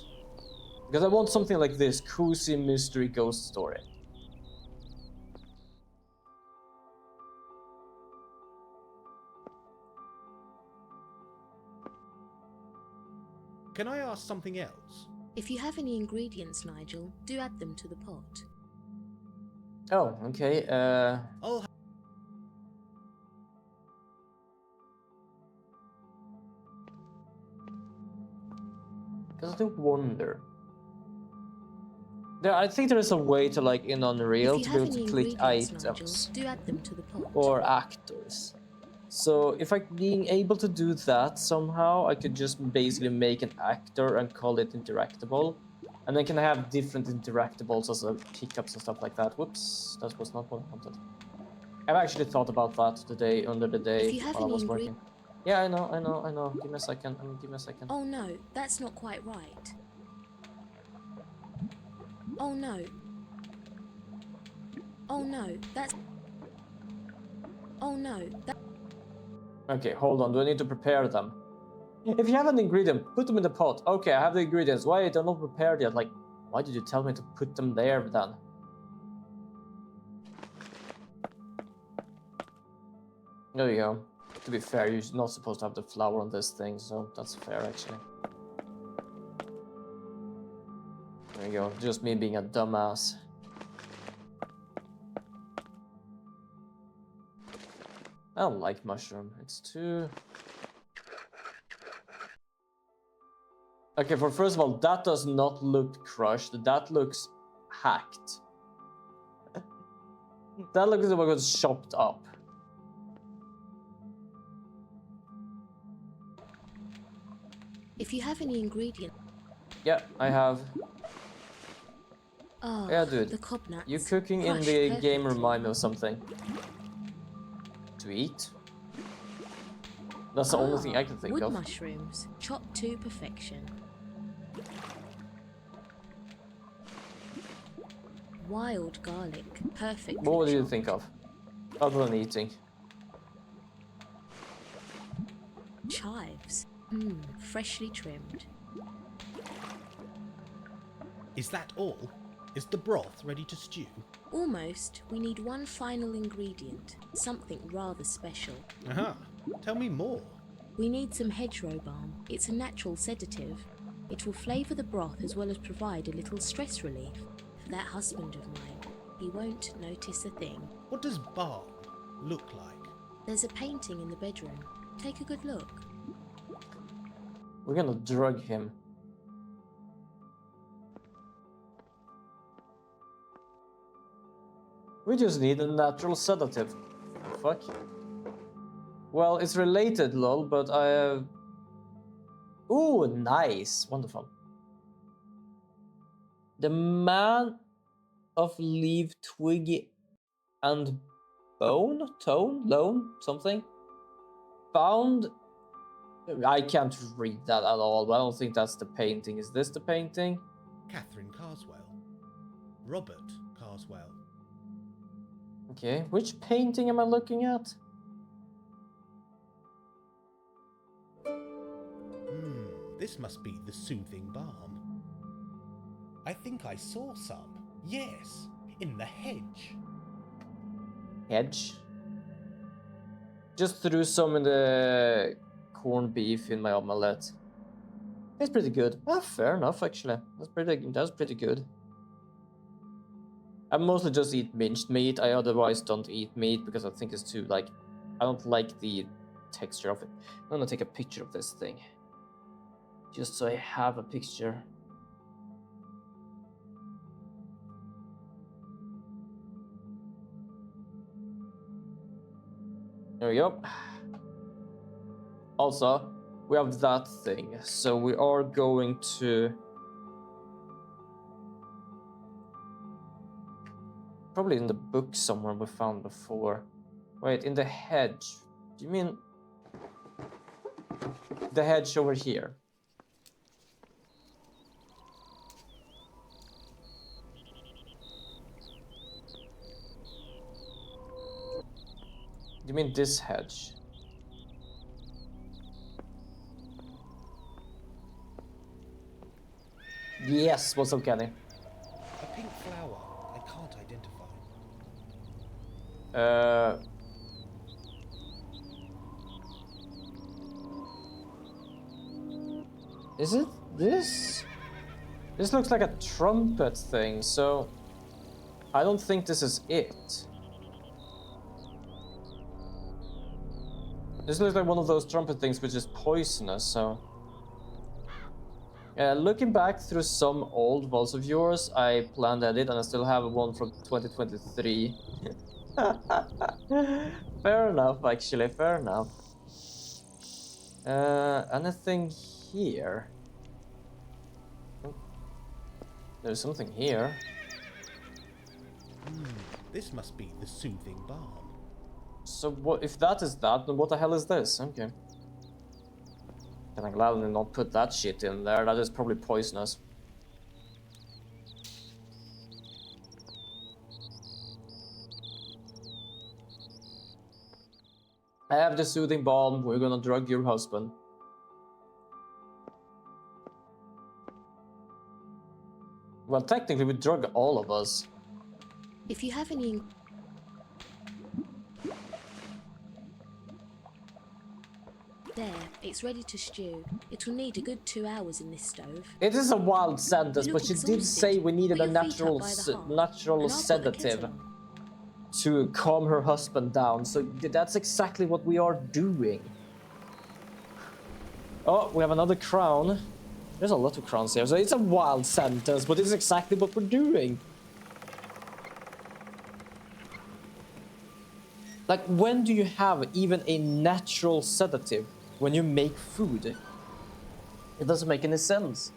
Speaker 1: Because I want something like this, cozy mystery ghost story.
Speaker 2: Can I ask something else?
Speaker 9: If you have any ingredients, Nigel, do add them to the pot.
Speaker 1: Oh, okay,
Speaker 2: I'll ha-
Speaker 1: because I do wonder. I think there is a way to like in Unreal
Speaker 9: If you
Speaker 1: to be
Speaker 9: have
Speaker 1: able to
Speaker 9: any
Speaker 1: click
Speaker 9: ingredients,
Speaker 1: items
Speaker 9: Nigel, do add them to the pot.
Speaker 1: or actors. So if I being able to do that somehow, I could just basically make an actor and call it interactable. And then can I have different interactables as a pickups and stuff like that. Whoops, that was not what I wanted. I've actually thought about that today, under the day,
Speaker 9: If you have
Speaker 1: while I
Speaker 9: any
Speaker 1: was working. Yeah, I know. Give me a second, give me a second.
Speaker 9: Oh no, that's not quite right. Oh no. Oh no, that's... Oh no, that...
Speaker 1: Okay, hold on, do I need to prepare them? If you have an ingredient, put them in the pot. Okay, I have the ingredients. Why they're not prepared yet? Like, why did you tell me to put them there then? There you go. To be fair, you're not supposed to have the flour on this thing, so that's fair actually. There you go, just me being a dumbass. I don't like mushroom, it's too... Okay, first of all, that does not look crushed, that looks hacked. That looks like it was chopped up.
Speaker 9: If you have any ingredient...
Speaker 1: Yeah, I have.
Speaker 9: Oh,
Speaker 1: Yeah, dude.
Speaker 9: the cob nuts.
Speaker 1: You cooking in
Speaker 9: Crushed
Speaker 1: the game
Speaker 9: perfectly.
Speaker 1: remind me of something. To eat? That's the only thing I can think
Speaker 9: wood
Speaker 1: of.
Speaker 9: mushrooms, chopped to perfection. Wild garlic, perfect.
Speaker 1: What do you
Speaker 9: chopped.
Speaker 1: think of? Other than eating.
Speaker 9: Chives, freshly trimmed.
Speaker 2: Is that all? Is the broth ready to stew?
Speaker 9: Almost. We need one final ingredient, something rather special.
Speaker 2: Aha, tell me more.
Speaker 9: We need some hedgerow balm. It's a natural sedative. It will flavour the broth as well as provide a little stress relief. For that husband of mine, he won't notice a thing.
Speaker 2: What does balm look like?
Speaker 9: There's a painting in the bedroom. Take a good look.
Speaker 1: We're gonna drug him. We just need a natural sedative. Fuck. Well, it's related, lol, but I have... Ooh, nice. Wonderful. The man of leaf, twig, and bone? Tone? Loan? Something? Found... I can't read that at all, but I don't think that's the painting. Is this the painting?
Speaker 2: Catherine Carswell. Robert Carswell.
Speaker 1: Okay, which painting am I looking at?
Speaker 2: This must be the soothing balm. I think I saw some. Yes, in the hedge.
Speaker 1: Hedge? Just threw some in the corned beef in my omelette. It's pretty good. Ah, fair enough, actually. That's pretty good. I mostly just eat minced meat. I otherwise don't eat meat because I think it's too, like... I don't like the texture of it. I'm gonna take a picture of this thing. Just so I have a picture. There we go. Also, we have that thing, so we are going to... Probably in the book somewhere we found before. Wait, in the hedge. Do you mean... the hedge over here? You mean this hedge? Yes, what's up, Kenny?
Speaker 2: A pink flower. I can't identify.
Speaker 1: Is it this? This looks like a trumpet thing, so I don't think this is it. This looks like one of those trumpet things which is poisonous, so... looking back through some old vaults of yours, I planned edit and I still have one from 2023. Fair enough, actually, fair enough. Anything here? Oh, there's something here.
Speaker 2: This must be the soothing balm.
Speaker 1: So what if that is that, then what the hell is this? Okay. Can I gladly not put that shit in there? That is probably poisonous. I have the soothing balm. We're gonna drug your husband. Well, technically, we drug all of us.
Speaker 9: If you have any there, it's ready to stew. It will need a good 2 hours in this stove.
Speaker 1: It is a wild sentence,
Speaker 9: You
Speaker 1: but
Speaker 9: look
Speaker 1: she did
Speaker 9: exhausted.
Speaker 1: say we needed
Speaker 9: Put
Speaker 1: a
Speaker 9: your feet
Speaker 1: natural,
Speaker 9: up by the hearth,
Speaker 1: natural
Speaker 9: and I'll put the
Speaker 1: sedative
Speaker 9: kettle on.
Speaker 1: to calm her husband down. So that's exactly what we are doing. Oh, we have another crown. There's a lot of crowns here, so it's a wild sentence, but it's exactly what we're doing. Like, when do you have even a natural sedative when you make food? It doesn't make any sense.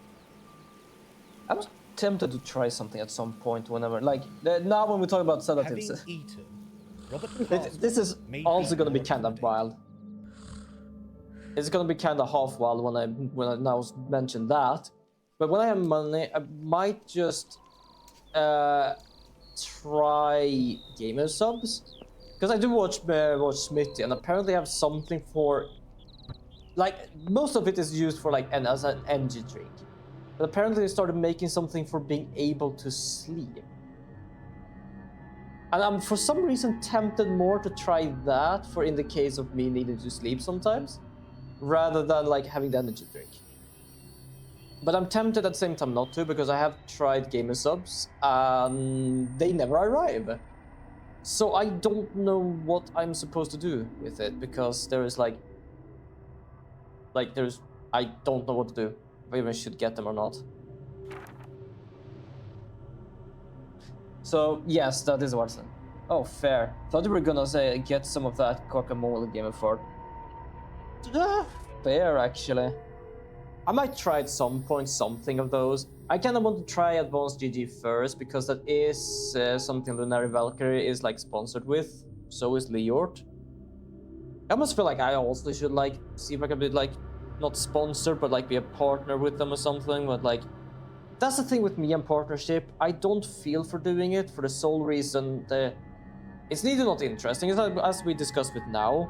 Speaker 1: I was tempted to try something at some point whenever, like, now when we talk about sedatives.
Speaker 2: Having eaten, Robert
Speaker 1: This is
Speaker 2: may
Speaker 1: also
Speaker 2: be
Speaker 1: gonna be
Speaker 2: more
Speaker 1: kind of
Speaker 2: accommodating.
Speaker 1: wild. It's gonna be kind of half wild when I now mention that, but when I have money, I might just try gamer subs, because I do watch Smitty, and apparently have something for, like, most of it is used for like as an energy drink, but apparently they started making something for being able to sleep. And I'm for some reason tempted more to try that for in the case of me needing to sleep sometimes, rather than like having the energy drink. But I'm tempted at the same time not to, because I have tried gamer subs and they never arrive. So I don't know what I'm supposed to do with it, because there is I don't know what to do. If I even should get them or not. So yes, that is what's. Oh, fair. Thought you were gonna say get some of that guacamole gamer for. Fair, actually. I might try at some point something of those. I kind of want to try Advanced GG first, because that is something Lunari Valkyrie is like sponsored with. So is Leort. I almost feel like I also should like see if I can be like not sponsored, but like be a partner with them or something. But like, that's the thing with me and partnership. I don't feel for doing it for the sole reason that it's neither not interesting. It's like, as we discussed with Now.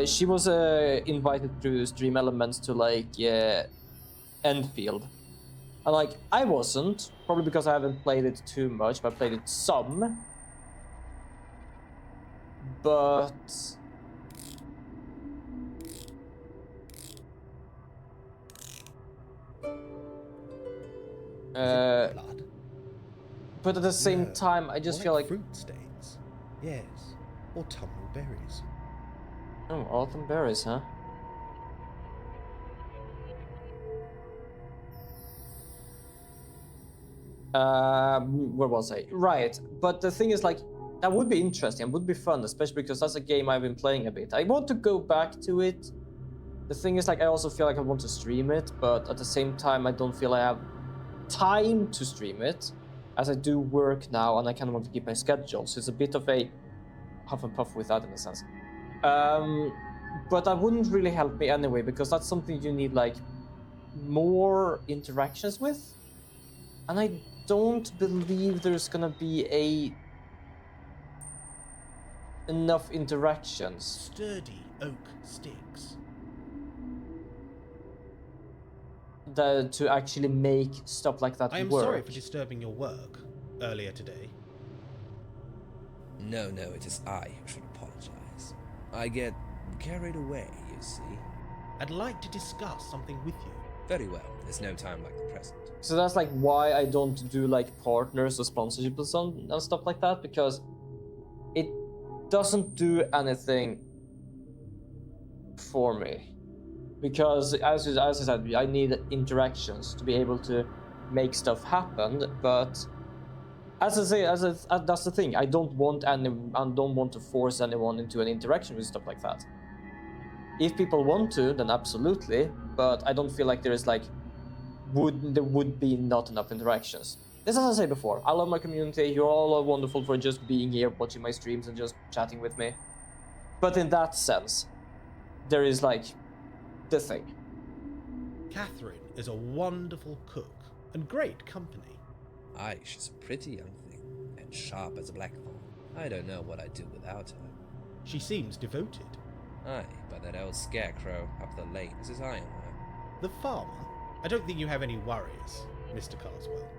Speaker 1: She was invited to Stream Elements to like Enfield, and like I wasn't, probably because I haven't played it too much, but I played it some. But
Speaker 2: Blood?
Speaker 1: but at the same
Speaker 2: No,
Speaker 1: time, I just
Speaker 2: more
Speaker 1: feel like
Speaker 2: fruit stains. Yes, autumnal berries.
Speaker 1: oh, autumn berries, huh? Where was I? Right, but the thing is, like, that would be interesting, would be fun, especially because that's a game I've been playing a bit. I want to go back to it. The thing is, like, I also feel like I want to stream it, but at the same time, I don't feel I have time to stream it, as I do work now, and I kind of want to keep my schedule. So it's a bit of a huff and puff with that in a sense. But that wouldn't really help me anyway, because that's something you need like more interactions with, and I don't believe there's gonna be a enough interactions
Speaker 2: Sturdy oak sticks.
Speaker 1: to actually make stuff like that
Speaker 2: I am
Speaker 1: work.
Speaker 2: sorry for disturbing your work earlier today.
Speaker 8: No, it is I who should apologize. I get carried away, you see.
Speaker 2: I'd like to discuss something with you.
Speaker 8: Very well, there's no time like the present.
Speaker 1: So that's like why I don't do like partners or sponsorships and stuff like that, because it doesn't do anything for me. Because as I said, I need interactions to be able to make stuff happen. But as I say, that's the thing. I don't want to force anyone into an interaction with stuff like that. If people want to, then absolutely. But I don't feel like there would be not enough interactions. This, as I say before, I love my community. You're all wonderful for just being here, watching my streams, and just chatting with me. But in that sense, there is like the thing.
Speaker 2: Catherine is a wonderful cook and great company.
Speaker 8: Aye, she's a pretty young thing, and sharp as a blackthorn. I don't know what I'd do without her.
Speaker 2: She seems devoted.
Speaker 8: Aye, but that old scarecrow up the lane is his eye on her.
Speaker 2: The farmer? I don't think you have any worries, Mr. Carswell.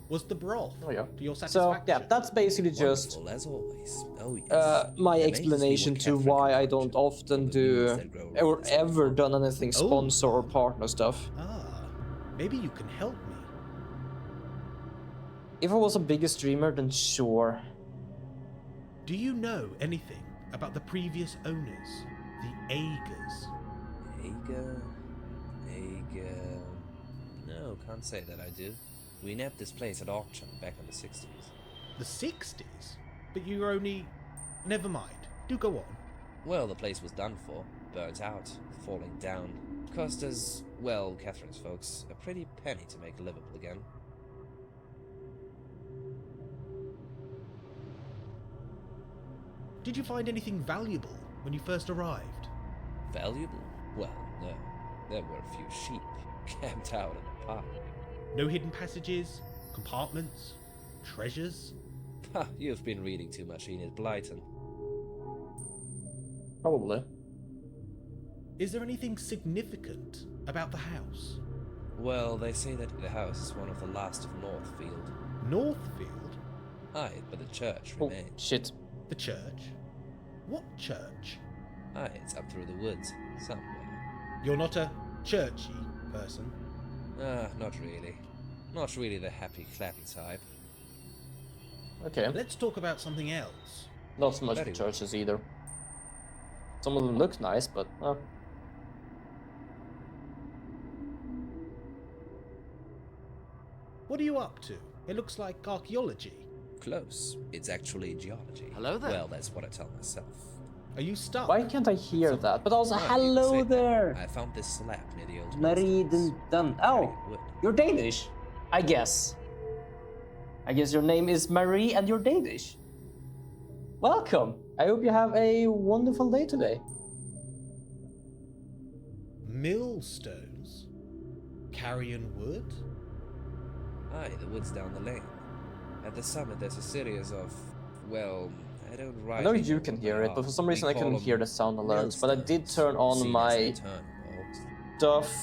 Speaker 2: Was the broth
Speaker 1: Oh, yeah.
Speaker 2: to your
Speaker 1: So
Speaker 2: satisfaction?
Speaker 1: yeah, that's basically just
Speaker 8: Wonderful as always. Oh yes.
Speaker 1: my
Speaker 8: Amazes me
Speaker 1: explanation
Speaker 8: what
Speaker 1: to
Speaker 8: Catherine
Speaker 1: why
Speaker 8: can
Speaker 1: I
Speaker 8: do.
Speaker 1: don't often
Speaker 8: All the
Speaker 1: do
Speaker 8: weeds that grow
Speaker 1: or
Speaker 8: around this
Speaker 1: ever
Speaker 8: farm.
Speaker 1: done anything
Speaker 2: Oh.
Speaker 1: sponsor or partner stuff.
Speaker 2: Ah, maybe you can help me.
Speaker 1: If I was a bigger streamer, then sure.
Speaker 2: Do you know anything about the previous owners, the Agers?
Speaker 8: Aga. No, can't say that I do. We nabbed this place at auction back in the 60s.
Speaker 2: The 60s? But you're only... Never mind. Do go on.
Speaker 8: Well, the place was done for, burnt out, falling down. Cost us, well, Catherine's folks, a pretty penny to make it livable again.
Speaker 2: Did you find anything valuable when you first arrived?
Speaker 8: Valuable? Well, no. There were a few sheep camped out in the park.
Speaker 2: No hidden passages? Compartments? Treasures?
Speaker 8: Ha, you've been reading too much Enid Blyton.
Speaker 1: Probably.
Speaker 2: Is there anything significant about the house?
Speaker 8: Well, they say that the house is one of the last of Northfield.
Speaker 2: Northfield?
Speaker 8: Aye, but the church
Speaker 1: Oh,
Speaker 8: remains.
Speaker 1: shit.
Speaker 2: The church? What church?
Speaker 8: Aye, it's up through the woods, somewhere.
Speaker 2: You're not a churchy person.
Speaker 8: Not really. Not really the happy, clappy type.
Speaker 1: Okay.
Speaker 2: Let's talk about something else.
Speaker 1: Not so much
Speaker 8: Very
Speaker 1: for
Speaker 8: well.
Speaker 1: churches either. Some of them look nice, but
Speaker 2: What are you up to? It looks like archaeology.
Speaker 8: Close. It's actually geology.
Speaker 10: Hello there.
Speaker 8: Well, that's what I tell myself.
Speaker 2: Are you stuck?
Speaker 1: why can't I hear that? But also,
Speaker 8: Well, you can
Speaker 1: hello
Speaker 8: say that.
Speaker 1: there!
Speaker 8: I found this slab near the old
Speaker 1: Marie
Speaker 8: Wilsons.
Speaker 1: Dun.
Speaker 8: Very
Speaker 1: Oh,
Speaker 8: good wood.
Speaker 1: you're Danish, I guess. I guess your name is Marie and you're Danish. Welcome. I hope you have a wonderful day today.
Speaker 2: Millstones? Carrion wood?
Speaker 8: Aye, the woods down the lane. At the summit, there's a series of, well, I don't
Speaker 1: I
Speaker 8: rightly
Speaker 1: know you
Speaker 8: what
Speaker 1: can
Speaker 8: they
Speaker 1: hear it,
Speaker 8: are.
Speaker 1: but for some
Speaker 8: We
Speaker 1: reason I
Speaker 8: call
Speaker 1: couldn't
Speaker 8: them
Speaker 1: hear the sound alerts. But I did turn on
Speaker 8: millstones, seen as
Speaker 1: my
Speaker 8: eternal.
Speaker 1: stuff.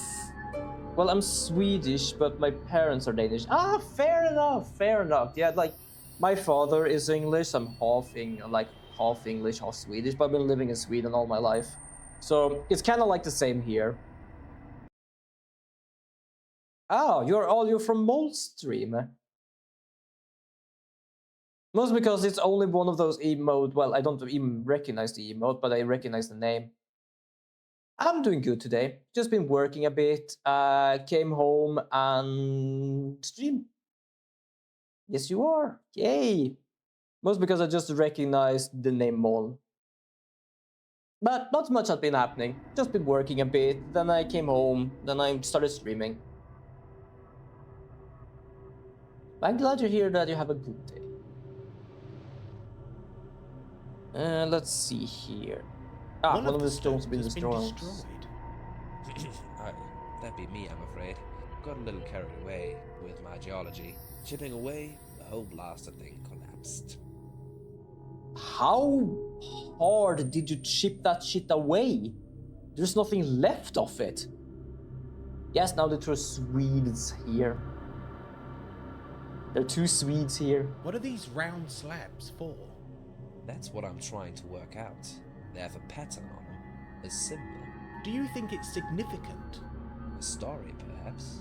Speaker 1: Well, I'm Swedish, but my parents are Danish. Ah, fair enough, fair enough. Yeah, like my father is English. I'm half English, half Swedish. But I've been living in Sweden all my life, so it's kind of like the same here. Oh, you're from Moldstream. Mostly because it's only one of those emote. Well, I don't even recognize the emote, but I recognize the name. I'm doing good today. Just been working a bit. Came home and streamed. Yes, you are. Yay! Most because I just recognized the name Mol. But not much has been happening. Just been working a bit. Then I came home. Then I started streaming. I'm glad to hear that you have a good day. Let's see here. Ah, one of the stones has been destroyed.
Speaker 8: Aye, that'd be me, I'm afraid. Got a little carried away with my geology. Chipping away, the whole blasted thing collapsed.
Speaker 1: How hard did you chip that shit away? There's nothing left of it. Yes, now there are Swedes here. There are 2 Swedes here.
Speaker 2: What are these round slabs for?
Speaker 10: That's what I'm trying to work out. They have a pattern on them, a symbol,
Speaker 2: Do you think it's significant?
Speaker 10: a story perhaps.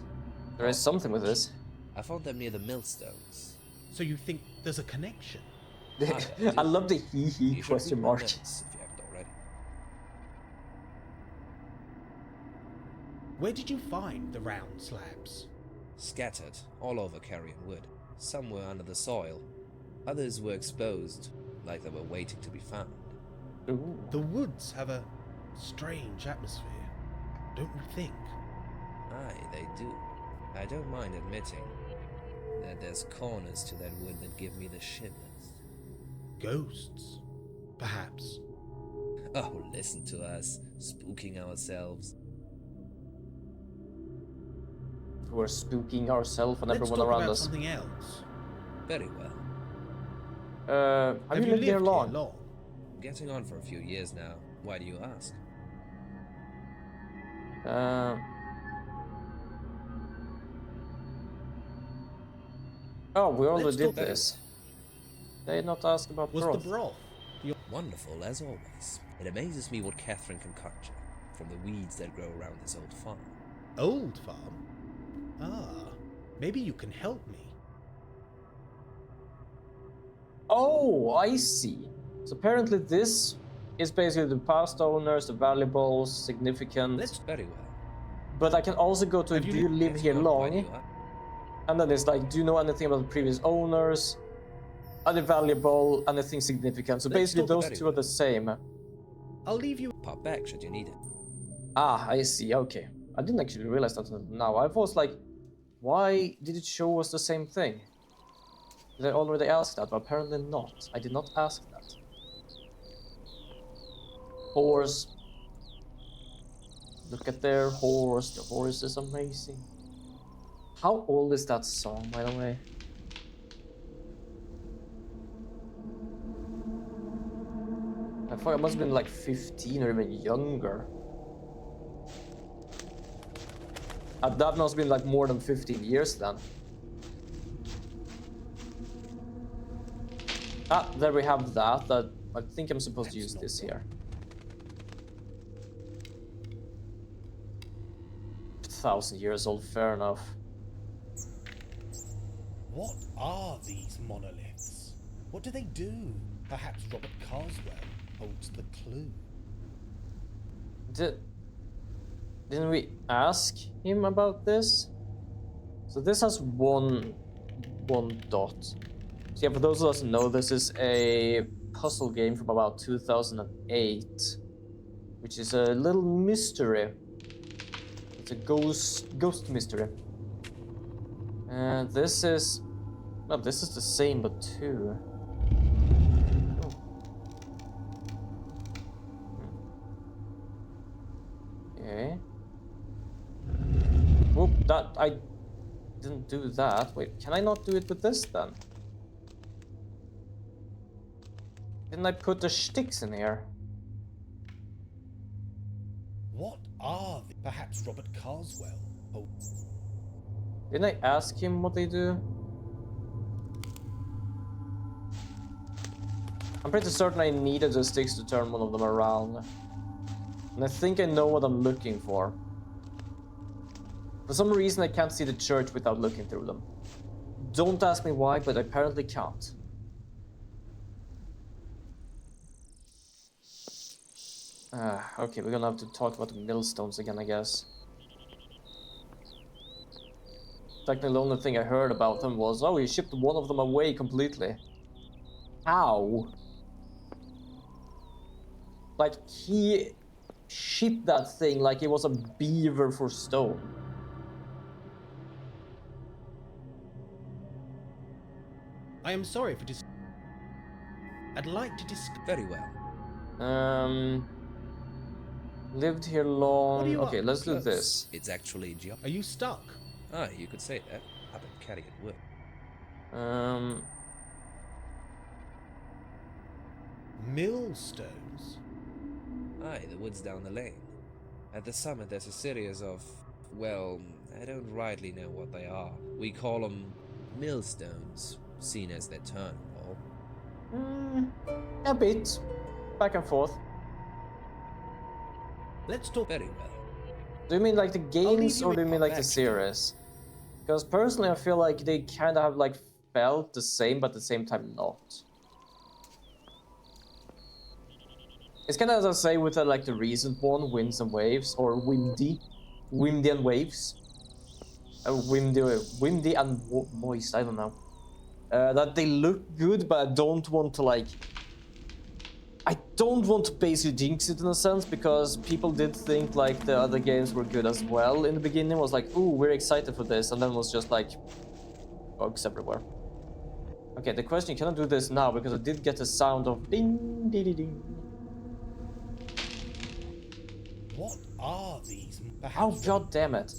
Speaker 1: There is something with this.
Speaker 10: I found them near the millstones.
Speaker 2: So you think there's a connection?
Speaker 1: I love the
Speaker 10: You
Speaker 1: hee
Speaker 10: should
Speaker 1: question
Speaker 10: read my
Speaker 1: mark.
Speaker 10: notes if you haven't already.
Speaker 2: Where did you find the round slabs?
Speaker 10: Scattered all over Carrion Wood. Some were under the soil. Others were exposed, like they were waiting to be found.
Speaker 1: Ooh.
Speaker 2: The woods have a strange atmosphere, don't you think?
Speaker 10: Aye, they do. I don't mind admitting that there's corners to that wood that give me the shivers.
Speaker 2: Ghosts, perhaps.
Speaker 10: Oh, listen to us, spooking ourselves.
Speaker 1: We're spooking ourselves and
Speaker 2: Let's
Speaker 1: everyone
Speaker 2: talk
Speaker 1: around
Speaker 2: about
Speaker 1: us.
Speaker 2: something else.
Speaker 10: Very well.
Speaker 1: Have you lived here long?
Speaker 10: Getting on for a few years now. Why do you ask?
Speaker 1: Oh, we already
Speaker 2: Let's
Speaker 1: did
Speaker 2: talk about
Speaker 1: this. They did not ask about
Speaker 2: Was
Speaker 1: broth.
Speaker 2: the broth?
Speaker 10: Wonderful, as always. It amazes me what Catherine can conjure from the weeds that grow around this old farm.
Speaker 2: Old farm? Ah, maybe you can help me.
Speaker 1: Oh, I see. So apparently this is basically the past owners, the valuables, significant.
Speaker 10: That's very well.
Speaker 1: But I can also go to
Speaker 2: Have
Speaker 1: do
Speaker 2: you
Speaker 1: you live
Speaker 10: Getting
Speaker 1: here
Speaker 10: on, why do
Speaker 1: long?
Speaker 10: you ask?
Speaker 1: And then it's like, do you know anything about the previous owners? Are they valuable? Anything significant? So
Speaker 10: Let's
Speaker 1: basically
Speaker 10: talk
Speaker 1: those
Speaker 10: about
Speaker 1: two are the same.
Speaker 2: I'll leave you.
Speaker 10: Pop back should you need it.
Speaker 1: Ah, I see, okay. I didn't actually realize that now. I was like, why did it show us the same thing? Did I already ask that? But apparently not. I did not ask that. Horse. Look at their horse. The horse is amazing. How old is that song, by the way? I thought it must have been like 15 or even younger. That must have been like more than 15 years then. Ah, there we have that. I think I'm supposed to use this here. 1,000 years old, fair enough.
Speaker 2: What are these monoliths? What do they do? Perhaps Robert Carswell holds the clue.
Speaker 1: Didn't we ask him about this? So this has one dot. So yeah, for those who doesn't know, this is a puzzle game from about 2008, which is a little mystery. It's a ghost mystery. And this is the same but 2. Oh. Okay. Whoop, that I didn't do that. Wait, can I not do it with this then? Didn't I put the sticks in here?
Speaker 2: What are they? Perhaps Robert Carswell holds.
Speaker 1: Didn't I ask him what they do? I'm pretty certain I needed the sticks to turn one of them around. And I think I know what I'm looking for. For some reason I can't see the church without looking through them. Don't ask me why, but I apparently can't. Okay, we're gonna have to talk about the millstones again, I guess. Technically, the only thing I heard about them was, oh, he shipped one of them away completely. How? Like, he shipped that thing like it was a beaver for stone.
Speaker 2: I am sorry for I'd like to discuss.
Speaker 10: Very well.
Speaker 1: Lived here
Speaker 2: What
Speaker 1: long.
Speaker 2: are you
Speaker 1: Okay,
Speaker 2: up
Speaker 1: let's do
Speaker 2: close?
Speaker 1: this.
Speaker 10: It's actually
Speaker 2: Are you stuck?
Speaker 10: Ah, you could say that. Up in Carrion Wood.
Speaker 2: Millstones?
Speaker 10: Aye, the woods down the lane. At the summit there's a series of, well, I don't rightly know what they are. We call them millstones, seen as their turn and all.
Speaker 1: A bit. Back and forth.
Speaker 2: Let's talk.
Speaker 10: Very well.
Speaker 1: Do you mean like the games
Speaker 2: you
Speaker 1: or do you
Speaker 2: with
Speaker 1: mean like the
Speaker 2: backstory.
Speaker 1: series? Because personally I feel like they kind of have like felt the same but at the same time not. It's kind of as I say with like the recent one, Winds and Waves, or Windy and Waves. Windy and moist, I don't know. That they look good, but I don't want to like... I don't want to basically jinx it in a sense, because people did think like the other games were good as well in the beginning. It was like, ooh, we're excited for this, and then it was just like bugs everywhere. Okay, the question, you cannot do this now, because I did get a sound of ding, ding, ding, ding.
Speaker 2: What are these?
Speaker 1: Oh, god damn it.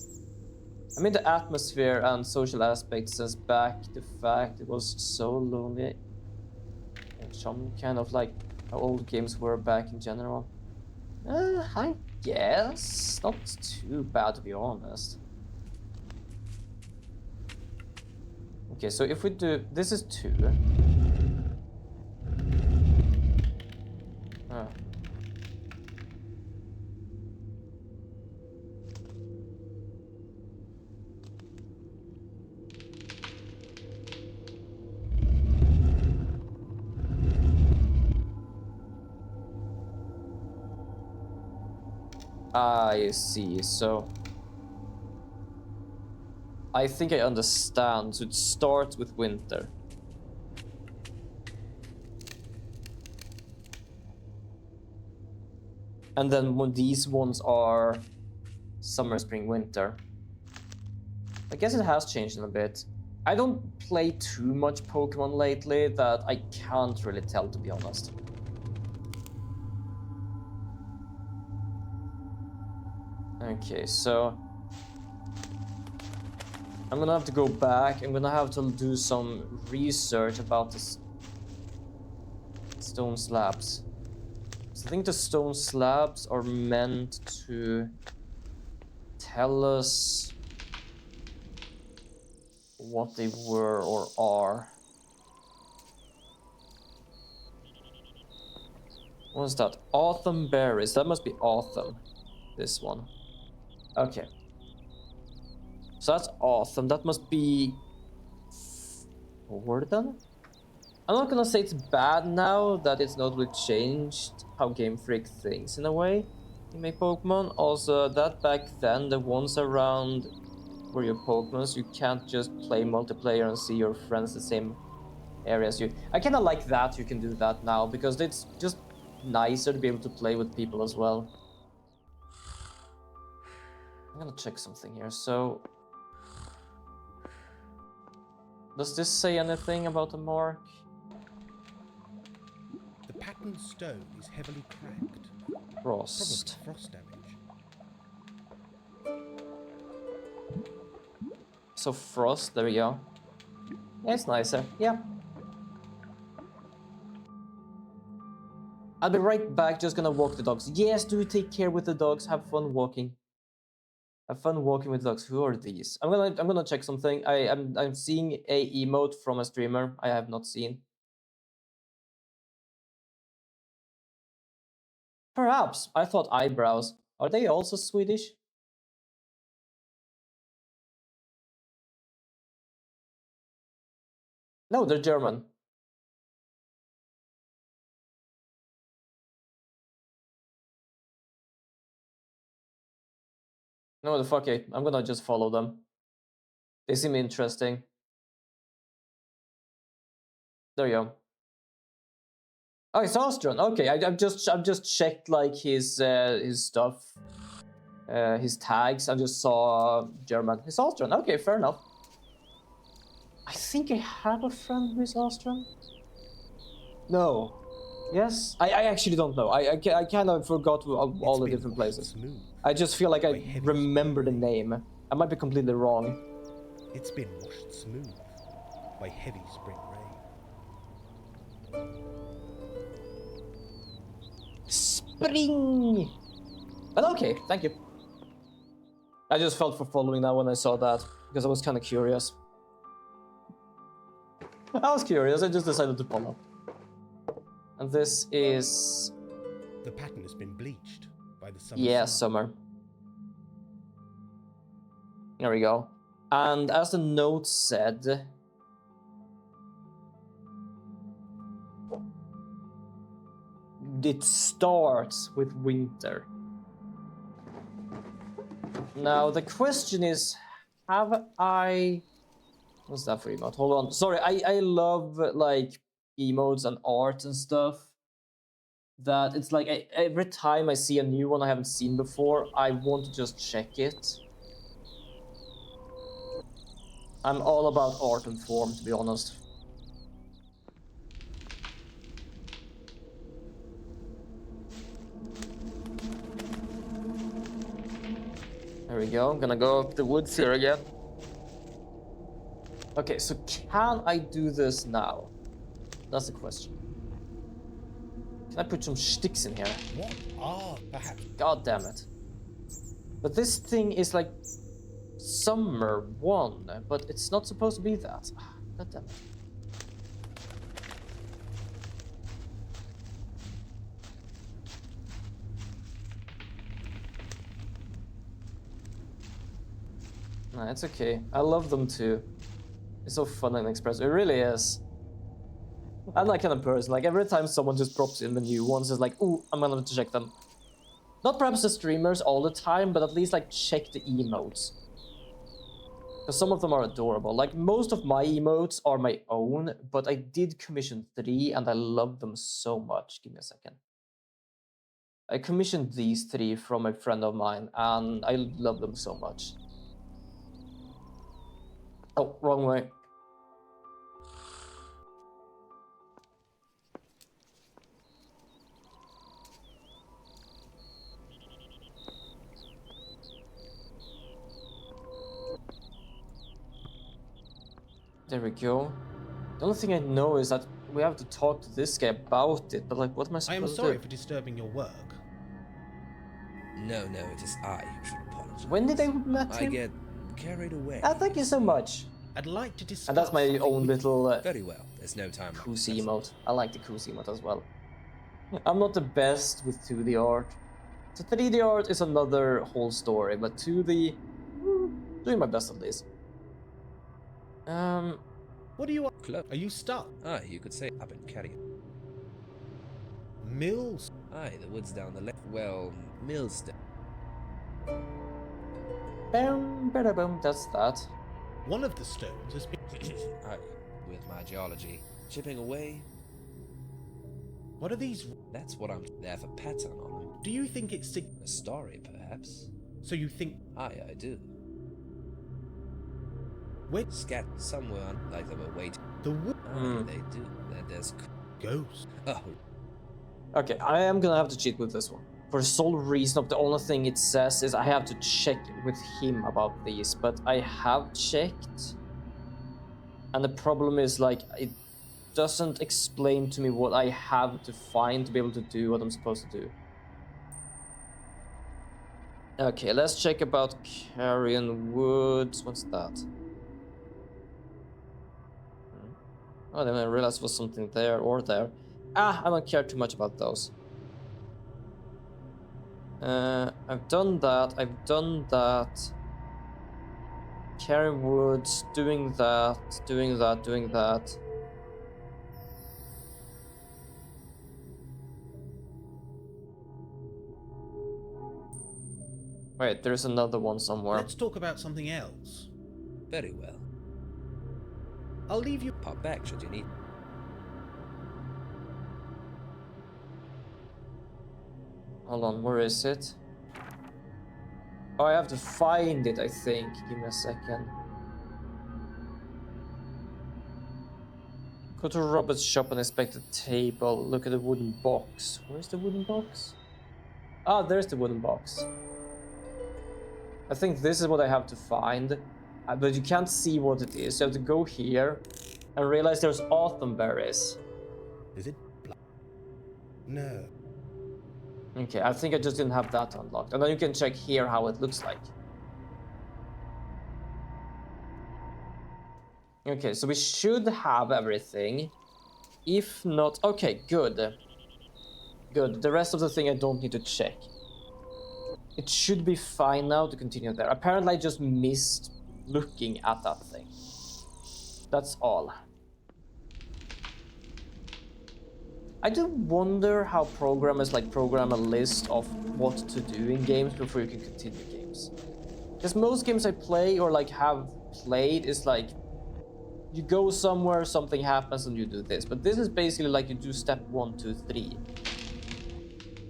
Speaker 1: I mean, the atmosphere and social aspects says back the fact it was so lonely. Some kind of like how old games were back in general. I guess. Not too bad, to be honest. Okay, so if we do... This is 2. Oh. I see, so... I think I understand. So it starts with winter. And then when these ones are summer, spring, winter. I guess it has changed a bit. I don't play too much Pokemon lately that I can't really tell, to be honest. Okay, so I'm gonna have to go back. I'm gonna have to do some research about the stone slabs. So I think the stone slabs are meant to tell us what they were or are. What is that? Autumn berries. That must be autumn. This one. Okay. So that's awesome. That must be forward then? I'm not gonna say it's bad now that it's not really changed how Game Freak thinks in a way in my Pokemon. Also, that back then, the ones around where your Pokemons, you can't just play multiplayer and see your friends the same area as you. I kind of like that you can do that now because it's just nicer to be able to play with people as well. I'm gonna check something here. So, does this say anything about the mark?
Speaker 2: The patterned stone is heavily cracked.
Speaker 1: Frost.
Speaker 2: Probably frost damage.
Speaker 1: So frost, there we go. Yeah, it's nicer. Yeah. I'll be right back, just gonna walk the dogs. Yes, do take care with the dogs. Have fun walking. Have fun walking with dogs. Who are these? I'm gonna check something. I'm seeing a emote from a streamer I have not seen. Perhaps. I thought eyebrows. Are they also Swedish? No, they're German. No, the fuck it. I'm gonna just follow them. They seem interesting. There you go. Oh, it's Austrian. Okay, I've just checked like his stuff, his tags. I just saw German. He's Austrian. Okay, fair enough. I think I have a friend who is Austrian. No. Yes? I actually don't know. I kind of forgot all the different places.
Speaker 2: Smooth.
Speaker 1: I just feel like I remember the name. I might be completely wrong.
Speaker 2: It's been washed smooth by heavy spring rain.
Speaker 1: Bring! But okay, thank you. I just felt for following that when I saw that, because I was kind of curious. I was curious, I just decided to follow. And this is...
Speaker 2: The pattern has been bleached by the summer
Speaker 1: yeah,
Speaker 2: sun.
Speaker 1: summer. There we go. And as the note said... it starts with winter. Now, the question is, have I... what's that for emote? Hold on. Sorry, I love, like, emotes and art and stuff. That it's like, every time I see a new one I haven't seen before, I want to just check it. I'm all about art and form, to be honest. There we go. I'm gonna go up the woods here again. Okay, so can I do this now? That's the question. Can I put some sticks in here?
Speaker 2: What are perhaps?
Speaker 1: God damn it. But this thing is like summer 1, but it's not supposed to be that. God damn it. Nah, it's okay. I love them too. It's so fun and expressive. It really is. I'm that kind of person. Like, every time someone just drops in the new ones, it's like, ooh, I'm gonna have to check them. Not perhaps the streamers all the time, but at least, like, check the emotes. Because some of them are adorable. Like, most of my emotes are my own, but I did commission 3, and I love them so much. Give me a second. I commissioned these 3 from a friend of mine, and I love them so much. Oh, wrong way. There we go. The only thing I know is that we have to talk to this guy about it, but like, what am I
Speaker 2: I
Speaker 1: supposed
Speaker 2: am
Speaker 1: to do?
Speaker 2: sorry for disturbing your work.
Speaker 10: No, it is I who should apologize.
Speaker 1: When did I met
Speaker 10: I
Speaker 1: him?
Speaker 10: get carried away.
Speaker 1: Thank you so much.
Speaker 2: I'd like to discuss.
Speaker 1: And that's my own little
Speaker 10: Very well. There's no time.
Speaker 1: Koozie emote. I like the Koozie emote as well. I'm not the best with 2D art. So 3D art is another whole story, but 2D, doing my best at least.
Speaker 2: What do you want?
Speaker 10: Close.
Speaker 2: Are you stuck?
Speaker 10: Ah, you could say up and carry.
Speaker 2: Mills?
Speaker 10: Aye, the woods down the left. Well, Millstone.
Speaker 1: Boom, bada boom, that's that.
Speaker 2: One of the stones has been...
Speaker 10: Aye, with my geology. Chipping away.
Speaker 2: What are these?
Speaker 10: That's what I'm there for pattern on them.
Speaker 2: Do you think it's...
Speaker 10: A story, perhaps?
Speaker 2: So you think...
Speaker 10: Aye, I do.
Speaker 2: Where?
Speaker 10: Scat somewhere, like they were waiting.
Speaker 2: The wood...
Speaker 10: Aye, they do. There's...
Speaker 2: Ghosts.
Speaker 10: Oh.
Speaker 1: Okay, I am gonna have to cheat with this one. For the sole reason of the only thing it says is I have to check with him about these, but I have checked. And the problem is, like, it doesn't explain to me what I have to find to be able to do what I'm supposed to do. Okay, let's check about Carrion Woods. What's that? Oh, then I realized there was something there or there. I don't care too much about those. I've done that. Carrion Woods, doing that. Wait, there's another one somewhere.
Speaker 2: Let's talk about something else.
Speaker 10: Very well.
Speaker 2: I'll leave you...
Speaker 10: Pop back should you need.
Speaker 1: Hold on, where is it? Oh, I have to find it, I think. Give me a second. Go to Robert's shop and inspect the table. Look at the wooden box. Where's the wooden box? Ah, there's the wooden box. I think this is what I have to find. But you can't see what it is. You have to go here and realize there's autumn berries.
Speaker 2: Is it... No.
Speaker 1: Okay, I think I just didn't have that unlocked. And then you can check here how it looks like. Okay, so we should have everything. If not... Okay, good. Good. The rest of the thing I don't need to check. It should be fine now to continue there. Apparently I just missed looking at that thing. That's all. I do wonder how programmers like program a list of what to do in games before you can continue games. Because most games I play or like have played is like you go somewhere, something happens, and you do this. But this is basically like you do step 1, 2, 3.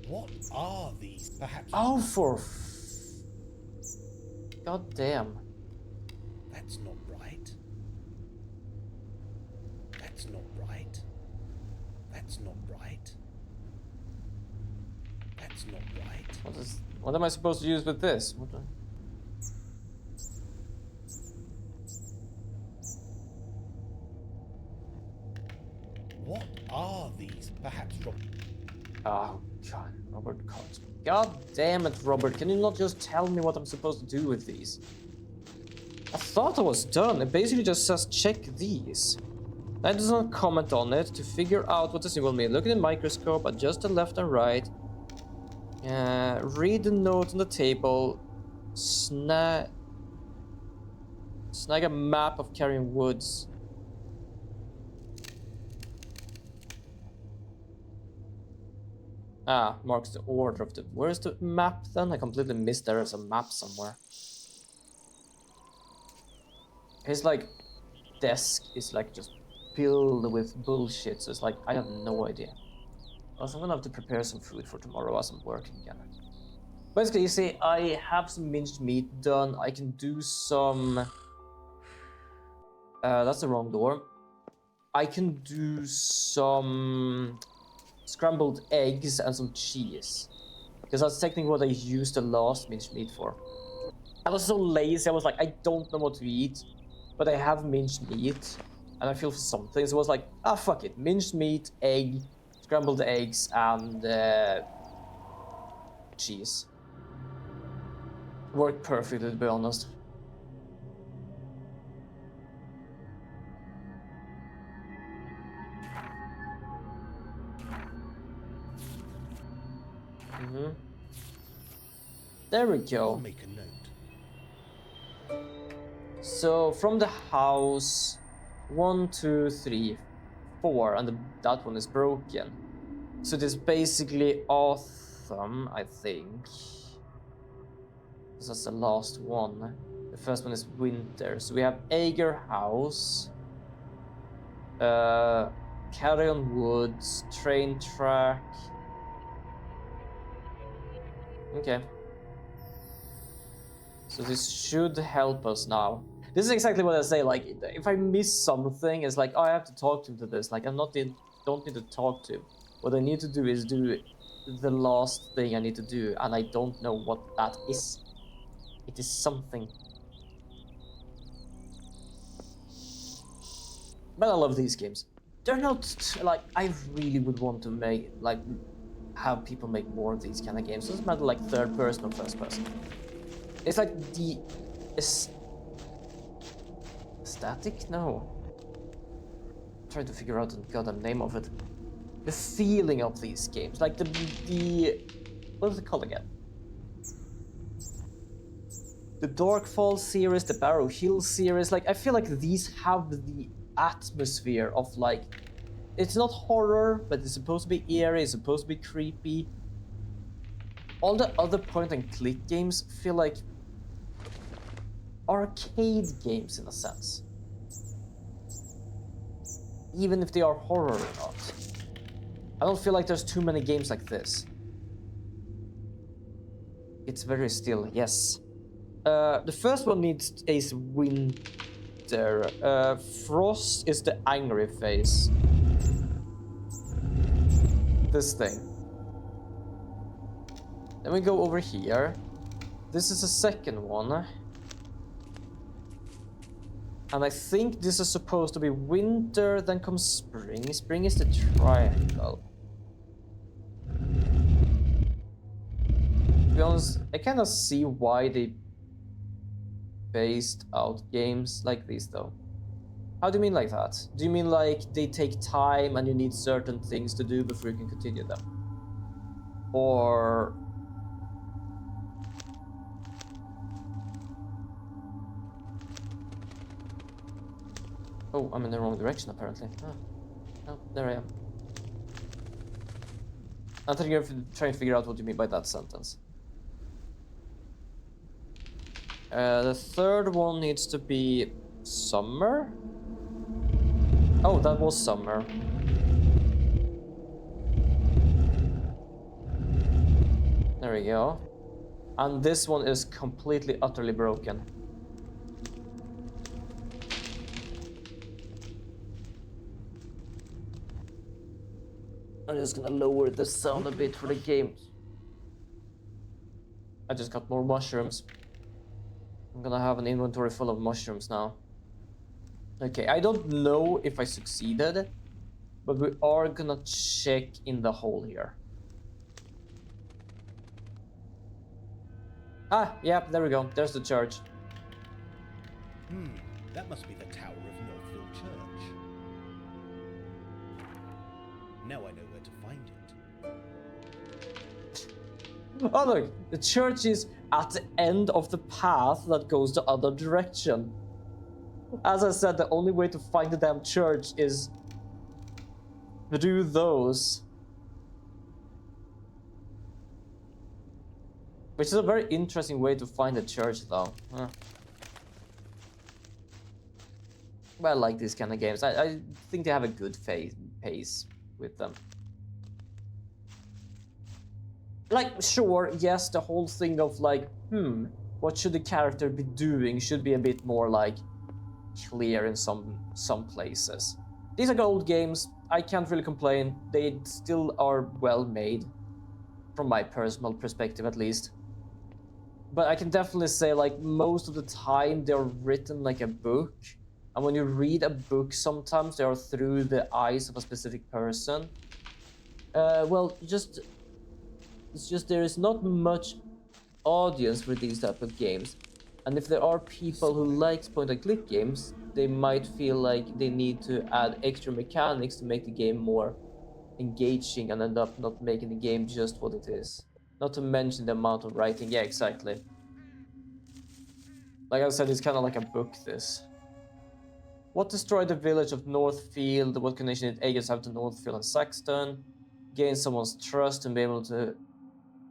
Speaker 2: What are these? Perhaps.
Speaker 1: Oh, God damn.
Speaker 2: That's not right. That's not right. That's not right. That's not right.
Speaker 1: What am I supposed to use with this?
Speaker 2: What are these? Perhaps
Speaker 1: Oh god, Robert Cox. God damn it, Robert, can you not just tell me what I'm supposed to do with these? I thought I was done. It basically just says check these. That does not comment on it. To figure out what the symbol means, look at the microscope, adjust the left and right. Read the note on the table. Snag a map of carrying woods. Ah, marks the order of the... Where's the map then? I completely missed there as a map somewhere. His like desk is like just filled with bullshit, so it's like I have no idea. Also, I'm gonna have to prepare some food for tomorrow as I'm working again. Basically, you see, I have some minced meat done. I can do some... that's the wrong door. I can do some scrambled eggs and some cheese. Because that's technically what I used the last minced meat for. I was so lazy, I was like, I don't know what to eat. But I have minced meat, and I feel for something. So I was like, ah, fuck it. Minced meat, egg, scrambled eggs, and cheese. Worked perfectly, to be honest. There we go.
Speaker 2: I'll make a note.
Speaker 1: So from the house, 1, 2, 3, 4, and that one is broken. So this is basically autumn, I think. That's the last one. The first one is winter. So we have Ager House, Carrion Woods, train track. Okay. So this should help us now. This is exactly what I say, like, if I miss something, it's like, oh, I have to talk to him to this. Like, don't need to talk to him. What I need to do is do the last thing I need to do, and I don't know what that is. It is something. But I love these games. They're not, like, I really would want to make, like, have people make more of these kind of games. It doesn't matter, like, third person or first person. It's like the... Static? No. I'm trying to figure out the goddamn name of it. The feeling of these games. Like the what is it called again? The Darkfall series, the Barrow Hill series. Like, I feel like these have the atmosphere of, like... It's not horror, but it's supposed to be eerie, it's supposed to be creepy. All the other point-and-click games feel like arcade games in a sense. Even if they are horror or not. I don't feel like there's too many games like this. It's very still, yes. The first one needs is winter. Frost is the angry face. This thing. Then we go over here. This is the second one. And I think this is supposed to be winter, then comes spring. Spring is the triangle. be honest, I kind of see why they based out games like these, though. How do you mean like that? Do you mean like they take time and you need certain things to do before you can continue them? Or... Oh, I'm in the wrong direction, apparently. Oh, there I am. I'm trying to figure out what you mean by that sentence. The third one needs to be summer? Oh, that was summer. There we go. And this one is completely, utterly broken. I'm just gonna lower the sound a bit for the game. I just got more mushrooms. I'm gonna have an inventory full of mushrooms now. Okay, I don't know if I succeeded, but we are gonna check in the hole here. Ah, yeah, there we go. There's the church.
Speaker 2: That must be the tower of Northville Church. Now I know where to find it.
Speaker 1: Oh look, the church is at the end of the path that goes the other direction. As I said, the only way to find the damn church is through those. Which is a very interesting way to find a church, though. Well, I like these kind of games. I think they have a good pace with them. Like, sure, yes, the whole thing of like, what should the character be doing should be a bit more like clear in some places. These are old games. I can't really complain. They still are well made, from my personal perspective at least. But I can definitely say, like, most of the time they're written like a book. And when you read a book, sometimes they are through the eyes of a specific person. Well, it's just there is not much audience for these type of games. And if there are people who like point-and-click games, they might feel like they need to add extra mechanics to make the game more engaging and end up not making the game just what it is. Not to mention the amount of writing. Yeah, exactly. Like I said, it's kind of like a book, this. What destroyed the village of Northfield? What connection did Aegis have to Northfield and Saxton? Gain someone's trust and be able to...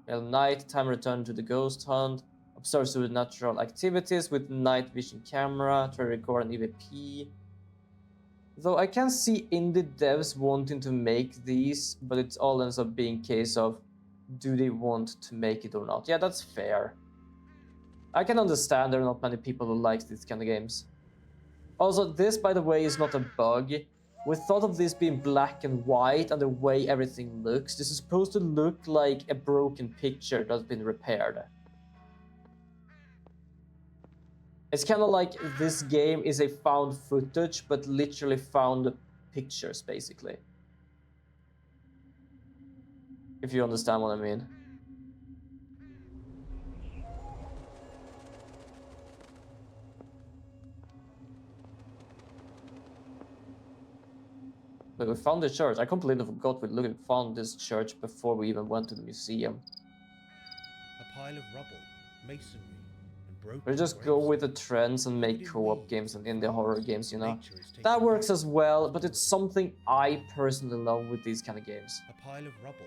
Speaker 1: At night time, return to the ghost hunt. Observe supernatural activities with night vision camera. Try to record an EVP. Though I can see indie devs wanting to make these, but it all ends up being a case of, do they want to make it or not? Yeah, that's fair. I can understand there are not many people who like these kind of games. Also, this, by the way, is not a bug. We thought of this being black and white and the way everything looks. This is supposed to look like a broken picture that's been repaired. It's kind of like this game is a found footage, but literally found pictures, basically. If you understand what I mean. But we found the church. I completely forgot we found this church before we even went to the museum.
Speaker 2: A pile of rubble, masonry, and broken...
Speaker 1: We just go with the trends and make co-op games and indie horror games, you know. That works as well, but it's something I personally love with these kind of games.
Speaker 2: A pile of rubble,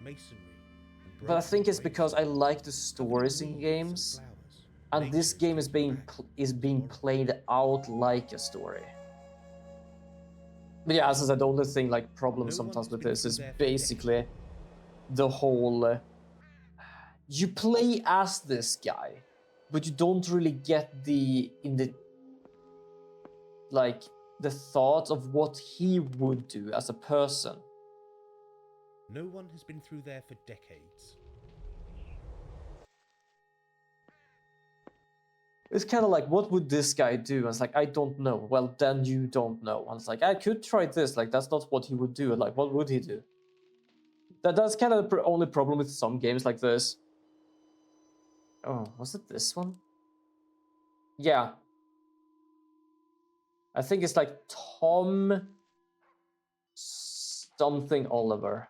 Speaker 2: masonry, and
Speaker 1: but I think it's because I like the stories in games, and this game is being played out like a story. But yeah, as I said, the only thing, like, problem sometimes with this is basically the whole... you play as this guy, but you don't really get the thoughts of what he would do as a person.
Speaker 2: No one has been through there for decades.
Speaker 1: It's kind of like, what would this guy do? And it's like, I don't know. Well, then you don't know. And it's like, I could try this. Like, that's not what he would do. And like, what would he do? That's kind of the only problem with some games like this. Oh, was it this one? Yeah. I think it's like Tom something Oliver.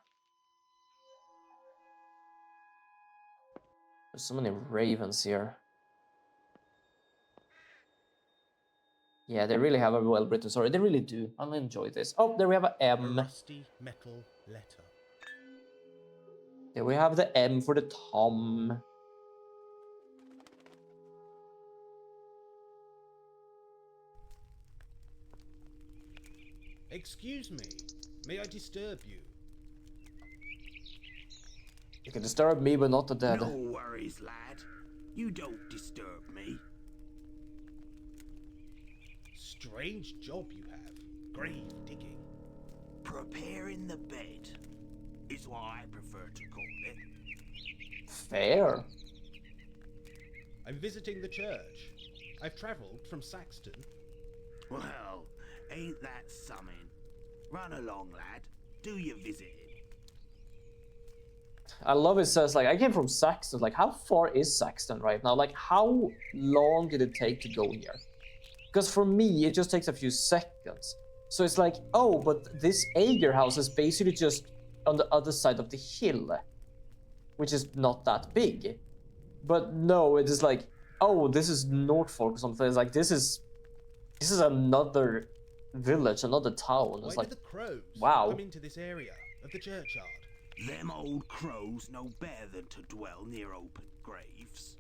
Speaker 1: There's so many ravens here. Yeah, they really have a well-written story. They really do. I'll enjoy this. Oh, there we have a
Speaker 2: A
Speaker 1: M.
Speaker 2: rusty metal letter.
Speaker 1: There we have the M for the Tom.
Speaker 2: Excuse me, may I disturb you?
Speaker 1: You can disturb me, but not the dead.
Speaker 11: No worries, lad. You don't disturb me.
Speaker 2: Strange job you have. Grave digging.
Speaker 11: Preparing the bed is what I prefer to call it.
Speaker 1: Fair.
Speaker 2: I'm visiting the church. I've travelled from Saxton.
Speaker 11: Well, ain't that something? Run along, lad. Do your visiting.
Speaker 1: I love it says, like, I came from Saxton. Like, how far is Saxton right now? Like, how long did it take to go here? Because for me, it just takes a few seconds. So it's like, oh, but this Ager house is basically just on the other side of the hill, which is not that big. But no, it is like, oh, this is Norfolk or something. It's like, this is another village, another town. It's
Speaker 2: Why
Speaker 1: like,
Speaker 2: do the crows
Speaker 1: wow.
Speaker 2: come into this area of the churchyard?
Speaker 11: Them old crows know better than to dwell near open graves.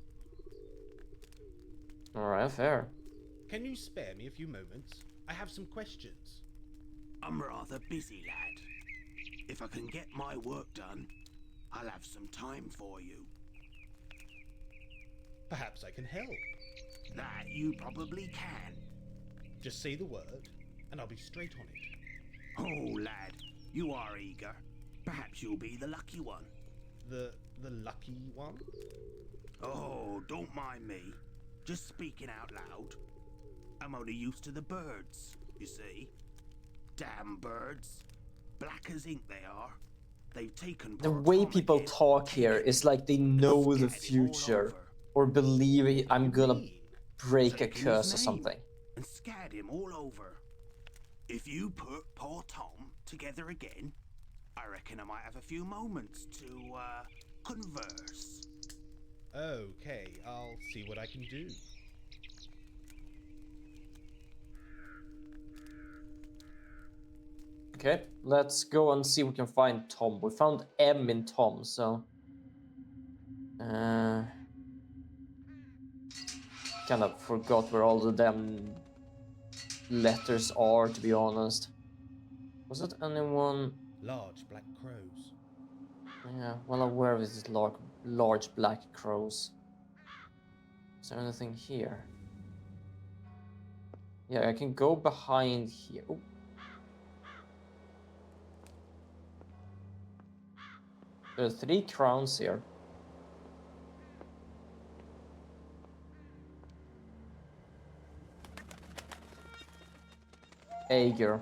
Speaker 1: Alright, fair.
Speaker 2: Can you spare me a few moments? I have some questions.
Speaker 11: I'm rather busy, lad. If I can get my work done, I'll have some time for you.
Speaker 2: Perhaps I can help.
Speaker 11: That you probably can.
Speaker 2: Just say the word, and I'll be straight on it.
Speaker 11: Oh, lad, you are eager. Perhaps you'll be the lucky one.
Speaker 2: The lucky one?
Speaker 11: Oh, don't mind me. Just speaking out loud. I'm only used to the birds, you see. Damn birds. Black as ink they are. They've taken
Speaker 1: The
Speaker 11: poor
Speaker 1: way
Speaker 11: Tom
Speaker 1: people
Speaker 11: again.
Speaker 1: talk here is like they know the
Speaker 11: Scattered all
Speaker 1: future
Speaker 11: over.
Speaker 1: or believe I'm gonna
Speaker 2: Mean.
Speaker 1: break a
Speaker 11: Taken his
Speaker 1: curse or
Speaker 11: name
Speaker 1: something.
Speaker 11: And scattered him all over. If you put poor Tom together again, I reckon I might have a few moments to, converse.
Speaker 2: Okay, I'll see what I can do.
Speaker 1: Okay, let's go and see if we can find Tom. We found M in Tom, so... kind of forgot where all the damn letters are, to be honest. Was it anyone...
Speaker 2: Large black crows.
Speaker 1: Yeah, well aware of these large black crows. Is there anything here? Yeah, I can go behind here. Oh. There are 3 crowns here. Ager.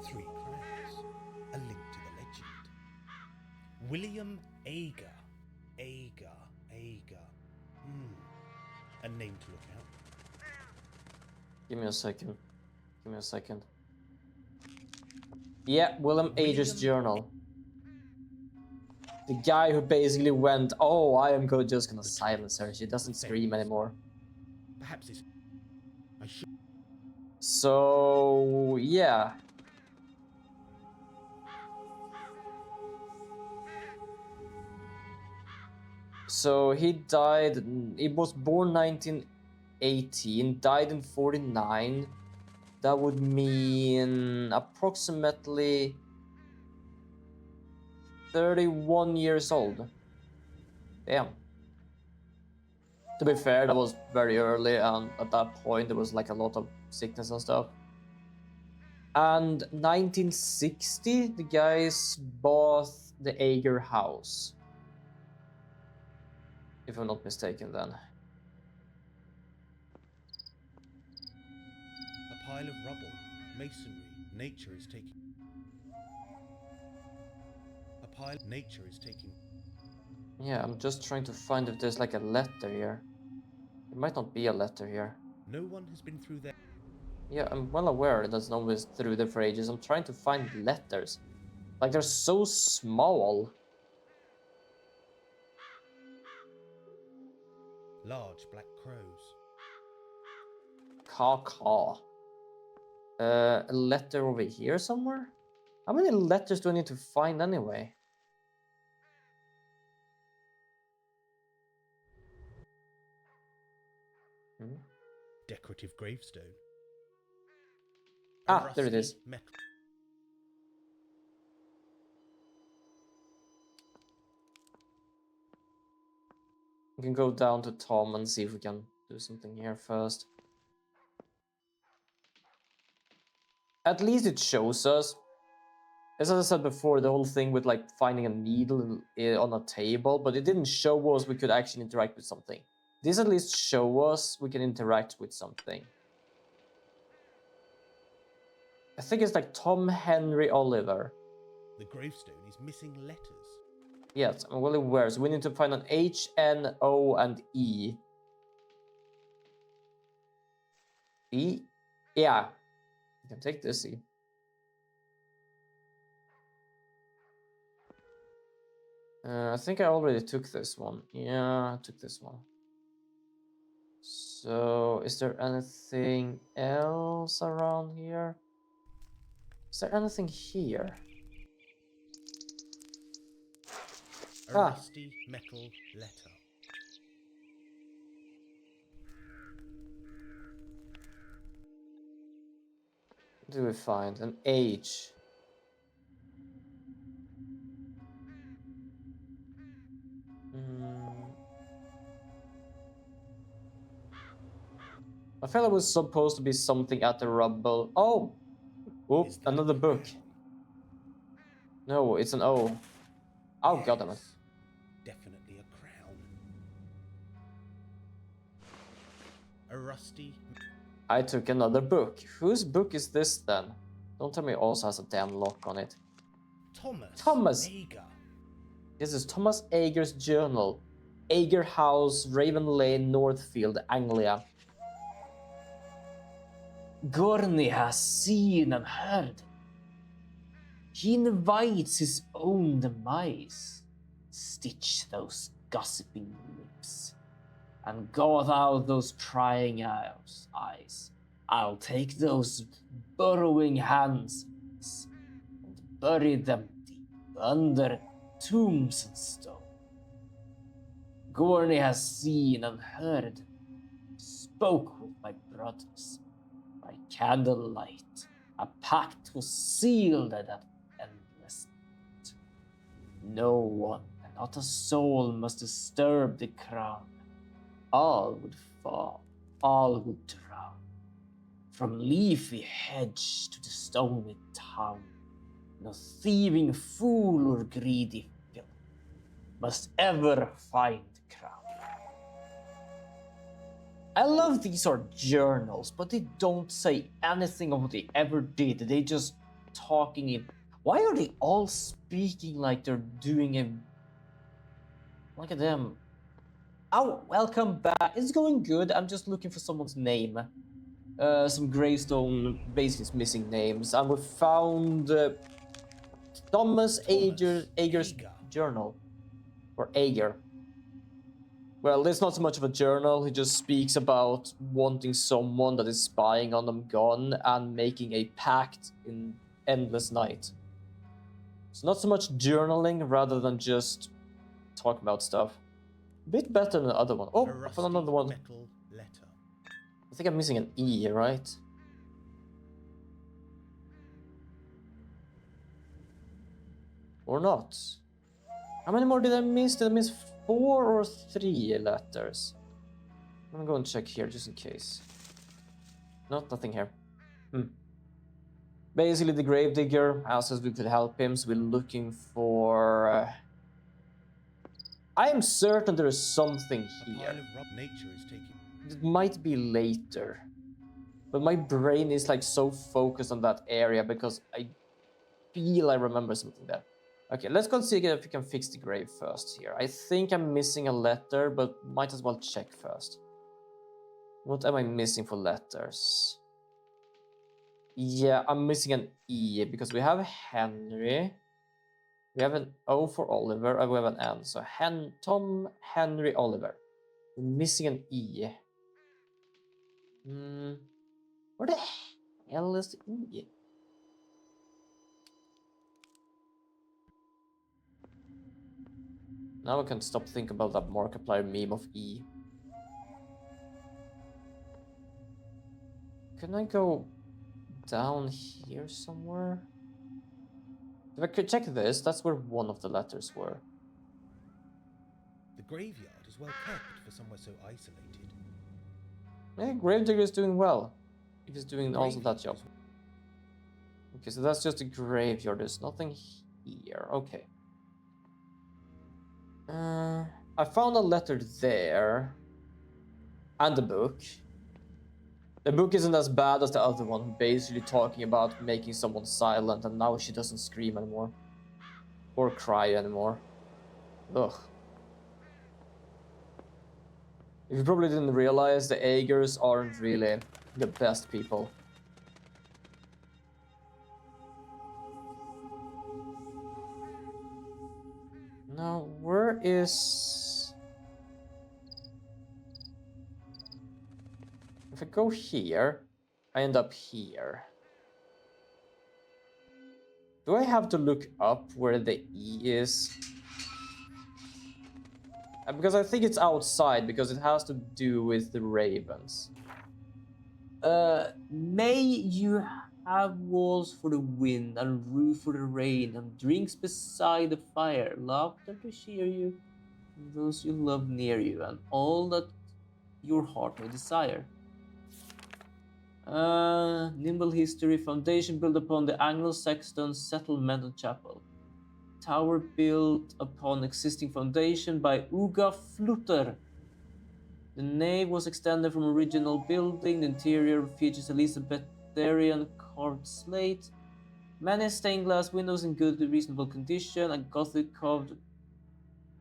Speaker 2: 3 crowns. A link to the legend. William Ager. Ager. A name to look out.
Speaker 1: Give me a second. Yeah, William Ager's journal. The guy who basically went, oh, I am just gonna silence her. She doesn't scream anymore.
Speaker 2: Perhaps it's... I should...
Speaker 1: So, yeah. So he died, he was born 1918, died in 49. That would mean approximately 31 years old. Damn. To be fair, that was very early, and at that point there was like a lot of sickness and stuff. And 1960, the guys bought the Ager house. If I'm not mistaken, then.
Speaker 2: A pile of rubble. Masonry. Nature is taking... A pile... Nature is taking...
Speaker 1: Yeah, I'm just trying to find if there's like a letter here. There might not be a letter here.
Speaker 2: No one has been through there.
Speaker 1: Yeah, I'm well aware that no one's through there for ages. I'm trying to find letters. Like, they're so small.
Speaker 2: Large black crows.
Speaker 1: Caw. A letter over here somewhere? How many letters do I need to find anyway? Hmm?
Speaker 2: Decorative gravestone.
Speaker 1: Ah, there it is.
Speaker 2: Metal.
Speaker 1: We can go down to Tom and see if we can do something here first. At least it shows us. As I said before, the whole thing with like finding a needle on a table, but it didn't show us we could actually interact with something. This at least show us we can interact with something. I think it's like Tom Henry Oliver.
Speaker 2: The gravestone is missing letters.
Speaker 1: Yes, I'm well aware. So we need to find an H, N, O, and E. E? Yeah. You can take this E. I think I already took this one. Yeah, I took this one. So, is there anything else around here? Is there anything here?
Speaker 2: A rusty metal letter.
Speaker 1: What do we find? An H. I felt it was supposed to be something at the rubble. Oh! Oop, another book. No, it's an O. Oh,
Speaker 2: yes,
Speaker 1: goddammit.
Speaker 2: Definitely a crown. A rusty...
Speaker 1: I took another book. Whose book is this then? Don't tell me it also has a damn lock on it. Thomas
Speaker 2: Ager.
Speaker 1: This is Thomas Ager's journal. Ager House, Raven Lane, Northfield, Anglia. Gurney has seen and heard. He invites his own demise. Stitch those gossiping lips, and gouge out those prying eyes. I'll take those burrowing hands and bury them deep under tombs and stone. Gurney has seen and heard, spoke with my brothers by candlelight. A pact was sealed at that endless night. No one, and not a soul, must disturb the crown. All would fall, all would drown. From leafy hedge to the stony town, no thieving fool or greedy filth must ever find the crown. I love these are journals, but they don't say anything of what they ever did. They just talking in. Why are they all speaking like they're doing a... Look at them. Oh, welcome back. It's going good. I'm just looking for someone's name. Some gravestone basically missing names. And we found Thomas Ager's journal. Or Ager. Well, it's not so much of a journal. He just speaks about wanting someone that is spying on them gone and making a pact in endless night. It's not so much journaling rather than just talking about stuff. A bit better than the other one. Oh, I found another one.
Speaker 2: Metal letter.
Speaker 1: I think I'm missing an E, right? Or not? How many more did I miss? Did I miss 4 or 3 letters? I'm gonna go and check here just in case. Nothing here. Basically, the gravedigger asked us if we could help him, so we're looking for... I am certain there is something here.
Speaker 2: Nature is taking...
Speaker 1: It might be later. But my brain is like so focused on that area because I feel I remember something there. Okay, let's go see if we can fix the grave first here. I think I'm missing a letter, but might as well check first. What am I missing for letters? Yeah, I'm missing an E because we have Henry. We have an O for Oliver, and we have an N. So Tom, Henry, Oliver. We're missing an E. Where the hell is the E? Now I can stop thinking about that Markiplier meme of E. Can I go down here somewhere? If I could check this, that's where one of the letters were.
Speaker 2: The graveyard is well kept for somewhere so isolated.
Speaker 1: Yeah, Gravedigger is doing well. He's doing also that job.
Speaker 2: Graveyard
Speaker 1: Okay, so that's just a graveyard. There's nothing here. Okay. I found a letter there. And a book. The book isn't as bad as the other one, basically talking about making someone silent, and now she doesn't scream anymore. Or cry anymore. Ugh. If you probably didn't realize, the Aegers aren't really the best people. Now, where is... If I go here, I end up here. Do I have to look up where the E is? Because I think it's outside, because it has to do with the ravens. May you have walls for the wind and roof for the rain and drinks beside the fire, laughter to cheer you, and those you love near you, and all that your heart may desire. Nimble history, foundation built upon the Anglo-Saxon settlement and chapel. Tower built upon existing foundation by Uga Flutter. The nave was extended from original building. The interior features Elizabethan carved slate, many stained glass windows in good to reasonable condition, a Gothic carved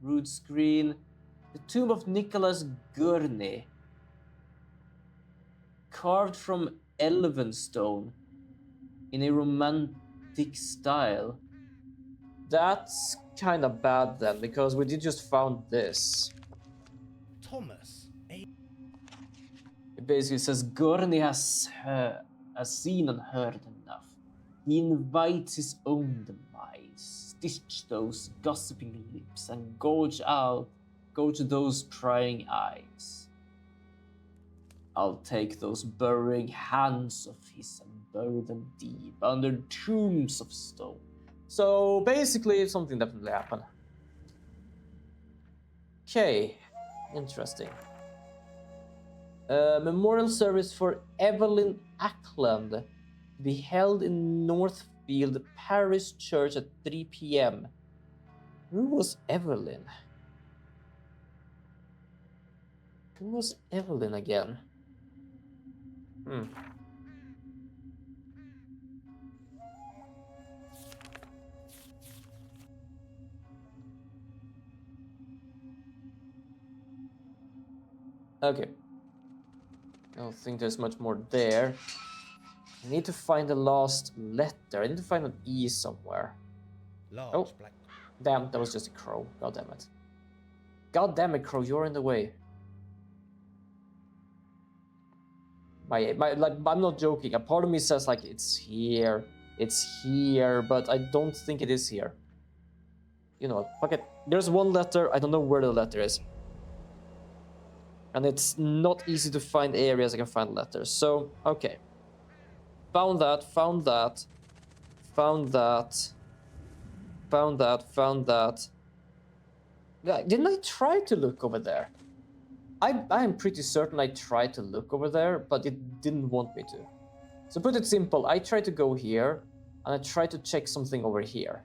Speaker 1: rood screen. The tomb of Nicholas Gurney, carved from elven stone in a romantic style. That's kind of bad then, because we did just found this.
Speaker 2: Thomas,
Speaker 1: It basically says Gurney has seen and heard enough. He invites his own demise. Stitch those gossiping lips and gouge those prying eyes. I'll take those burrowing hands of his and bury them deep under tombs of stone. So basically, something definitely happened. Okay, interesting. Memorial service for Evelyn Ackland to be held in Northfield Parish Church at 3 p.m. Who was Evelyn? Who was Evelyn again? Okay. I don't think there's much more there. I need to find the last letter. I need to find an E somewhere.
Speaker 2: large black.
Speaker 1: Damn, that was just a crow. God damn it. God damn it, crow, you're in the way. I'm not joking. A part of me says like it's here, but I don't think it is here. You know what? Fuck it. There's one letter. I don't know where the letter is. And it's not easy to find areas I can find letters. So, okay. Found that, found that. Found that. Found that, found that. Yeah, didn't I try to look over there? I am pretty certain I tried to look over there, but it didn't want me to. So put it simple, I tried to go here, and I tried to check something over here.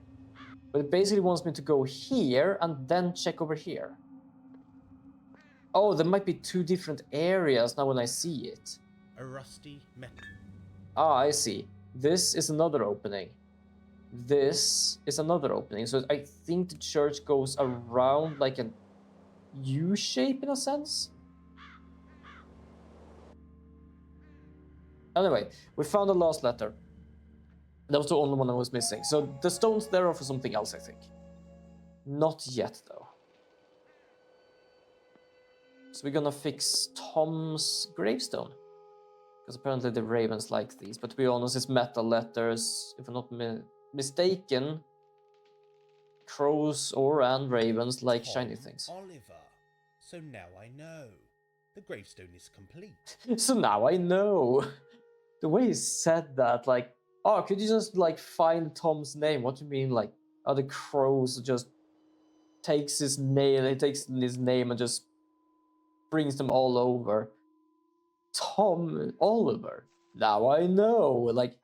Speaker 1: But it basically wants me to go here, and then check over here. Oh, there might be two different areas now when I see it.
Speaker 2: A rusty metal.
Speaker 1: Ah, I see. This is another opening. this is another opening. So I think the church goes around like an U shape in a sense. Anyway, we found the last letter. That was the only one I was missing. So the stones there are for something else, I think. Not yet, though. So we're gonna fix Tom's gravestone. Because apparently the ravens like these. But to be honest, it's metal letters. If I'm not mistaken, crows and ravens like
Speaker 2: Tom
Speaker 1: shiny things.
Speaker 2: Oliver. So now I know. The gravestone is complete.
Speaker 1: So now I know. The way he said that, like, oh, could you just, like, find Tom's name? What do you mean, like, other crows just takes his name and just brings them all over. Tom Oliver. Now I know. Like,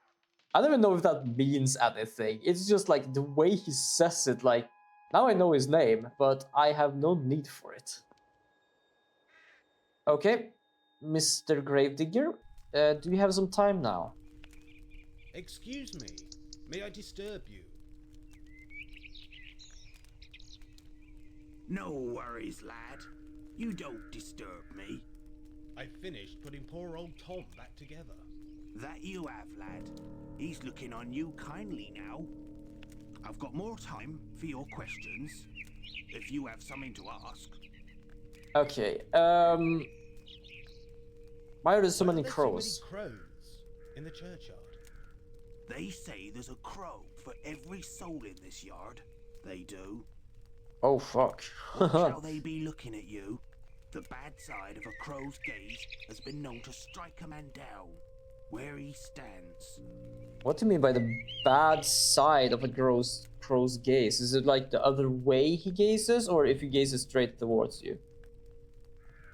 Speaker 1: I don't even know if that means anything. It's just, like, the way he says it, like, now I know his name, but I have no need for it. Okay, Mr. Gravedigger, do you have some time now?
Speaker 2: Excuse me. May I disturb you?
Speaker 11: No worries, lad. You don't disturb me.
Speaker 2: I finished putting poor old Tom back together.
Speaker 11: That you have, lad. He's looking on you kindly now. I've got more time for your questions, if you have something to ask.
Speaker 1: Okay, why are there so many
Speaker 2: Why are there
Speaker 1: crows?
Speaker 2: so many crows in the churchyard?
Speaker 11: They say there's a crow for every soul in this yard. They do.
Speaker 1: Oh, fuck.
Speaker 11: What shall they be looking at you? The bad side of a crow's gaze has been known to strike a man down where he stands.
Speaker 1: What do you mean by the bad side of a crow's gaze? Is it like the other way he gazes, or if he gazes straight towards you?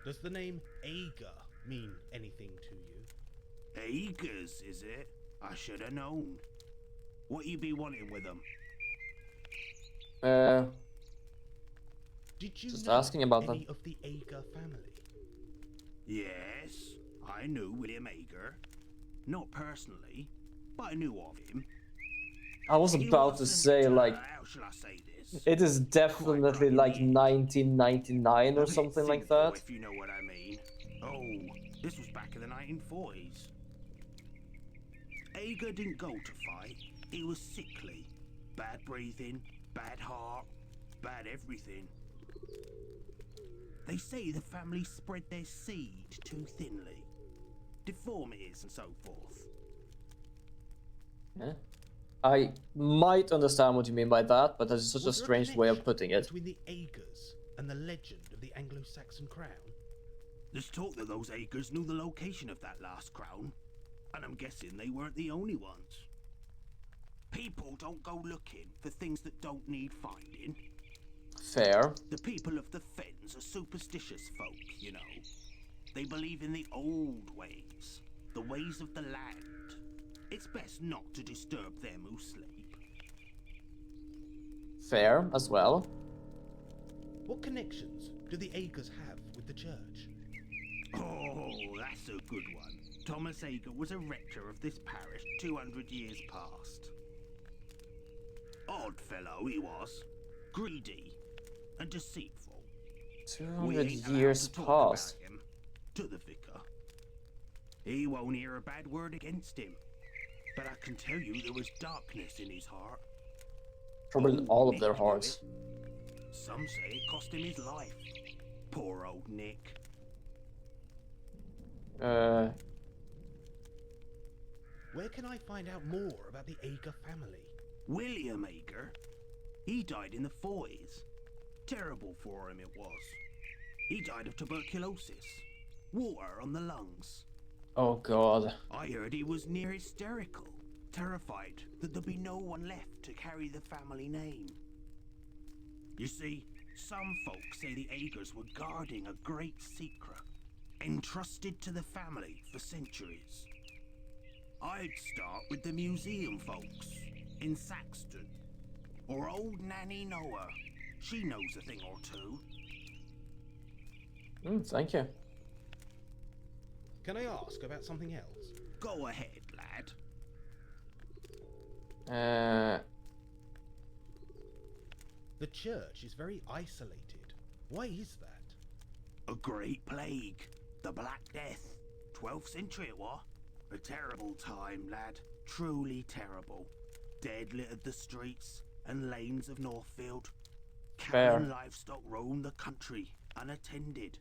Speaker 2: Does the name Ager mean anything to you?
Speaker 11: Eagers, is it? I should have known. What you be wanting with them?
Speaker 2: Did you
Speaker 1: Just
Speaker 2: know
Speaker 1: asking about
Speaker 2: any
Speaker 1: them.
Speaker 2: of the Ager family?
Speaker 11: Yes, I knew William Ager. Not personally, but I knew of him.
Speaker 1: I was
Speaker 11: He
Speaker 1: about to
Speaker 11: wasn't,
Speaker 1: say, like,
Speaker 11: how shall I say this?
Speaker 1: it is definitely like 1999 or
Speaker 11: A bit
Speaker 1: something like
Speaker 11: simple,
Speaker 1: that.
Speaker 11: if you know what I mean. Oh, this was back in the 1940s. Ager didn't go to fight. He was sickly. Bad breathing, bad heart, bad everything. They say the family spread their seed too thinly. Deformities and so forth.
Speaker 1: Yeah. I might understand what you mean by that, but that's such a
Speaker 2: Was there
Speaker 1: strange way of
Speaker 2: connection
Speaker 1: putting it.
Speaker 2: between the Agers and the legend of the Anglo-Saxon crown?
Speaker 11: There's talk that those Agers knew the location of that last crown, and I'm guessing they weren't the only ones. People don't go looking for things that don't need finding.
Speaker 1: Fair.
Speaker 11: The people of the Fens are superstitious folk, you know. They believe in the old ways, the ways of the land. It's best not to disturb them who sleep.
Speaker 1: Fair as well.
Speaker 2: What connections do the Agers have with the church?
Speaker 11: Oh, that's a good one. Thomas Ager was a rector of this parish 200 years past. Odd fellow he was. Greedy and deceitful.
Speaker 1: 200
Speaker 11: ain't allowed
Speaker 1: years
Speaker 11: to talk
Speaker 1: past.
Speaker 11: about him to the vicar. He won't hear a bad word against him. But I can tell you there was darkness in his heart.
Speaker 1: Probably
Speaker 11: Old
Speaker 1: all of
Speaker 11: Nick
Speaker 1: their
Speaker 11: knew
Speaker 1: hearts.
Speaker 11: it. Some say it cost him his life. Poor old Nick.
Speaker 2: Where can I find out more about the Ager family?
Speaker 11: William Ager. He died in the 40s. Terrible for him it was. He died of tuberculosis. Water on the lungs.
Speaker 1: Oh god.
Speaker 11: I heard he was near hysterical, terrified that there'd be no one left to carry the family name. You see, some folks say the Agers were guarding a great secret, entrusted to the family for centuries. I'd start with the museum folks in Saxton, or old Nanny Noah. She knows a thing or two.
Speaker 1: Thank you.
Speaker 2: Can I ask about something else?
Speaker 11: Go ahead, lad.
Speaker 2: The church is very isolated. Why is that?
Speaker 11: A great plague. The Black Death. 12th century it was. A terrible time, lad. Truly terrible. Dead littered the streets and lanes of Northfield. Cattle and livestock roamed the country, unattended.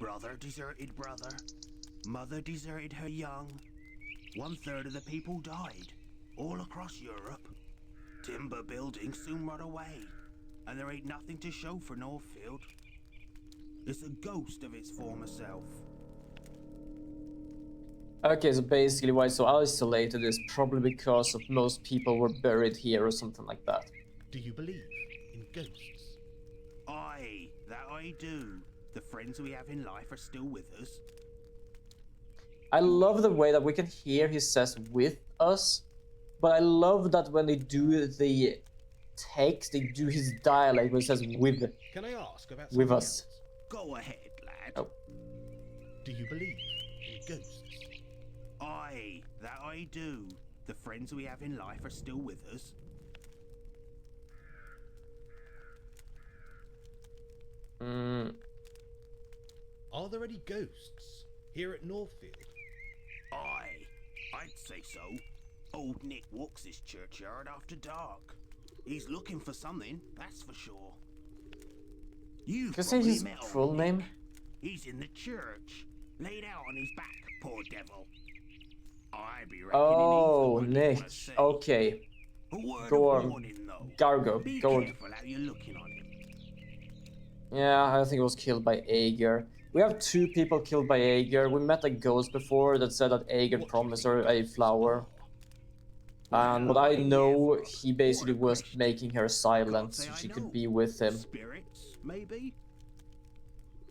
Speaker 11: Brother deserted brother. Mother deserted her young. 1/3 of the people died, all across Europe. Timber buildings soon rot away, and there ain't nothing to show for Northfield. It's a ghost of its former self.
Speaker 1: Okay, so basically why it's so isolated is probably because of most people were buried here or something like that.
Speaker 2: Do you believe in ghosts?
Speaker 11: Aye, that I do. The friends we have in life are still with us.
Speaker 1: I love the way that we can hear he says with us, but I love that when they do the text, they do his dialect where it says with.
Speaker 2: Can I ask about
Speaker 1: with
Speaker 2: something
Speaker 1: us?
Speaker 2: else?
Speaker 11: Go ahead, lad.
Speaker 1: Oh.
Speaker 2: Do you believe in ghosts?
Speaker 11: Aye, that I do. The friends we have in life are still with us.
Speaker 2: Are there any ghosts here at Northfield?
Speaker 11: Aye, I'd say so. Old Nick walks this churchyard after dark. He's looking for something, that's for sure. You've
Speaker 1: Can I say
Speaker 11: probably
Speaker 1: his
Speaker 11: met old
Speaker 1: full
Speaker 11: Nick.
Speaker 1: name?
Speaker 11: He's in the church, laid out on his back, poor devil. I be reckoning
Speaker 1: Oh,
Speaker 11: he's the one you
Speaker 1: Nick.
Speaker 11: wanna see.
Speaker 1: Okay.
Speaker 11: A word
Speaker 1: Go
Speaker 11: of
Speaker 1: on.
Speaker 11: warning, though.
Speaker 1: Gargo.
Speaker 11: Be
Speaker 1: Go on.
Speaker 11: careful how you're looking on him.
Speaker 1: Yeah, I think it was killed by Aegir. We have 2 people killed by Aegir. We met a ghost before that said that Aegir promised her a flower. And what I know, he basically was making her silent so she could be with him.
Speaker 11: Spirits, maybe?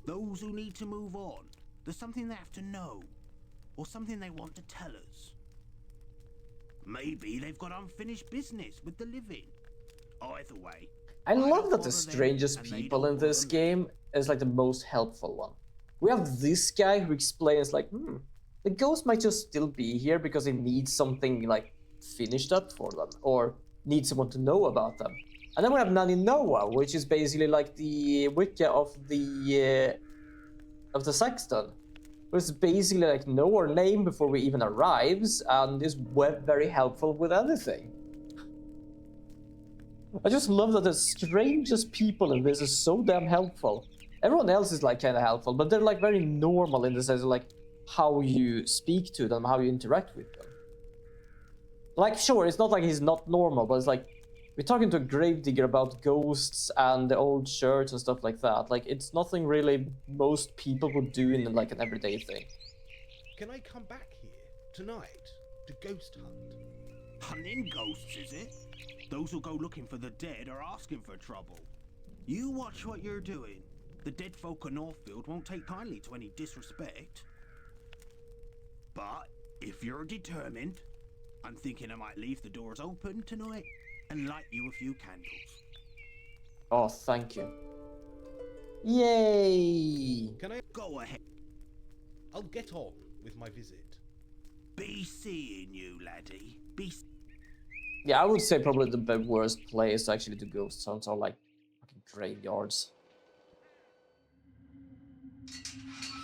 Speaker 11: Those who need to move on. There's something they have to know. Or something they want to tell us. Maybe they've got unfinished business with the living. Either way.
Speaker 1: I love
Speaker 11: don't
Speaker 1: that the
Speaker 11: bother them,
Speaker 1: strangest
Speaker 11: and they
Speaker 1: people
Speaker 11: don't
Speaker 1: in this
Speaker 11: bother me.
Speaker 1: game is like the most helpful one. We have this guy who explains like, the ghost might just still be here because he needs something like finished up for them, or needs someone to know about them. And then we have Nani Noah, which is basically like the Wicca of the saxton. It's basically like know our name before we even arrives, and is very helpful with anything. I just love that the strangest people in this is so damn helpful. Everyone else is like kind of helpful, but they're like very normal in the sense of like how you speak to them, how you interact with them. Like, sure, it's not like he's not normal, but it's like we're talking to a gravedigger about ghosts and the old church and stuff like that. Like, it's nothing really most people would do in like an everyday thing.
Speaker 2: Can I come back here tonight to ghost hunt?
Speaker 11: Hunting ghosts, is it? Those who go looking for the dead are asking for trouble. You watch what you're doing. The dead folk of Northfield won't take kindly to any disrespect. But if you're determined, I'm thinking I might leave the doors open tonight and light you a few candles.
Speaker 1: Oh, thank you. Yay!
Speaker 2: Can I
Speaker 11: Go ahead.
Speaker 2: I'll get on with my visit.
Speaker 11: Be seeing you, laddie. Be.
Speaker 1: Yeah, I would say probably the worst place actually to ghost hunts are like fucking graveyards.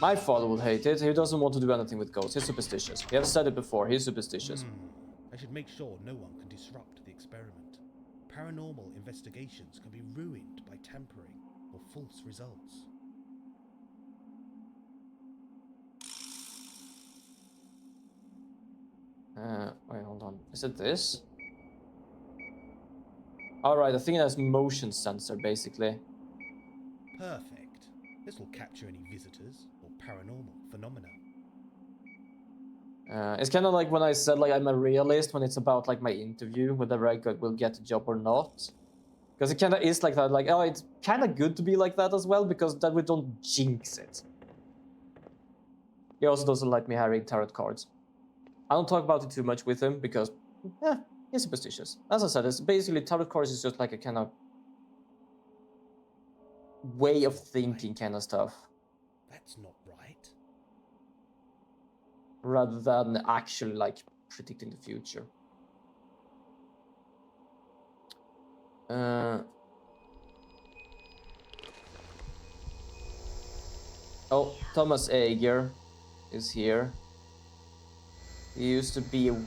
Speaker 1: My father would hate it. He doesn't want to do anything with ghosts. He's superstitious. We have said it before. He's superstitious.
Speaker 2: I should make sure no one can disrupt the experiment. Paranormal investigations can be ruined by tampering or false results.
Speaker 1: Wait, hold on. Is it this? Alright, I think it has motion sensor, basically.
Speaker 2: Perfect. This will capture any visitors or paranormal phenomena.
Speaker 1: It's kind of like when I said like I'm a realist when it's about like my interview, whether I will get the job or not. Because it kind of is like that, like, oh, it's kind of good to be like that as well, because then we don't jinx it. He also doesn't like me having tarot cards. I don't talk about it too much with him, because, he's superstitious. As I said, it's basically, tarot cards is just like a kind of way of thinking kind of stuff.
Speaker 2: That's not right.
Speaker 1: Rather than actually, like, predicting the future. Oh, Thomas Ager is here. He used to be a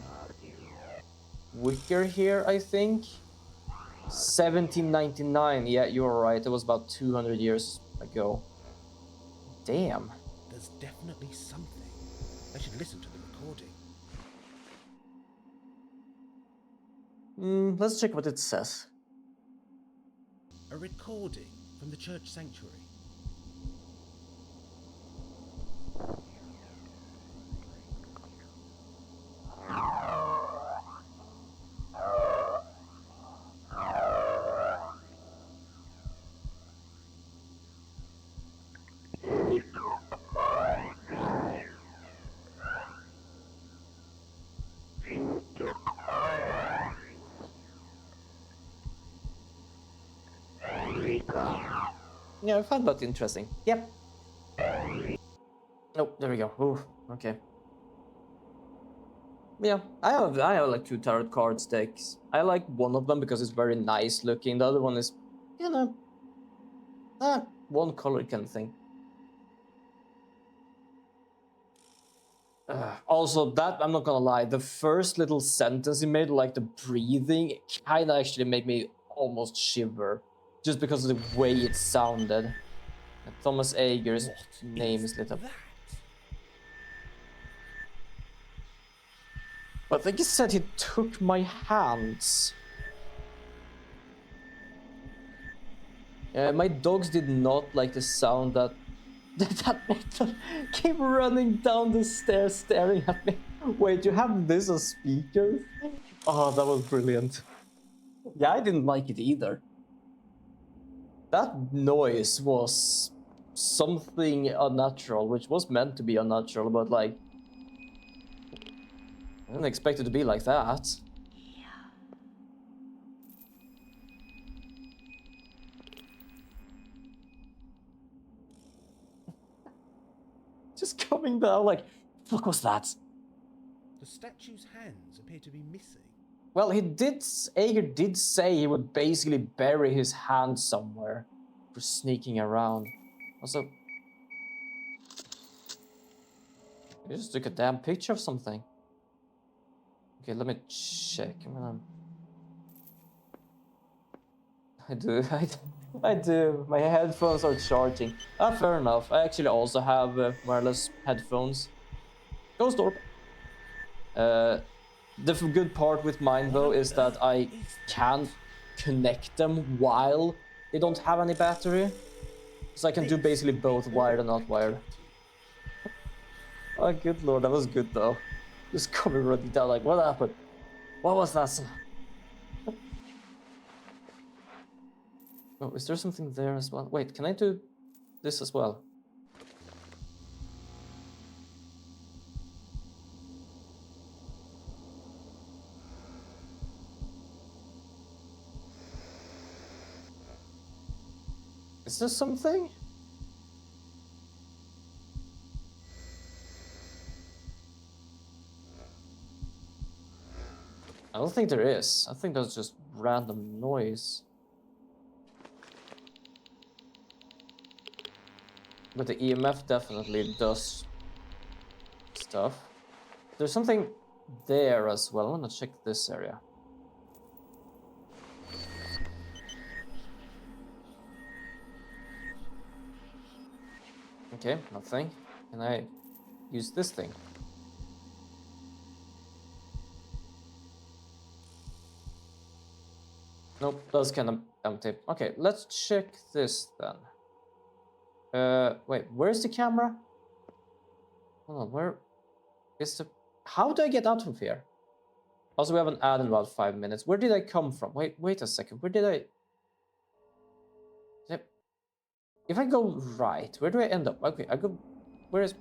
Speaker 1: wicker here, I think. 1799. Yeah, you're right. It was about 200 years ago. Damn.
Speaker 2: There's definitely something. I should listen to the recording.
Speaker 1: Let's check what it says.
Speaker 2: A recording from the church sanctuary.
Speaker 1: Yeah, I found that interesting. Yep. Oh, there we go. Ooh, okay. Yeah, I have like 2 tarot card decks. I like one of them because it's very nice looking. The other one is, you know, one color kind of thing. Also, that, I'm not gonna lie, the first little sentence he made, like the breathing, kinda actually made me almost shiver. Just because of the way it sounded. And Thomas Ager's name is lit up. I think he said he took my hands. My dogs did not like the sound that that came running down the stairs staring at me. Wait, you have this as speakers? Oh, that was brilliant. Yeah, I didn't like it either. That noise was something unnatural, which was meant to be unnatural, but like, I didn't expect it to be like that. Just coming down like, fuck was that?
Speaker 2: The statue's hands appear to be missing.
Speaker 1: Well, Ager did say he would basically bury his hand somewhere for sneaking around. Also, I just took a damn picture of something. Okay, let me check. I do. My headphones are charging. Fair enough. I actually also have wireless headphones. Ghost orb. The good part with mine though is that I can connect them while they don't have any battery. So I can do basically both wired and not wired. Oh good lord, that was good though. Just coming running down like, what happened? What was that? Oh, is there something there as well? Wait, can I do this as well? Is there something? I don't think there is. I think that's just random noise. But the EMF definitely does stuff. There's something there as well. I want to check this area. Okay, nothing. Can I use this thing? Nope, that's kind of empty. Okay, let's check this then. Wait, where's the camera? Hold on, where is the... How do I get out of here? Also, we have an ad in about 5 minutes. Where did I come from? Wait a second. Where did I... If I go right, where do I end up? Okay, I go... Where is...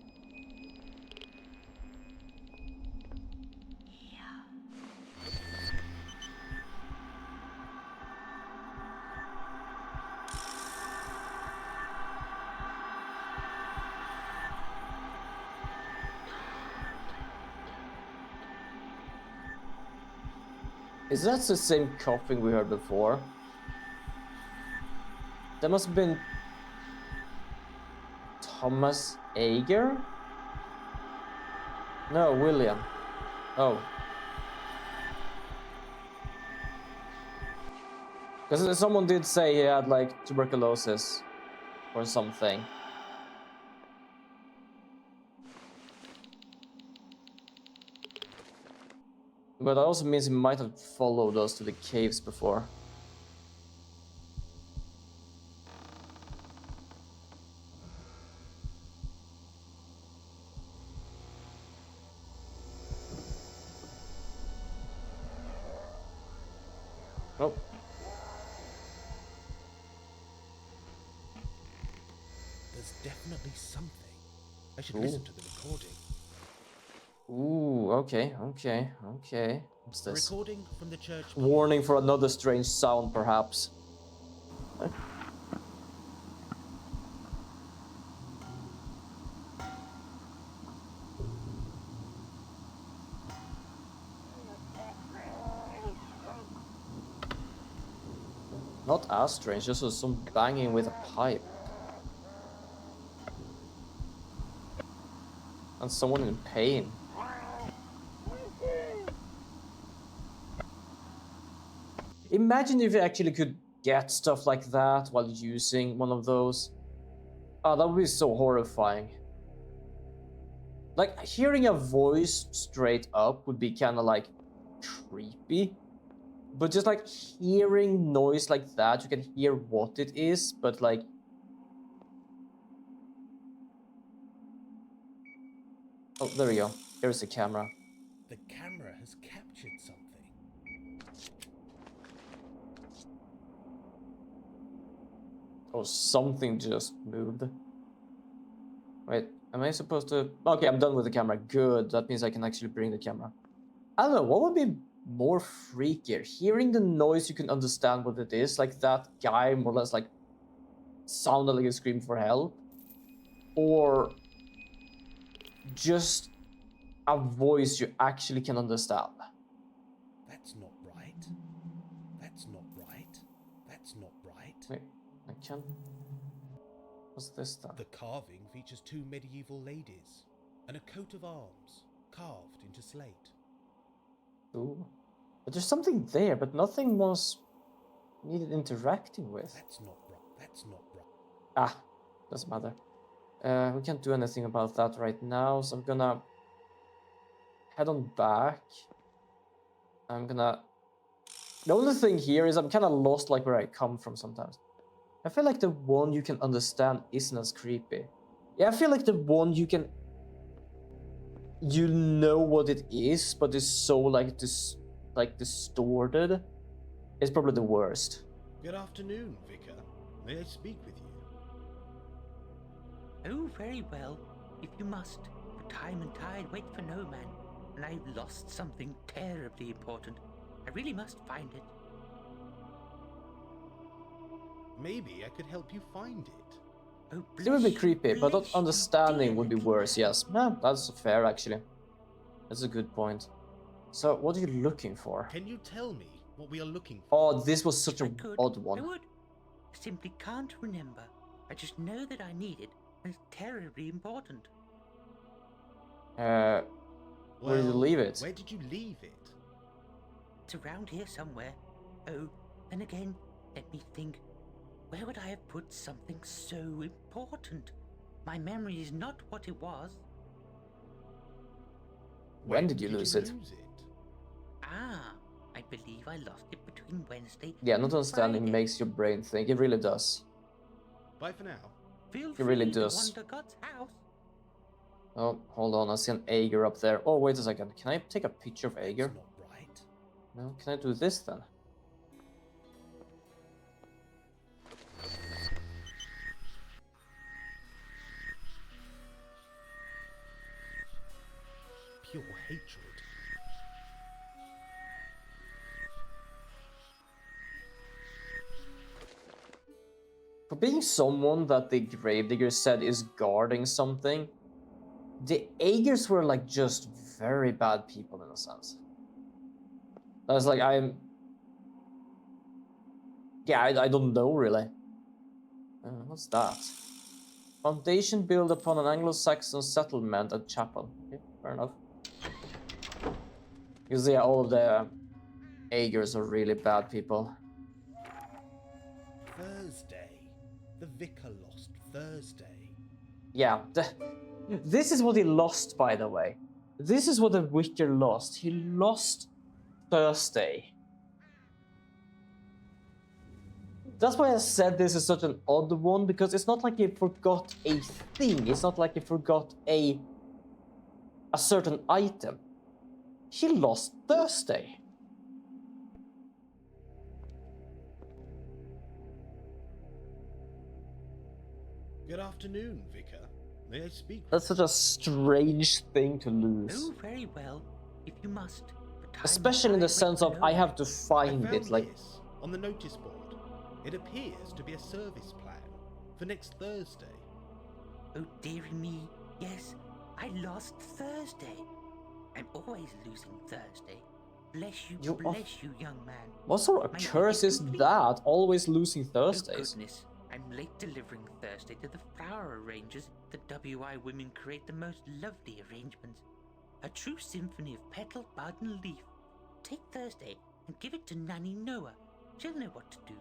Speaker 1: Is that the same coughing we heard before? That must have been Thomas Ager? No, William. Oh. Because someone did say he had like tuberculosis or something. But that also means he might have followed us to the caves before. Oh.
Speaker 2: There's definitely something. I should
Speaker 1: Ooh.
Speaker 2: listen to the recording.
Speaker 1: Ooh, okay. What's
Speaker 2: The
Speaker 1: this?
Speaker 2: recording from the church.
Speaker 1: Warning for another strange sound, perhaps. Not as strange, just some banging with a pipe. And someone in pain. Imagine if you actually could get stuff like that while using one of those. Oh, that would be so horrifying. Like, hearing a voice straight up would be kind of like creepy. But just like hearing noise like that, you can hear what it is, but like... Oh, there we go. Here's the camera.
Speaker 2: The camera has captured something.
Speaker 1: Oh, something just moved. Wait, am I supposed to... Okay, I'm done with the camera. Good, that means I can actually bring the camera. I don't know, what would be more freakier? Hearing the noise, you can understand what it is. Like that guy more or less like sounded like a scream for help. Or just a voice you actually can understand.
Speaker 2: That's not right. That's not right. That's not right.
Speaker 1: Wait, I can... What's this then?
Speaker 2: The carving features two medieval ladies and a coat of arms carved into slate.
Speaker 1: Ooh. But there's something there, but nothing was needed interacting with.
Speaker 2: That's not right. That's not right.
Speaker 1: Ah, doesn't matter. We can't do anything about that right now, so I'm gonna head on back. I'm gonna... The only thing here is I'm kind of lost like where I come from sometimes. I feel like the one you can understand isn't as creepy. Yeah, I feel like the one you can... You know what it is, but it's so like distorted. It's probably the worst.
Speaker 2: Good afternoon, Vicar. May I speak with you?
Speaker 12: Oh, very well, if you must. For time and tide wait for no man, and I've lost something terribly important. I really must find it.
Speaker 2: Maybe I could help you find it.
Speaker 12: Oh,
Speaker 1: It would be
Speaker 12: bless
Speaker 1: creepy, but not
Speaker 12: bless you,
Speaker 1: understanding
Speaker 12: dear
Speaker 1: would be
Speaker 12: little
Speaker 1: worse,
Speaker 12: man.
Speaker 1: yes. Yeah, that's fair, actually. That's a good point. So, what are you looking for?
Speaker 2: Can you tell me what we are looking for?
Speaker 1: Oh, this was such
Speaker 12: I
Speaker 1: an
Speaker 12: could,
Speaker 1: odd
Speaker 12: I
Speaker 1: one.
Speaker 12: would. I simply can't remember. I just know that I need it, and it's terribly important.
Speaker 1: Where did you leave it?
Speaker 2: Where did you leave it?
Speaker 12: It's around here somewhere. Oh, and again, let me think. Where would I have put something so important? My memory is not what it was.
Speaker 1: When did you lose it?
Speaker 12: Ah, I believe I lost it between Wednesday
Speaker 1: Yeah, not
Speaker 12: and
Speaker 1: understanding
Speaker 12: Friday.
Speaker 1: makes your brain think. It really does.
Speaker 2: Bye for now.
Speaker 12: Feel
Speaker 1: It really
Speaker 12: free to
Speaker 1: does.
Speaker 12: wander God's house.
Speaker 1: Oh, hold on. I see an Ager up there. Oh, wait a second. Can I take a picture of Ager?
Speaker 2: That's not right.
Speaker 1: No, can I do this then?
Speaker 2: Pure hatred.
Speaker 1: For being someone that the Gravedigger said is guarding something, the Agers were like just very bad people in a sense. That's like, yeah, I don't know really. What's that? Foundation built upon an Anglo-Saxon settlement and chapel. Okay, fair enough. You see, all of the Aegers are really bad people.
Speaker 2: Thursday. The vicar lost Thursday.
Speaker 1: Yeah, this is what he lost, by the way. This is what the Vicar lost. He lost Thursday. That's why I said this is such an odd one, because it's not like he forgot a thing. It's not like he forgot a certain item. He lost Thursday.
Speaker 2: Good afternoon, Vicar. May I speak?
Speaker 1: That's such a strange thing to lose.
Speaker 12: Oh, very well, if you must.
Speaker 1: Especially in the sense of I have to find it, like...
Speaker 2: This on the notice board. It appears to be a service plan for next Thursday.
Speaker 12: Oh, dearie me, yes, I lost Thursday. I'm always losing Thursday. Bless you, bless you, young man.
Speaker 1: What sort of curse is that? Always losing Thursdays.
Speaker 12: Oh, goodness. I'm late delivering Thursday to the flower arrangers. The WI women create the most lovely arrangements. A true symphony of petal, bud, and leaf. Take Thursday and give it to Nanny Noah. She'll know what to do.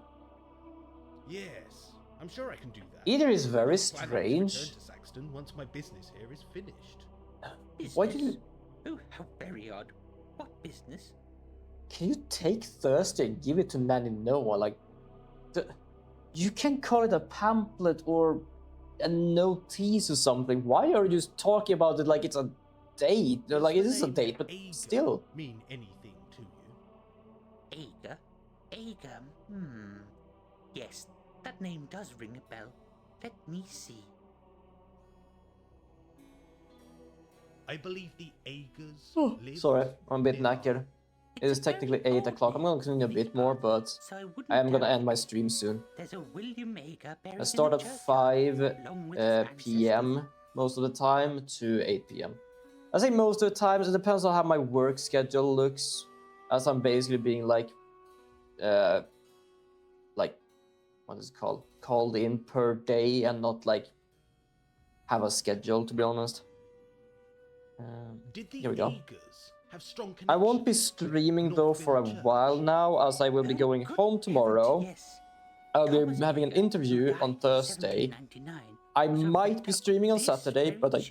Speaker 2: Yes, I'm sure I can do that.
Speaker 1: Either is very
Speaker 2: I plan to return
Speaker 1: strange.
Speaker 2: to Saxton once my business here is finished.
Speaker 1: Why did you...
Speaker 12: Oh, how very odd. What business?
Speaker 1: Can you take Thursday and give it to Nanny Noah? Like... You can call it a pamphlet or a notice or something. Why are you just talking about it like it's a date? Like, it is a date, but still.
Speaker 2: Mean anything to you?
Speaker 12: Ager? Ager? Yes, that name does ring a bell. Let me see.
Speaker 2: I believe the Aegers live...
Speaker 1: Sorry, I'm a bit knackered. It is technically 8 o'clock. I'm gonna continue a bit more, but I am gonna end my stream soon.
Speaker 12: There's a William Ager buried
Speaker 1: I start
Speaker 12: in the
Speaker 1: at
Speaker 12: churchyard,
Speaker 1: 5 p.m. most of the time to 8 p.m. I say most of the time, it depends on how my work schedule looks, as I'm basically being like, what is it called? Called in per day and not like have a schedule, to be honest.
Speaker 2: Did the
Speaker 1: Here we go.
Speaker 2: Aegers have strong
Speaker 1: I won't be streaming though for a while now, as I will be going home tomorrow. I'll be having an interview on Thursday. I might be streaming on Saturday, but I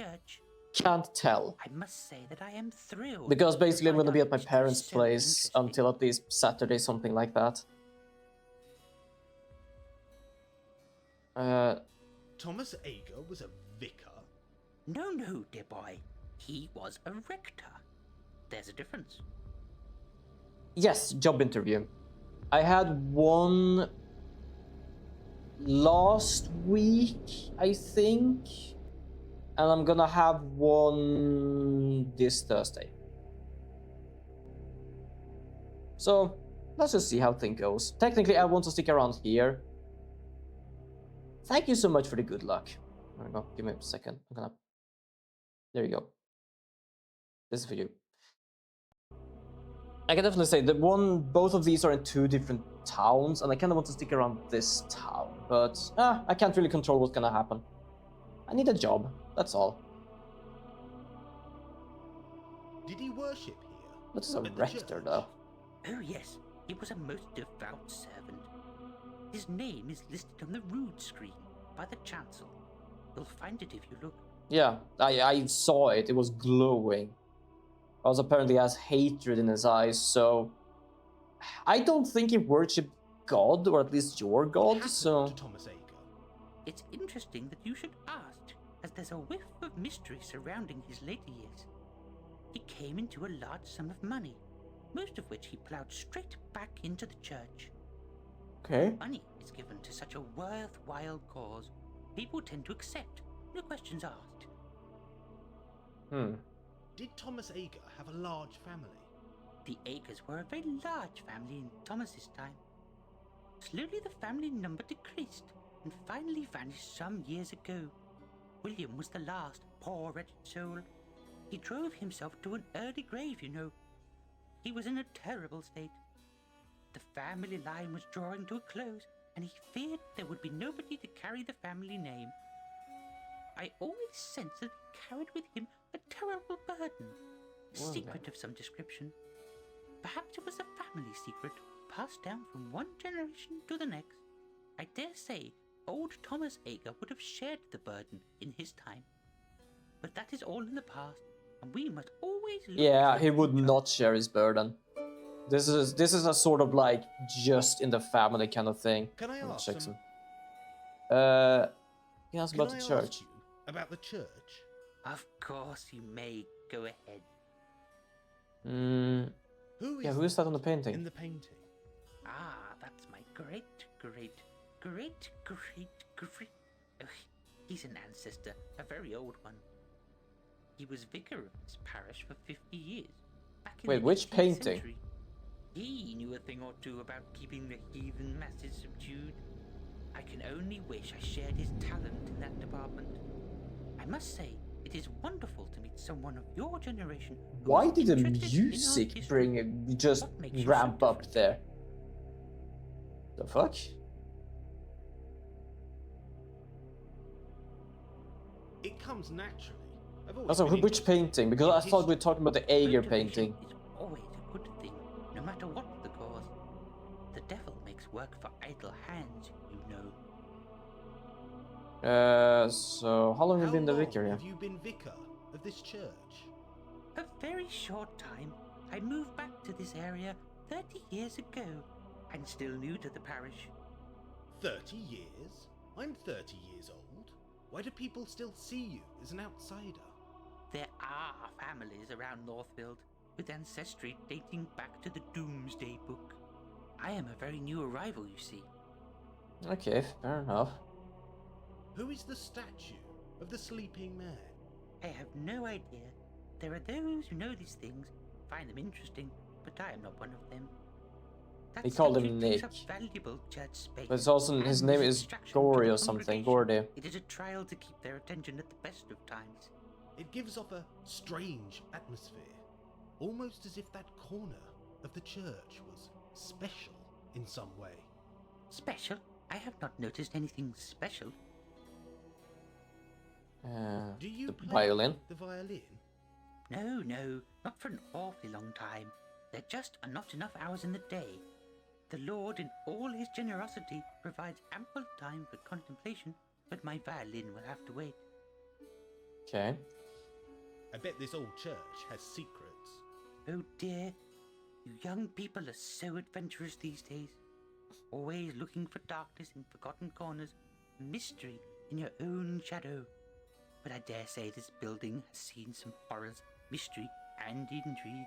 Speaker 1: can't tell.
Speaker 12: I must say that I am thrilled.
Speaker 1: Because basically I'm gonna be at my parents' place until at least Saturday, something like that.
Speaker 2: Thomas Ager was a vicar?
Speaker 12: No, dear boy. He was a rector. There's a difference.
Speaker 1: Yes, job interview. I had one last week, I think. And I'm gonna have one this Thursday. So, let's just see how things goes. Technically, I want to stick around here. Thank you so much for the good luck. There we go. Give me a second. I'm gonna... There you go. This is for you. I can definitely say that both of these are in 2 different towns, and I kind of want to stick around this town, but I can't really control what's gonna happen. I need a job, that's all.
Speaker 2: Did he worship here?
Speaker 1: What is a rector, though?
Speaker 12: Oh yes, he was a most devout servant. His name is listed on the rood screen by the chancel. You'll find it if you look.
Speaker 1: Yeah, I saw it. It was glowing. Also, apparently has hatred in his eyes, so... I don't think he worshipped God, or at least your God, so...
Speaker 2: Thomas Ager.
Speaker 12: It's interesting that you should ask, as there's a whiff of mystery surrounding his later years. He came into a large sum of money, most of which he ploughed straight back into the church.
Speaker 1: Okay.
Speaker 12: Money is given to such a worthwhile cause. People tend to accept, no questions asked.
Speaker 2: Did Thomas Ager have a large family?
Speaker 12: The Agers were a very large family in Thomas's time. Slowly the family number decreased and finally vanished some years ago. William was the last, poor wretched soul. He drove himself to an early grave, you know. He was in a terrible state. The family line was drawing to a close, and he feared there would be nobody to carry the family name. I always sensed that he carried with him a terrible burden. A secret of some description. Perhaps it was a family secret, passed down from one generation to the next. I dare say old Thomas Ager would have shared the burden in his time. But that is all in the past, and we must always look
Speaker 1: Yeah,
Speaker 12: to the
Speaker 1: he would
Speaker 12: future.
Speaker 1: not share his burden. This is a sort of like just in the family kind of thing.
Speaker 2: Can I ask
Speaker 1: Check
Speaker 2: some...
Speaker 1: he asked
Speaker 2: Can
Speaker 1: about
Speaker 2: I
Speaker 1: the
Speaker 2: ask
Speaker 1: church.
Speaker 2: you about the church?
Speaker 12: Of course you may. Go ahead.
Speaker 2: Who
Speaker 1: Yeah,
Speaker 2: is
Speaker 1: who is that on the
Speaker 2: in
Speaker 1: painting?
Speaker 2: the painting?
Speaker 12: Ah, that's my great. Oh, he's an ancestor, a very old one. He was vicar of this parish for 50 years. Back in
Speaker 1: Wait,
Speaker 12: the
Speaker 1: which
Speaker 12: 18th
Speaker 1: painting?
Speaker 12: century. He knew a thing or two about keeping the heathen masses subdued. I can only wish I shared his talent in that department. I must say, it is wonderful to meet someone of your generation. who
Speaker 1: Why
Speaker 12: is
Speaker 1: did the
Speaker 12: interested in our
Speaker 1: music
Speaker 12: history.
Speaker 1: just
Speaker 12: What makes you so
Speaker 1: ramp up
Speaker 12: different?
Speaker 1: there? The fuck?
Speaker 2: It comes naturally. I've always
Speaker 1: Also,
Speaker 2: been
Speaker 1: which
Speaker 2: interested
Speaker 1: painting? Because
Speaker 2: in
Speaker 1: I thought we were
Speaker 2: history.
Speaker 1: talking about the Ager
Speaker 12: Motivation
Speaker 1: painting.
Speaker 12: is always a good thing, no matter what the cause. The devil makes work for idle hands, you know.
Speaker 1: So how long have you been the
Speaker 2: How long
Speaker 1: vicar here?
Speaker 2: have you been vicar of this church?
Speaker 12: A very short time. I moved back to this area 30 years ago. I'm still new to the parish.
Speaker 2: 30 years? I'm 30 years old. Why do people still see you as an outsider?
Speaker 12: There are families around Northfield with ancestry dating back to the Doomsday Book. I am a very new arrival, you see.
Speaker 1: Okay, fair enough.
Speaker 2: Who is the statue of the sleeping man?
Speaker 12: I have no idea. There are those who know these things, find them interesting, but I am not one of them. That
Speaker 1: He called
Speaker 12: statue
Speaker 1: him
Speaker 12: takes
Speaker 1: Nick.
Speaker 12: up valuable church space.
Speaker 1: But it's also his
Speaker 12: and
Speaker 1: name
Speaker 12: a
Speaker 1: is
Speaker 12: distraction to
Speaker 1: Gory
Speaker 12: the
Speaker 1: or something.
Speaker 12: congregation.
Speaker 1: Gordy.
Speaker 12: It is a trial to keep their attention at the best of times.
Speaker 2: It gives off a strange atmosphere, almost as if that corner of the church was special in some way.
Speaker 12: Special? I have not noticed anything special.
Speaker 2: Do you
Speaker 1: The
Speaker 2: play
Speaker 1: violin.
Speaker 2: the violin?
Speaker 12: No, not for an awfully long time. There just are not enough hours in the day. The Lord, in all his generosity, provides ample time for contemplation, but my violin will have to wait.
Speaker 1: Okay.
Speaker 2: I bet this old church has secrets.
Speaker 12: Oh dear, you young people are so adventurous these days. Always looking for darkness in forgotten corners, mystery in your own shadow. But I dare say this building has seen some horrors, mystery, and intrigue.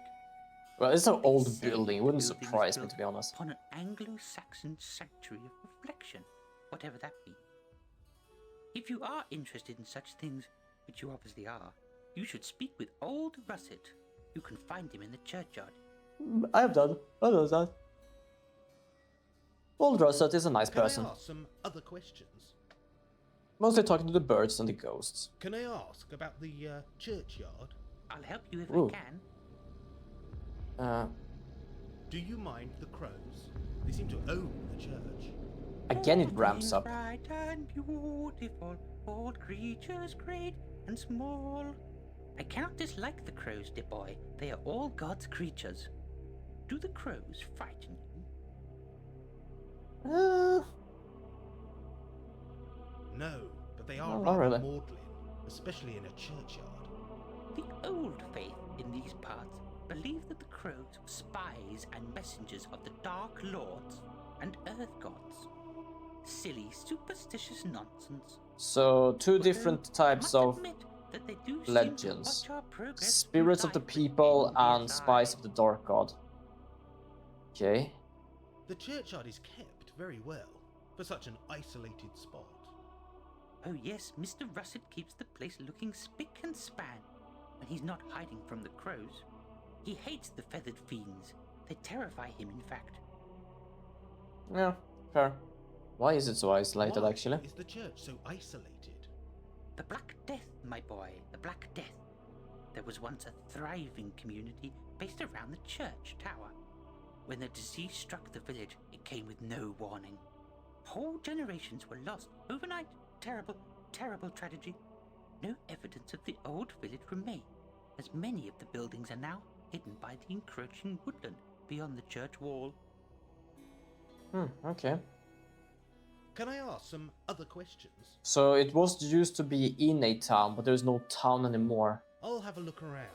Speaker 1: Well, it's an
Speaker 12: They
Speaker 1: old
Speaker 12: say
Speaker 1: building. It
Speaker 12: the
Speaker 1: wouldn't
Speaker 12: building is
Speaker 1: surprise me,
Speaker 12: built
Speaker 1: to be honest.
Speaker 12: Upon an Anglo-Saxon sanctuary of reflection, whatever that be. If you are interested in such things, which you obviously are, you should speak with old Russet. You can find him in the churchyard.
Speaker 1: I have done. I know that. Old Russet is a nice
Speaker 2: Can
Speaker 1: person.
Speaker 2: I ask some other questions?
Speaker 1: Mostly talking to the birds and the ghosts.
Speaker 2: Can I ask about the churchyard?
Speaker 12: I'll help you if
Speaker 1: Ooh.
Speaker 12: I can.
Speaker 2: Do you mind the crows? They seem to own the church.
Speaker 1: Again, it
Speaker 12: All
Speaker 1: ramps
Speaker 12: things
Speaker 1: up.
Speaker 12: bright and beautiful, all creatures great and small. I cannot dislike the crows, dear boy. They are all God's creatures. Do the crows frighten you?
Speaker 2: No, but they are
Speaker 1: Oh, not
Speaker 2: rather
Speaker 1: really.
Speaker 2: maudlin, especially in a churchyard.
Speaker 12: The old faith in these parts believed that the crows were spies and messengers of the Dark Lords and Earth Gods. Silly, superstitious nonsense.
Speaker 1: So, two
Speaker 12: Although,
Speaker 1: different
Speaker 12: I
Speaker 1: types
Speaker 12: must
Speaker 1: of
Speaker 12: admit that they do seem to
Speaker 1: legends.
Speaker 12: watch our progress
Speaker 1: Spirits
Speaker 12: through
Speaker 1: of the
Speaker 12: life with
Speaker 1: people and
Speaker 12: envious
Speaker 1: spies
Speaker 12: eye.
Speaker 1: of the Dark God. Okay.
Speaker 2: The churchyard is kept very well for such an isolated spot.
Speaker 12: Oh yes, Mr. Russet keeps the place looking spick and span when he's not hiding from the crows. He hates the feathered fiends. They terrify him, in fact.
Speaker 1: Yeah, fair. Why is it so isolated,
Speaker 2: Why
Speaker 1: actually?
Speaker 2: is the church so isolated?
Speaker 12: The Black Death, my boy, the Black Death. There was once a thriving community based around the church tower. When the disease struck the village, it came with no warning. Whole generations were lost overnight. Terrible, terrible tragedy. no evidence of the old village remain, as many of the buildings are now hidden by the encroaching woodland beyond the church wall.
Speaker 1: Okay.
Speaker 2: Can I ask some other questions?
Speaker 1: So it was used to be in a town, but there's no town anymore.
Speaker 2: I'll have a look around.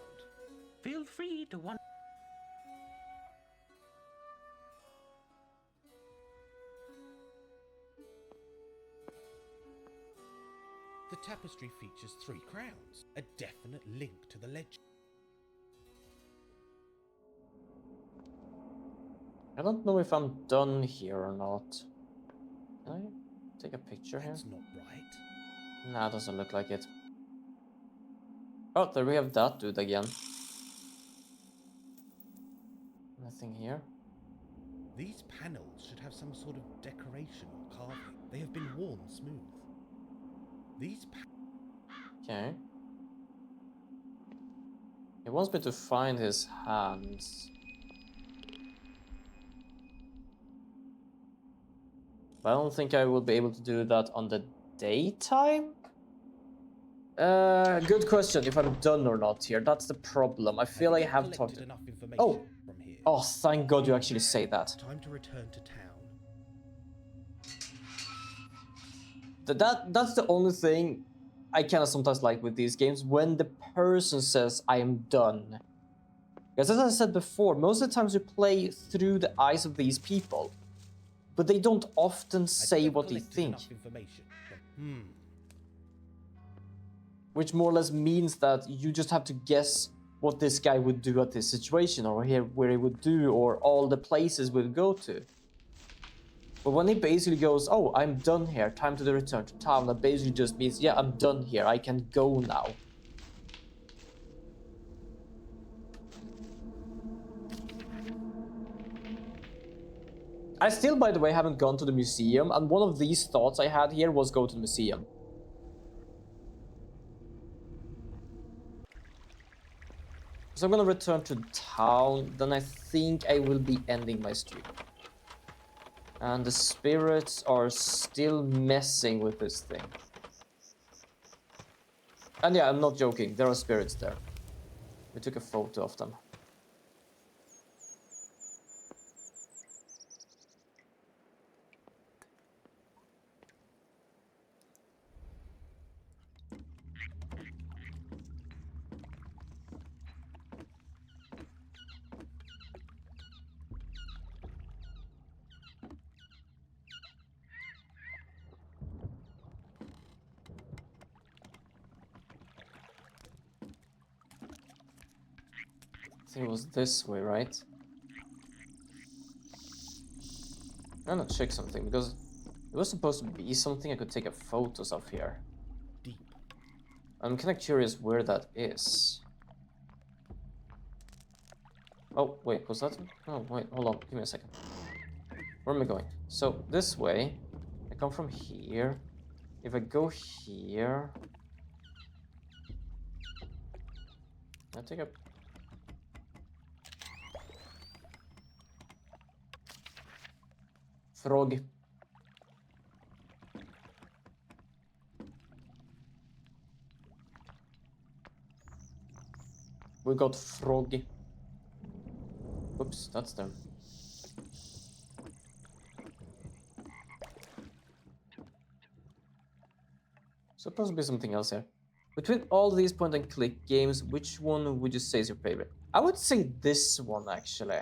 Speaker 12: Feel free to wander.
Speaker 2: The tapestry features 3 crowns, a definite link to the legend.
Speaker 1: I don't know if I'm done here or not. Can I take a picture here?
Speaker 2: That's not right.
Speaker 1: Nah, doesn't look like it. Oh, there we have that dude again. Nothing here.
Speaker 2: These panels should have some sort of decoration or carving. They have been worn smooth. These
Speaker 1: Okay. He wants me to find his hands. But I don't think I will be able to do that on the daytime? Good question, if I'm done or not here. That's the problem. I feel like I have talked
Speaker 2: enough information from here.
Speaker 1: Oh, thank God you actually say that.
Speaker 2: Time to return to town.
Speaker 1: That's the only thing I kind of sometimes like with these games, when the person says, I am done. Because as I said before, most of the times you play through the eyes of these people, but they don't often say what they think. Which more or less means that you just have to guess what this guy would do at this situation, or here where he would do, or all the places we'd go to. But when he basically goes, oh, I'm done here, time to return to town, that basically just means, yeah, I'm done here, I can go now. I still, by the way, haven't gone to the museum, and one of these thoughts I had here was go to the museum. So I'm gonna return to town, then I think I will be ending my stream. And the spirits are still messing with this thing. And yeah, I'm not joking, there are spirits there. We took a photo of them. I think it was this way, right? I'm gonna check something, because it was supposed to be something I could take a photos of here.
Speaker 2: Deep.
Speaker 1: I'm kind of curious where that is. Oh, wait, was that? Oh, wait, hold on, give me a second. Where am I going? So, this way, I come from here. If I go here... I take a... Frog. We got frog. Oops, that's them. Supposed to be something else here. Between all these point and click games, which one would you say is your favorite? I would say this one, actually.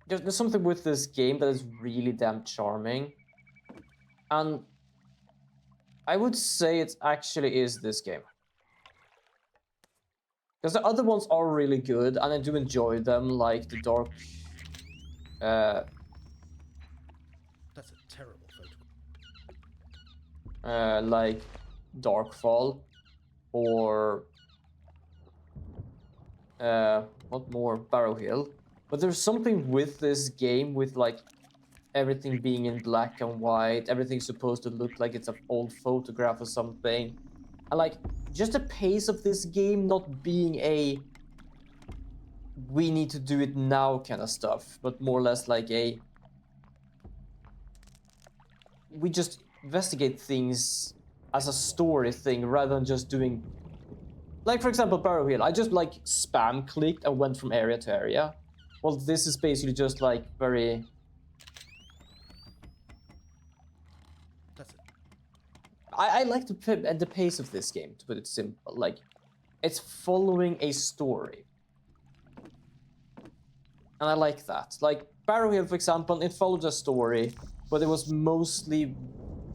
Speaker 1: There's something with this game that is really damn charming. And I would say it actually is this game. Because the other ones are really good, and I do enjoy them, like the Dark...
Speaker 2: That's a terrible photograph.
Speaker 1: Like Darkfall, or... what more? Barrow Hill. But there's something with this game, with like everything being in black and white, everything's supposed to look like it's an old photograph or something. And like, just the pace of this game not being a we need to do it now kind of stuff, but more or less like a we just investigate things as a story thing rather than just doing, like for example Barrow Hill. I just like spam clicked and went from area to area. Well, this is basically just like very.
Speaker 2: That's it.
Speaker 1: I like the pace of this game, to put it simple. Like, it's following a story. And I like that. Like, Barrow Hill, for example, it followed a story, but it was mostly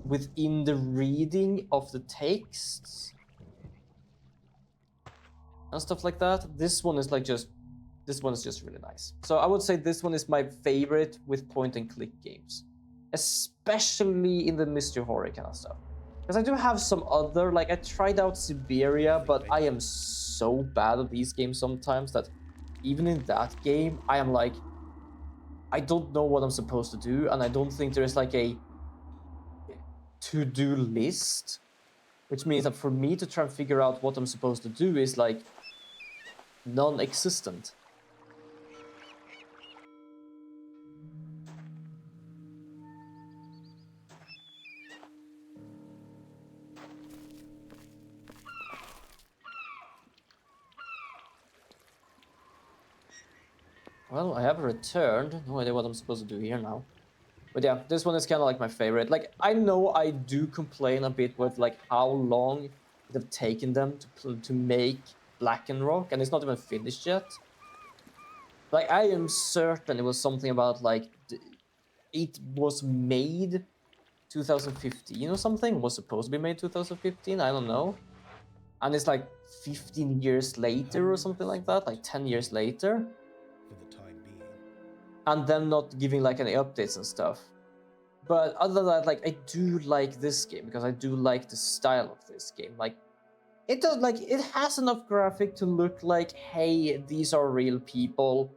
Speaker 1: within the reading of the texts. And stuff like that. This one is like just... This one is just really nice. So I would say this one is my favorite with point-and-click games. Especially in the mystery horror kind of stuff. Because I do have some other, like I tried out Siberia, but I am so bad at these games sometimes that even in that game, I am like, I don't know what I'm supposed to do, and I don't think there is like a to-do list, which means that for me to try and figure out what I'm supposed to do is like non-existent. Well, I have returned. No idea what I'm supposed to do here now. But yeah, this one is kind of like my favorite. Like, I know I do complain a bit with like how long it have taken them to make Black and Rock, and it's not even finished yet. Like, I am certain it was something about like it was made 2015 or something. It was supposed to be made 2015. I don't know. And it's like 15 years later or something like that. Like 10 years later. And them not giving like any updates and stuff. But other than that, like I do like this game because I do like the style of this game. Like it does, like it has enough graphic to look like, hey, these are real people.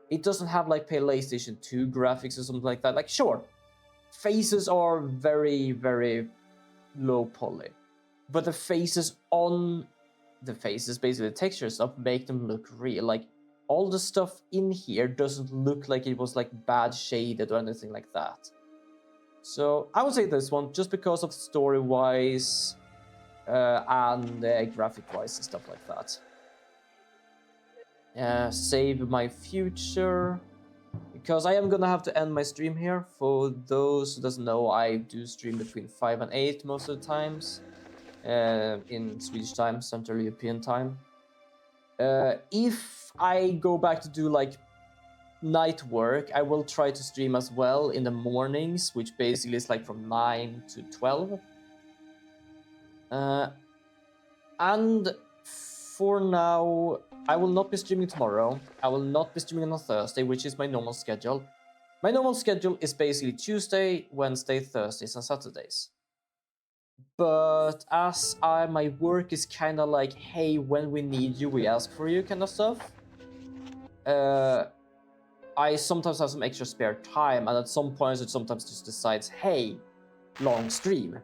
Speaker 1: It doesn't have like PlayStation 2 graphics or something like that. Like sure, faces are very, very low poly, but the faces on the faces, basically the texture stuff, make them look real. Like all the stuff in here doesn't look like it was like bad shaded or anything like that. So I would say this one, just because of story-wise and graphic-wise and stuff like that. Save my future, because I am gonna have to end my stream here. For those who doesn't know, I do stream between 5 and 8 most of the times in Swedish time, Central European time. If I go back to do like night work, I will try to stream as well in the mornings, which basically is like from 9 to 12. And for now, I will not be streaming tomorrow. I will not be streaming on Thursday, which is my normal schedule. My normal schedule is basically Tuesday, Wednesday, Thursdays, and Saturdays. But as my work is kind of like, hey, when we need you, we ask for you kind of stuff. I sometimes have some extra spare time, and at some points it sometimes just decides, hey, long stream.